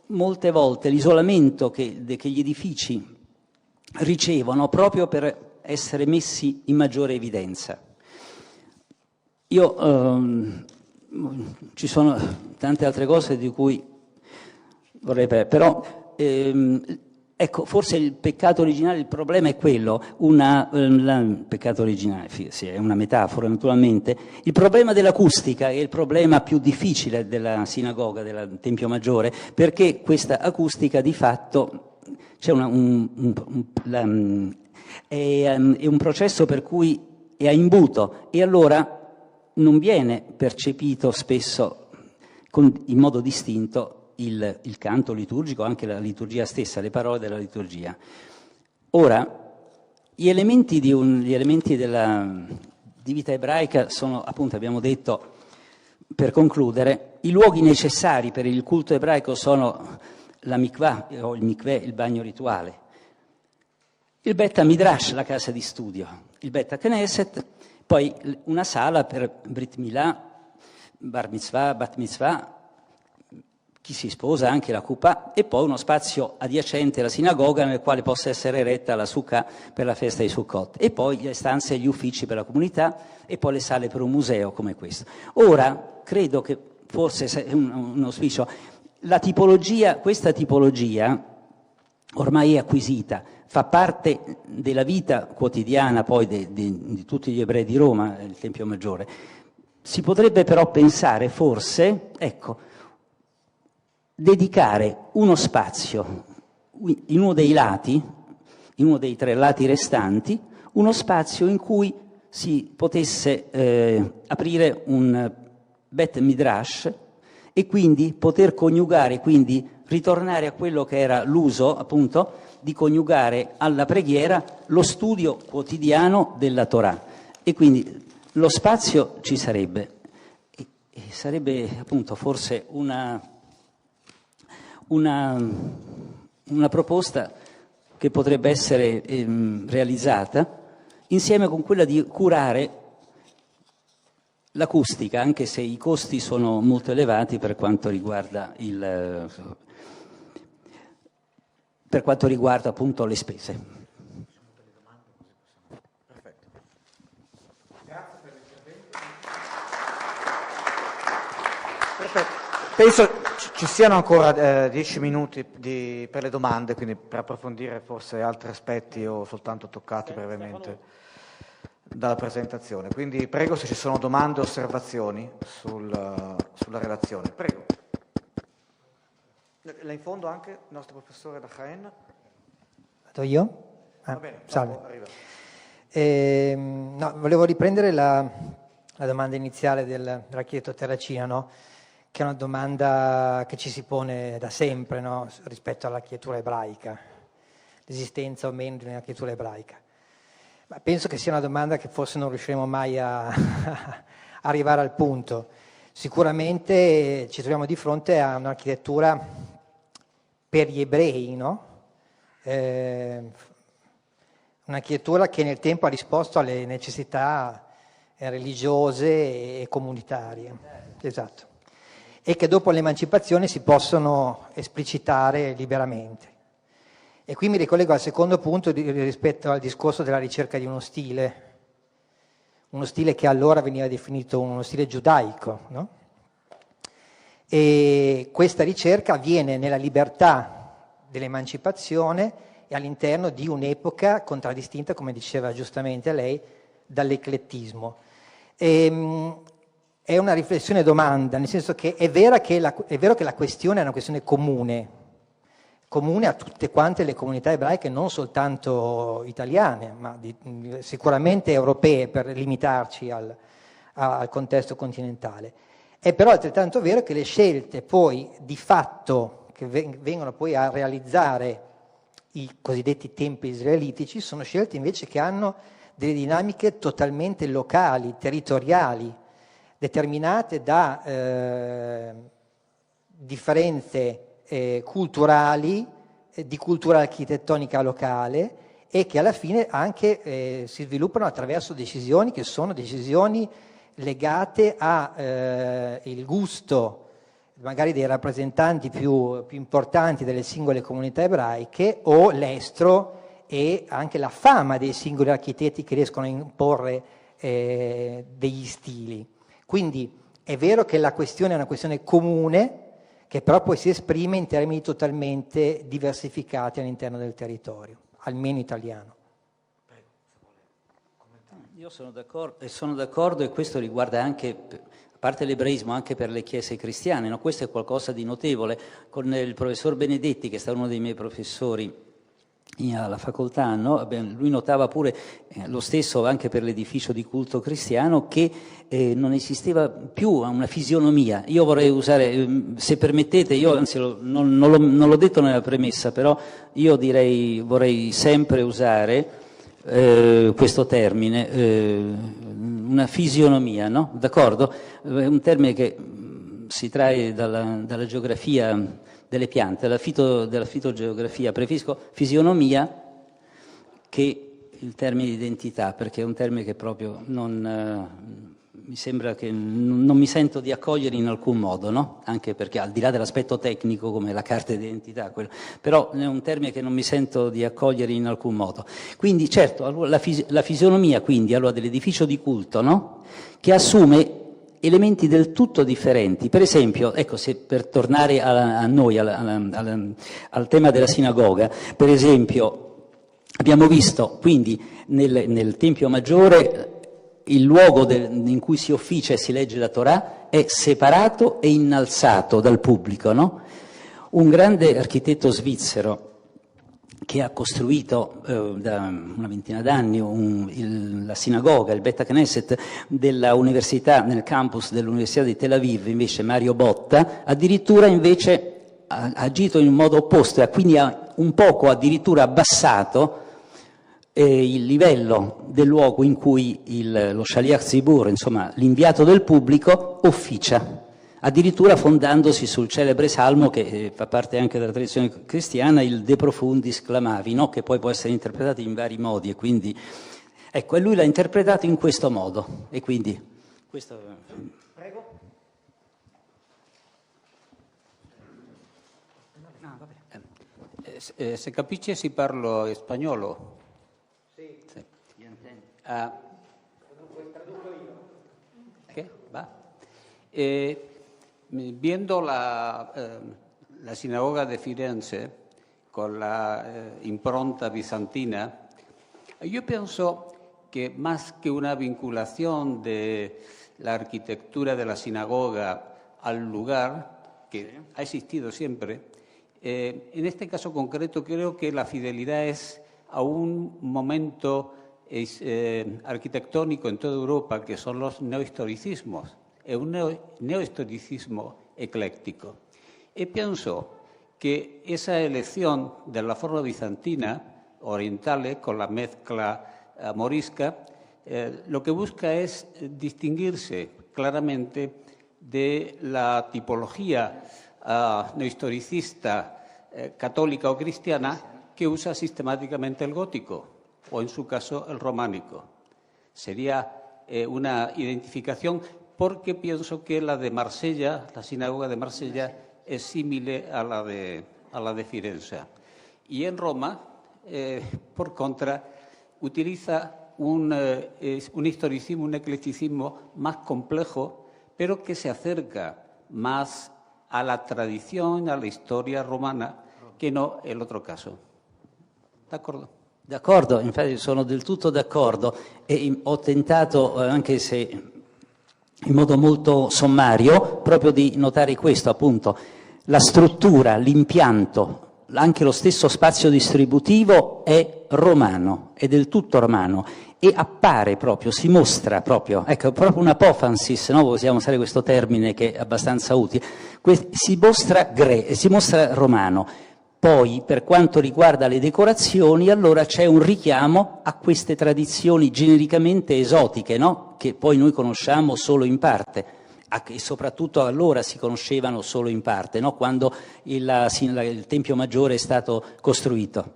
molte volte l'isolamento che gli edifici ricevono proprio per essere messi in maggiore evidenza. Ci sono tante altre cose di cui vorrei parlare, però ecco, forse il peccato originale, il problema è quello, peccato originale, sì, è una metafora naturalmente, il problema dell'acustica è il problema più difficile della sinagoga, del Tempio Maggiore, perché questa acustica di fatto c'è è un processo per cui è a imbuto e allora non viene percepito spesso in modo distinto il canto liturgico, anche la liturgia stessa, le parole della liturgia. Ora, gli elementi di vita ebraica sono, appunto, abbiamo detto, per concludere, i luoghi necessari per il culto ebraico sono la mikvah, o il mikveh, il bagno rituale, il Bet HaMidrash, la casa di studio, il Bet HaKnesset, poi una sala per Brit Milà, Bar Mitzvah, Bat Mitzvah, chi si sposa, anche la Kupà, e poi uno spazio adiacente alla sinagoga nel quale possa essere eretta la Sukkah per la festa di Sukkot, e poi le stanze e gli uffici per la comunità, e poi le sale per un museo come questo. Ora, credo che forse è un auspicio, questa tipologia ormai è acquisita, fa parte della vita quotidiana poi di tutti gli ebrei di Roma, il Tempio Maggiore. Si potrebbe però pensare forse, ecco, dedicare uno spazio in uno dei lati, in uno dei 3 lati restanti, uno spazio in cui si potesse aprire un Bet Midrash e quindi poter coniugare, quindi ritornare a quello che era l'uso appunto di coniugare alla preghiera lo studio quotidiano della Torah, e quindi lo spazio ci sarebbe, e sarebbe appunto forse una proposta che potrebbe essere realizzata insieme con quella di curare l'acustica, anche se i costi sono molto elevati per quanto riguarda appunto le spese. Perfetto. Grazie per l'intervento. Perfetto. Penso ci siano ancora 10 minuti per le domande, quindi per approfondire forse altri aspetti o soltanto toccati brevemente dalla presentazione. Quindi prego, se ci sono domande o osservazioni sulla relazione. Prego. Là in fondo anche il nostro professore da Jaén. Vado io? Va bene, salve. Arriva. No, volevo riprendere la domanda iniziale dell'architetto Terracina, no? Che è una domanda che ci si pone da sempre, no? Rispetto all'architettura ebraica, l'esistenza o meno di un'architettura ebraica. Ma penso che sia una domanda che forse non riusciremo mai a arrivare al punto. Sicuramente ci troviamo di fronte a un'architettura per gli ebrei, no? Un'architettura che nel tempo ha risposto alle necessità religiose e comunitarie. Esatto. E che dopo l'emancipazione si possono esplicitare liberamente. E qui mi ricollego al secondo punto rispetto al discorso della ricerca di uno stile che allora veniva definito uno stile giudaico, no? E questa ricerca avviene nella libertà dell'emancipazione e all'interno di un'epoca contraddistinta, come diceva giustamente lei, dall'eclettismo. È una riflessione domanda, nel senso che è vero che la questione è una questione comune a tutte quante le comunità ebraiche, non soltanto italiane, ma sicuramente europee, per limitarci al contesto continentale. È però altrettanto vero che le scelte poi di fatto che vengono poi a realizzare i cosiddetti tempi israelitici sono scelte invece che hanno delle dinamiche totalmente locali, territoriali, determinate da differenze culturali, di cultura architettonica locale, e che alla fine anche si sviluppano attraverso decisioni che sono decisioni legate al gusto magari dei rappresentanti più importanti delle singole comunità ebraiche, o l'estro e anche la fama dei singoli architetti che riescono a imporre degli stili. Quindi è vero che la questione è una questione comune, che però poi si esprime in termini totalmente diversificati all'interno del territorio, almeno italiano. Io sono d'accordo, e questo riguarda anche, a parte l'ebraismo, anche per le chiese cristiane, no? Questo è qualcosa di notevole. Con il professor Benedetti, che è stato uno dei miei professori alla facoltà, no? Lui notava pure lo stesso anche per l'edificio di culto cristiano, che non esisteva più una fisionomia. Io vorrei usare, se permettete, io anzi non l'ho detto nella premessa, però io vorrei sempre usare questo termine, una fisionomia, no? D'accordo? È un termine che si trae dalla geografia delle piante, della fitogeografia. Preferisco fisionomia che il termine identità, perché è un termine che proprio mi sembra che non mi sento di accogliere in alcun modo, no? Anche perché al di là dell'aspetto tecnico come la carta d'identità, però è un termine che non mi sento di accogliere in alcun modo. Quindi certo, allora, la fisionomia quindi allora dell'edificio di culto, no? Che assume elementi del tutto differenti. Per esempio, ecco, se per tornare a noi, al tema della sinagoga, per esempio abbiamo visto quindi nel Tempio Maggiore il luogo in cui si officia e si legge la Torah è separato e innalzato dal pubblico, no? Un grande architetto svizzero che ha costruito da una ventina d'anni la sinagoga, il Bet Knesset della università, nel campus dell'Università di Tel Aviv, invece Mario Botta, addirittura invece ha agito in un modo opposto e quindi ha un poco addirittura abbassato il livello del luogo in cui lo Shaliach Tzibur, insomma l'inviato del pubblico, officia, addirittura fondandosi sul celebre salmo che fa parte anche della tradizione cristiana, il De Profundis Clamavi, no? Che poi può essere interpretato in vari modi, e quindi ecco, e lui l'ha interpretato in questo modo, e quindi questo... Prego. No, vabbè. Se capisci parlo spagnolo. Sì. Traduco io. ¿Qué? Va. Viendo la sinagoga de Firenze con la impronta bizantina, yo pienso que más que una vinculación de la arquitectura de la sinagoga al lugar, que ha existido siempre, en este caso concreto creo que la fidelidad es a un momento arquitectónico en toda Europa, que son los neohistoricismos. È un neohistoricismo ecléctico. Y pienso que esa elección de la forma bizantina, oriental, con la mezcla morisca, lo que busca es distinguirse claramente de la tipología neohistoricista católica o cristiana que usa sistemáticamente el gótico, o en su caso el románico. Sería una identificación, porque pienso que la de Marsella, la sinagoga de Marsella, es similar a la de Firenze. Y en Roma, por contra, utiliza un historicismo, un eclecticismo más complejo, pero que se acerca más a la tradición, a la historia romana, che no el otro caso. D'accordo? D'accordo, infatti sono del tutto d'accordo, e ho tentato, anche se in modo molto sommario, proprio di notare questo, appunto, la struttura, l'impianto, anche lo stesso spazio distributivo è romano, è del tutto romano, e appare proprio, si mostra proprio, ecco, proprio una apophansis, no? Possiamo usare questo termine che è abbastanza utile, si mostra romano. Poi, per quanto riguarda le decorazioni, allora c'è un richiamo a queste tradizioni genericamente esotiche, no? Che poi noi conosciamo solo in parte, e soprattutto allora si conoscevano solo in parte, no? Quando il Tempio Maggiore è stato costruito.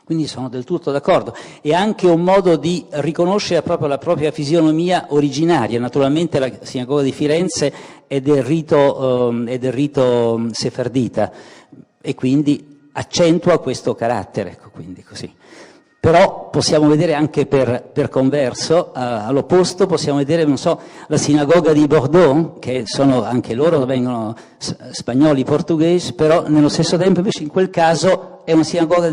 Quindi sono del tutto d'accordo. È anche un modo di riconoscere proprio la propria fisionomia originaria. Naturalmente la sinagoga di Firenze è del rito sefardita, e quindi accentua questo carattere, ecco, quindi così. Però possiamo vedere anche per converso, all'opposto, possiamo vedere, non so, la sinagoga di Bordeaux, che sono anche loro, vengono spagnoli, portoghesi, però nello stesso tempo invece in quel caso è una sinagoga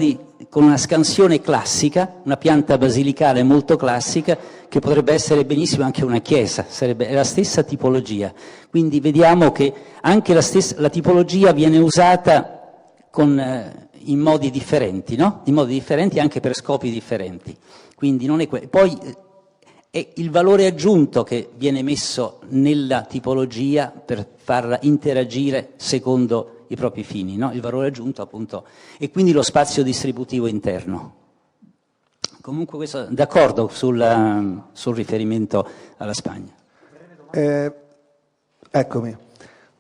con una scansione classica, una pianta basilicale molto classica, che potrebbe essere benissimo anche una chiesa, è la stessa tipologia. Quindi vediamo che anche la tipologia viene usata in modi differenti, no? In modi differenti anche per scopi differenti. Quindi non è poi è il valore aggiunto che viene messo nella tipologia per farla interagire secondo i propri fini, no? Il valore aggiunto appunto, e quindi lo spazio distributivo interno. Comunque questo, d'accordo sul riferimento alla Spagna. Eccomi.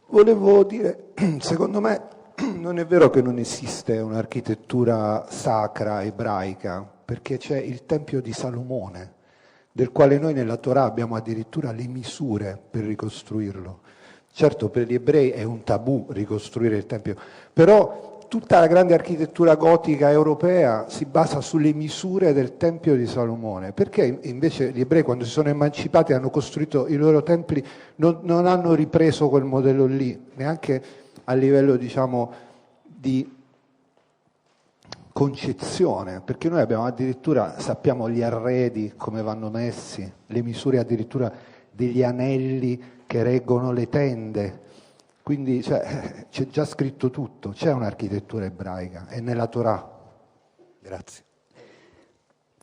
Volevo dire, secondo me non è vero che non esiste un'architettura sacra ebraica, perché c'è il Tempio di Salomone, del quale noi nella Torah abbiamo addirittura le misure per ricostruirlo. Certo, per gli ebrei è un tabù ricostruire il Tempio, però tutta la grande architettura gotica europea si basa sulle misure del Tempio di Salomone, perché invece gli ebrei, quando si sono emancipati e hanno costruito i loro templi, non hanno ripreso quel modello lì, neanche a livello, diciamo, di concezione, perché noi abbiamo addirittura, sappiamo gli arredi come vanno messi, le misure addirittura degli anelli che reggono le tende, quindi c'è già scritto tutto, c'è un'architettura ebraica, è nella Torah. Grazie.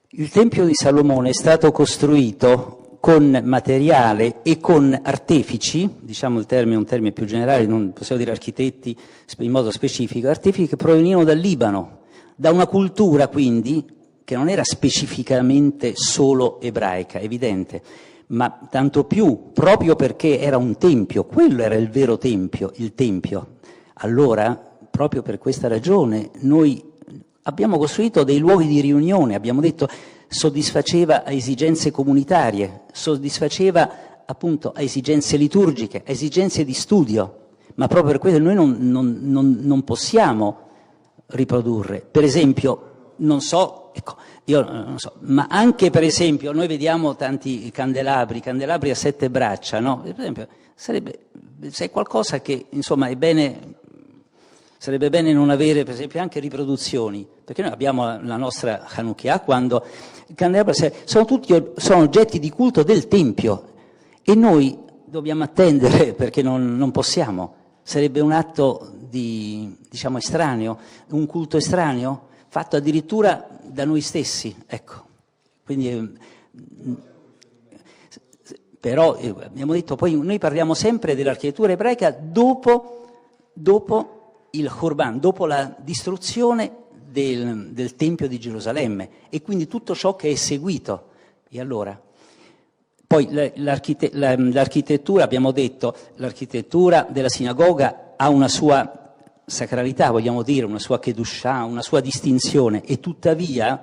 Il Tempio di Salomone è stato costruito con materiale e con artefici, diciamo il termine è un termine più generale, non possiamo dire architetti in modo specifico, artefici che provenivano dal Libano, da una cultura quindi che non era specificamente solo ebraica, evidente, ma tanto più proprio perché era un tempio, quello era il vero tempio, il tempio. Allora, proprio per questa ragione, noi abbiamo costruito dei luoghi di riunione, abbiamo detto soddisfaceva a esigenze comunitarie, soddisfaceva appunto a esigenze liturgiche, a esigenze di studio, ma proprio per questo noi non possiamo riprodurre. Per esempio, non so, ecco, io non so, ma anche per esempio noi vediamo tanti candelabri a 7 braccia, no? Per esempio, se è qualcosa che insomma è bene. Sarebbe bene non avere, per esempio, anche riproduzioni, perché noi abbiamo la nostra Hanukkah, quando i candelabri sono oggetti di culto del Tempio e noi dobbiamo attendere perché non possiamo. Sarebbe un atto diciamo, estraneo, un culto estraneo, fatto addirittura da noi stessi, ecco. Quindi, però abbiamo detto, poi noi parliamo sempre dell'architettura ebraica dopo il Khurban, dopo la distruzione del Tempio di Gerusalemme e quindi tutto ciò che è seguito. E allora? Poi l'architettura, abbiamo detto, l'architettura della sinagoga ha una sua sacralità, vogliamo dire, una sua kedushah, una sua distinzione e tuttavia,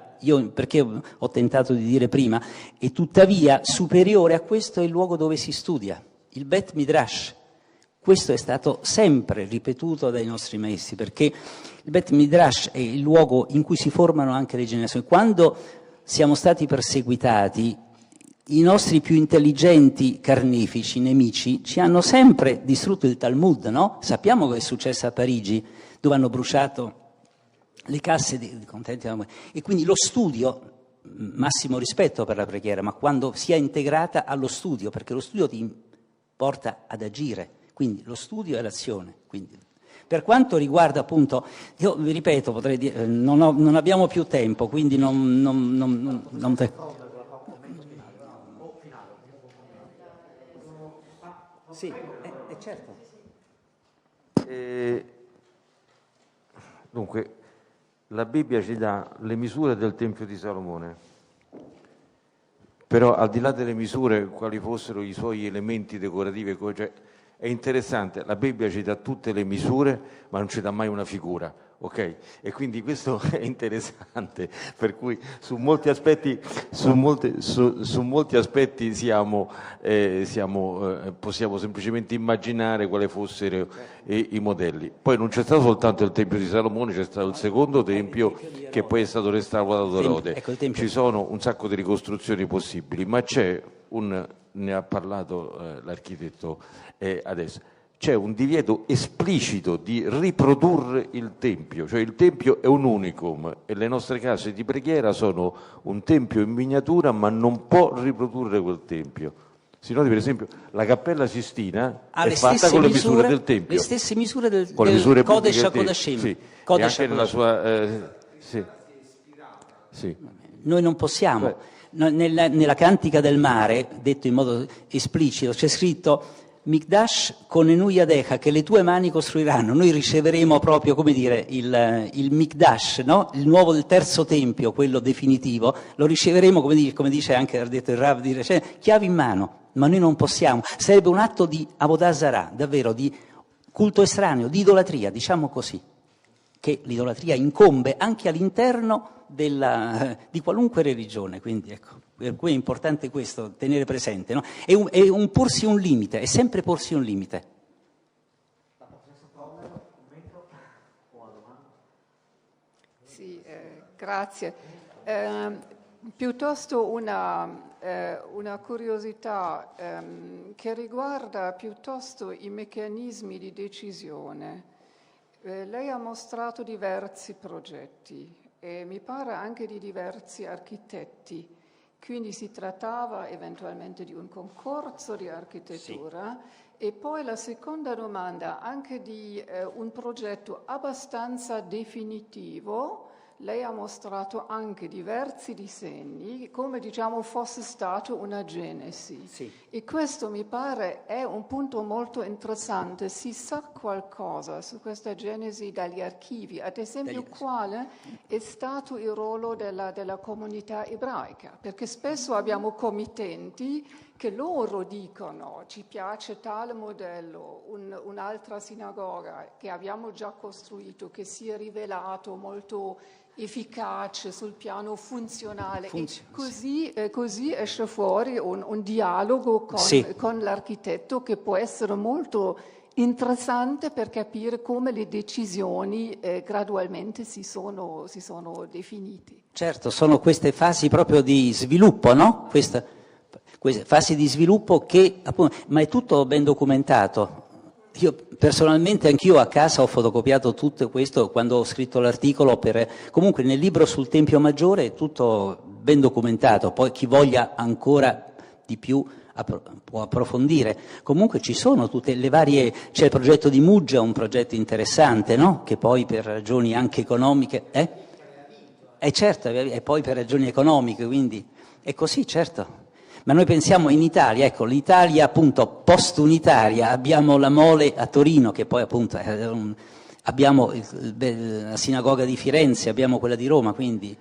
perché ho tentato di dire prima, e tuttavia superiore a questo è il luogo dove si studia, il Bet Midrash. Questo è stato sempre ripetuto dai nostri maestri, perché il Bet Midrash è il luogo in cui si formano anche le generazioni. Quando siamo stati perseguitati, i nostri più intelligenti carnefici, nemici, ci hanno sempre distrutto il Talmud, no? Sappiamo cosa è successo a Parigi, dove hanno bruciato le casse di contenti. E quindi lo studio, massimo rispetto per la preghiera, ma quando sia integrata allo studio, perché lo studio ti porta ad agire. Quindi lo studio e l'azione. Quindi, per quanto riguarda appunto, io vi ripeto, potrei dire, non abbiamo più tempo, quindi non sì, certo. Dunque, la Bibbia ci dà le misure del Tempio di Salomone, però al di là delle misure, quali fossero i suoi elementi decorativi, cioè, è interessante, la Bibbia ci dà tutte le misure, ma non ci dà mai una figura, ok? E quindi questo è interessante, per cui su molti aspetti possiamo semplicemente immaginare quali fossero i modelli. Poi non c'è stato soltanto il Tempio di Salomone, c'è stato il secondo Tempio che poi è stato restaurato da Erode. Ci sono un sacco di ricostruzioni possibili, ma c'è ne ha parlato l'architetto adesso, c'è un divieto esplicito di riprodurre il Tempio, cioè il Tempio è un unicum e le nostre case di preghiera sono un Tempio in miniatura, ma non può riprodurre quel Tempio. Sinodi, per esempio, la Cappella Sistina è fatta con le misure del Tempio. Le stesse misure del Kodesh HaKodashim. Sì, e anche nella sua... sì. Noi non possiamo... Nella Cantica del Mare, detto in modo esplicito, c'è scritto Mikdash con Enuyadecha, che le tue mani costruiranno. Noi riceveremo proprio, come dire, il Mikdash, no? Il nuovo, il terzo tempio, quello definitivo, lo riceveremo, come dice anche, ha detto il Rav, chiavi in mano, ma noi non possiamo. Sarebbe un atto di Avodah Zarah, davvero, di culto estraneo, di idolatria, diciamo così, che l'idolatria incombe anche all'interno di qualunque religione, quindi ecco, per cui è importante questo, tenere presente, no? È un porsi un limite, è sempre porsi un limite. Sì, grazie. Piuttosto una curiosità che riguarda piuttosto i meccanismi di decisione. Lei ha mostrato diversi progetti e mi pare anche di diversi architetti, quindi si trattava eventualmente di un concorso di architettura. Sì. E poi la seconda domanda, anche di un progetto abbastanza definitivo, lei ha mostrato anche diversi disegni, come diciamo fosse stata una genesi. Sì. E questo mi pare è un punto molto interessante. Si sa qualcosa su questa genesi dagli archivi? Ad esempio, quale è stato il ruolo della comunità ebraica? Perché spesso abbiamo committenti che loro dicono ci piace tale modello, un'altra sinagoga che abbiamo già costruito, che si è rivelato molto efficace sul piano funzionale. Così esce fuori un dialogo con l'architetto che può essere molto interessante per capire come le decisioni gradualmente si sono definite. Certo, sono queste fasi proprio di sviluppo, no? Queste fasi di sviluppo che, appunto, ma è tutto ben documentato. Io personalmente, anch'io a casa ho fotocopiato tutto questo quando ho scritto l'articolo comunque nel libro sul Tempio Maggiore è tutto ben documentato, poi chi voglia ancora di più può approfondire. Comunque ci sono tutte le varie, c'è il progetto di Muggia, un progetto interessante, no? Che poi per ragioni anche economiche, certo, e poi per ragioni economiche, quindi è così, certo. Ma noi pensiamo in Italia, ecco, l'Italia appunto post-unitaria, abbiamo la Mole a Torino, che poi appunto abbiamo la sinagoga di Firenze, abbiamo quella di Roma, quindi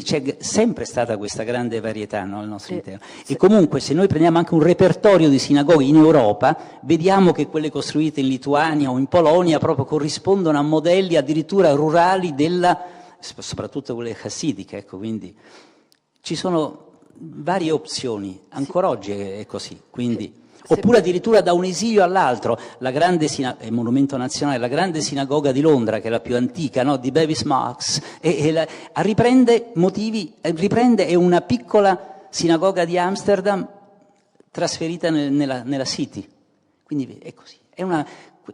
c'è sempre stata questa grande varietà, no, al nostro interno. E comunque se noi prendiamo anche un repertorio di sinagoghe in Europa, vediamo che quelle costruite in Lituania o in Polonia proprio corrispondono a modelli addirittura rurali soprattutto quelle chassidiche, ecco, quindi ci sono varie opzioni, ancora oggi è così, quindi oppure addirittura da un esilio all'altro, la grande è monumento nazionale, la grande sinagoga di Londra, che è la più antica, no, di Bevis Marks, riprende è una piccola sinagoga di Amsterdam trasferita nella City, quindi è così, è una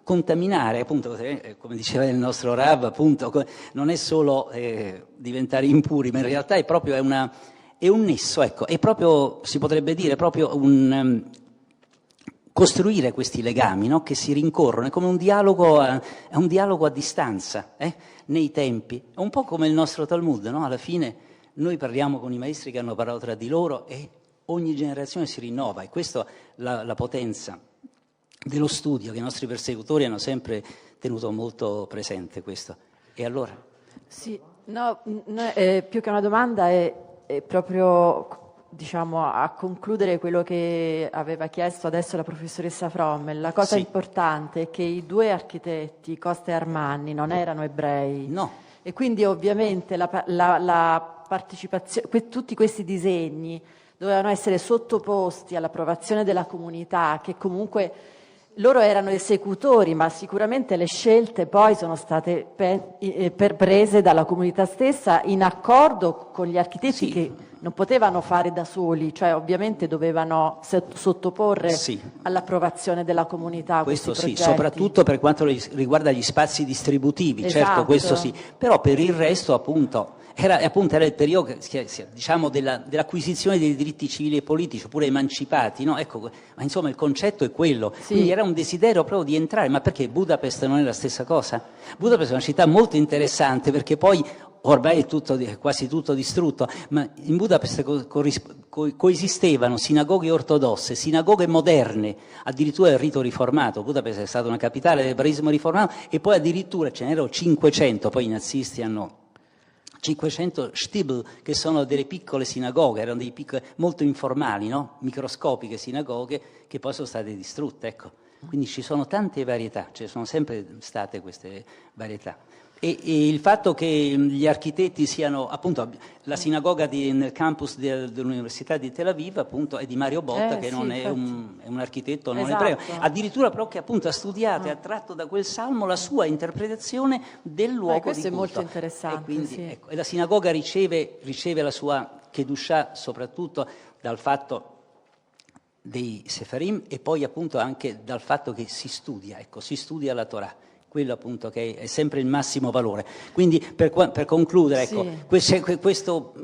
contaminare, appunto, come diceva il nostro Rav, appunto, non è solo diventare impuri, ma in realtà è proprio è un nesso, ecco, è proprio, si potrebbe dire, proprio costruire questi legami, no? Che si rincorrono, è come un dialogo a distanza, nei tempi, è un po' come il nostro Talmud, no? Alla fine noi parliamo con i maestri che hanno parlato tra di loro e ogni generazione si rinnova, e questa è la potenza dello studio che i nostri persecutori hanno sempre tenuto molto presente, questo. E allora? Sì, no, più che una domanda è proprio, diciamo, a concludere quello che aveva chiesto adesso la professoressa Frommel. La cosa importante è che i due architetti, Costa e Armani, non erano ebrei. No. E quindi ovviamente la partecipazione, tutti questi disegni dovevano essere sottoposti all'approvazione della comunità, che comunque loro erano esecutori, ma sicuramente le scelte poi sono state prese dalla comunità stessa in accordo con gli architetti che non potevano fare da soli, cioè ovviamente dovevano sottoporre all'approvazione della comunità questo questi progetti. Soprattutto per quanto riguarda gli spazi distributivi, certo, questo sì, però per il resto appunto era il periodo, diciamo, dell'acquisizione dei diritti civili e politici, oppure emancipati, no? Ecco, ma insomma il concetto è quello, quindi era un desiderio proprio di entrare, ma perché Budapest non è la stessa cosa? Budapest è una città molto interessante perché poi ormai è quasi tutto distrutto, ma in Budapest coesistevano sinagoghe ortodosse, sinagoghe moderne, addirittura del rito riformato. Budapest è stata una capitale del ebraismo riformato e poi addirittura ce n'erano 500, poi i nazisti hanno 500 Stibel, che sono delle piccole sinagoghe, erano dei molto informali, no? Microscopiche sinagoghe che poi sono state distrutte, ecco. Quindi ci sono tante varietà, ci sono sempre state queste varietà. E il fatto che gli architetti siano, appunto, la sinagoga nel campus dell'Università di Tel Aviv, appunto, è di Mario Botta, che non è un architetto non ebreo, addirittura però che appunto ha studiato e ha tratto da quel salmo la sua interpretazione del luogo di culto. Questo è molto interessante. E quindi, ecco, e la sinagoga riceve la sua Kedushah soprattutto dal fatto dei Sefarim e poi appunto anche dal fatto che si studia la Torah. Quello appunto che è sempre il massimo valore. Quindi per concludere, ecco, questo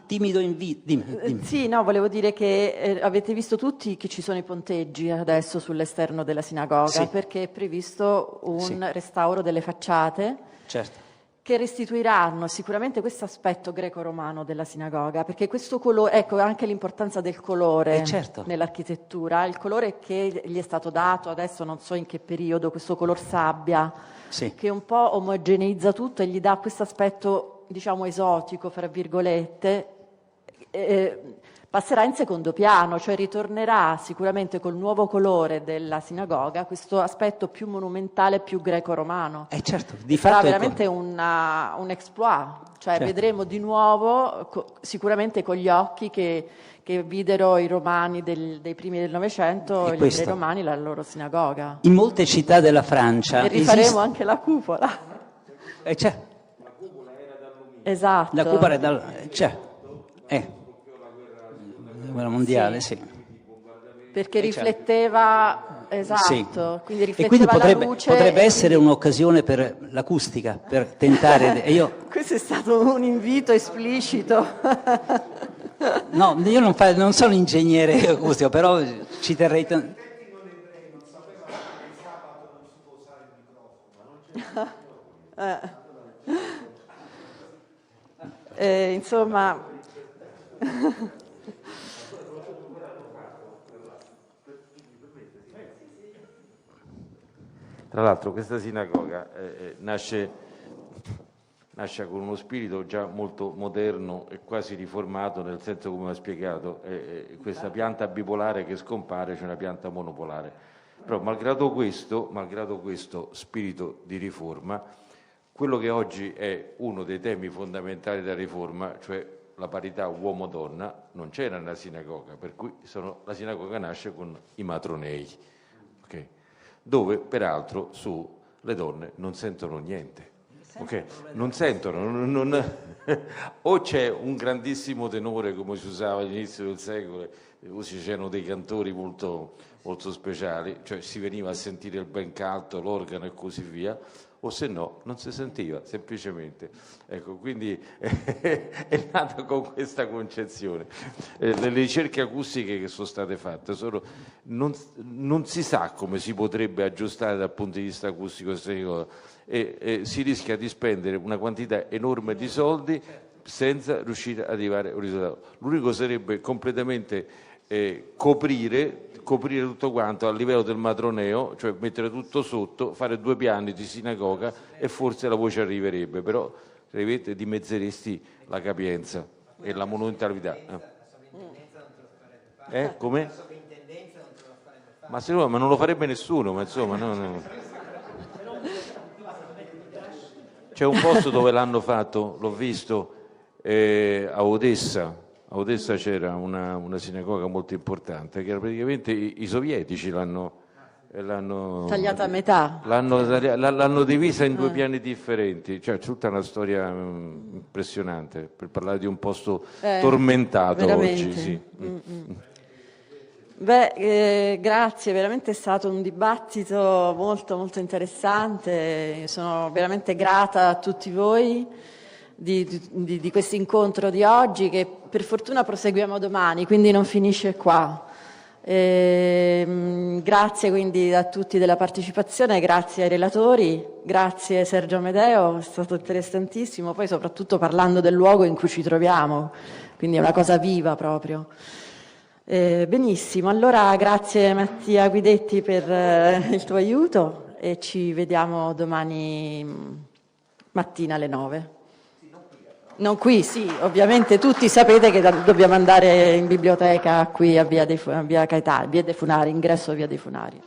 timido invito. Dimmi. Sì, no, volevo dire che avete visto tutti che ci sono i ponteggi adesso sull'esterno della sinagoga, perché è previsto un restauro delle facciate. Certo. che restituiranno sicuramente questo aspetto greco-romano della sinagoga, perché questo colore, ecco anche l'importanza del colore certo. nell'architettura, il colore che gli è stato dato, adesso non so in che periodo, questo color sabbia, che un po' omogeneizza tutto e gli dà questo aspetto, diciamo, esotico, fra virgolette, passerà in secondo piano, cioè ritornerà sicuramente col nuovo colore della sinagoga questo aspetto più monumentale, più greco-romano. Certo, di sarà fatto veramente un exploit, cioè vedremo di nuovo, sicuramente con gli occhi che videro i romani dei primi del Novecento, gli ebrei romani, la loro sinagoga. In molte città della Francia e rifaremo anche la cupola. C'è. La cupola era d'alluminio. Esatto. La cupola era guerra mondiale, sì. Perché rifletteva, esatto, quindi rifletteva e quindi la luce. potrebbe essere un'occasione per l'acustica, per tentare... Questo è stato un invito esplicito. No, io non sono ingegnere acustico, però ci terrei... Insomma... Tra l'altro questa sinagoga nasce con uno spirito già molto moderno e quasi riformato, nel senso, come ho spiegato, questa pianta bipolare che scompare, c'è una pianta monopolare. Però malgrado questo spirito di riforma, quello che oggi è uno dei temi fondamentali della riforma, cioè la parità uomo-donna, non c'era nella sinagoga, per cui la sinagoga nasce con i matronei, okay? Dove peraltro le donne non sentono niente. Okay? Non sentono, o c'è un grandissimo tenore come si usava all'inizio del secolo, così c'erano dei cantori molto, molto speciali, cioè si veniva a sentire il ben canto, l'organo e così via, o se no non si sentiva semplicemente. Ecco, quindi è nata con questa concezione. Le ricerche acustiche che sono state fatte non si sa come si potrebbe aggiustare dal punto di vista acustico e si rischia di spendere una quantità enorme di soldi senza riuscire ad arrivare a un risultato. L'unico sarebbe completamente coprire tutto quanto a livello del matroneo, cioè mettere tutto sotto, fare 2 piani di sinagoga e forse la voce arriverebbe, però dimezzeresti la capienza e la monumentalità. Come? Ma non lo farebbe nessuno, ma insomma no. C'è un posto dove l'hanno fatto, l'ho visto, a Odessa. A Odessa c'era una sinagoga molto importante che era praticamente i sovietici l'hanno tagliata a metà, l'hanno divisa in 2 piani differenti, cioè tutta una storia impressionante per parlare di un posto tormentato veramente. Oggi. Sì. Grazie, veramente è stato un dibattito molto molto interessante, sono veramente grata a tutti voi di questo incontro di oggi, che per fortuna proseguiamo domani, quindi non finisce qua. Grazie quindi a tutti della partecipazione, grazie ai relatori, grazie Sergio Amedeo, è stato interessantissimo, poi soprattutto parlando del luogo in cui ci troviamo, quindi è una cosa viva proprio. Benissimo, allora grazie Mattia Guidetti per il tuo aiuto e ci vediamo domani mattina alle 9. Non qui, sì, ovviamente tutti sapete che dobbiamo andare in biblioteca qui a via dei Funari, ingresso a via dei Funari.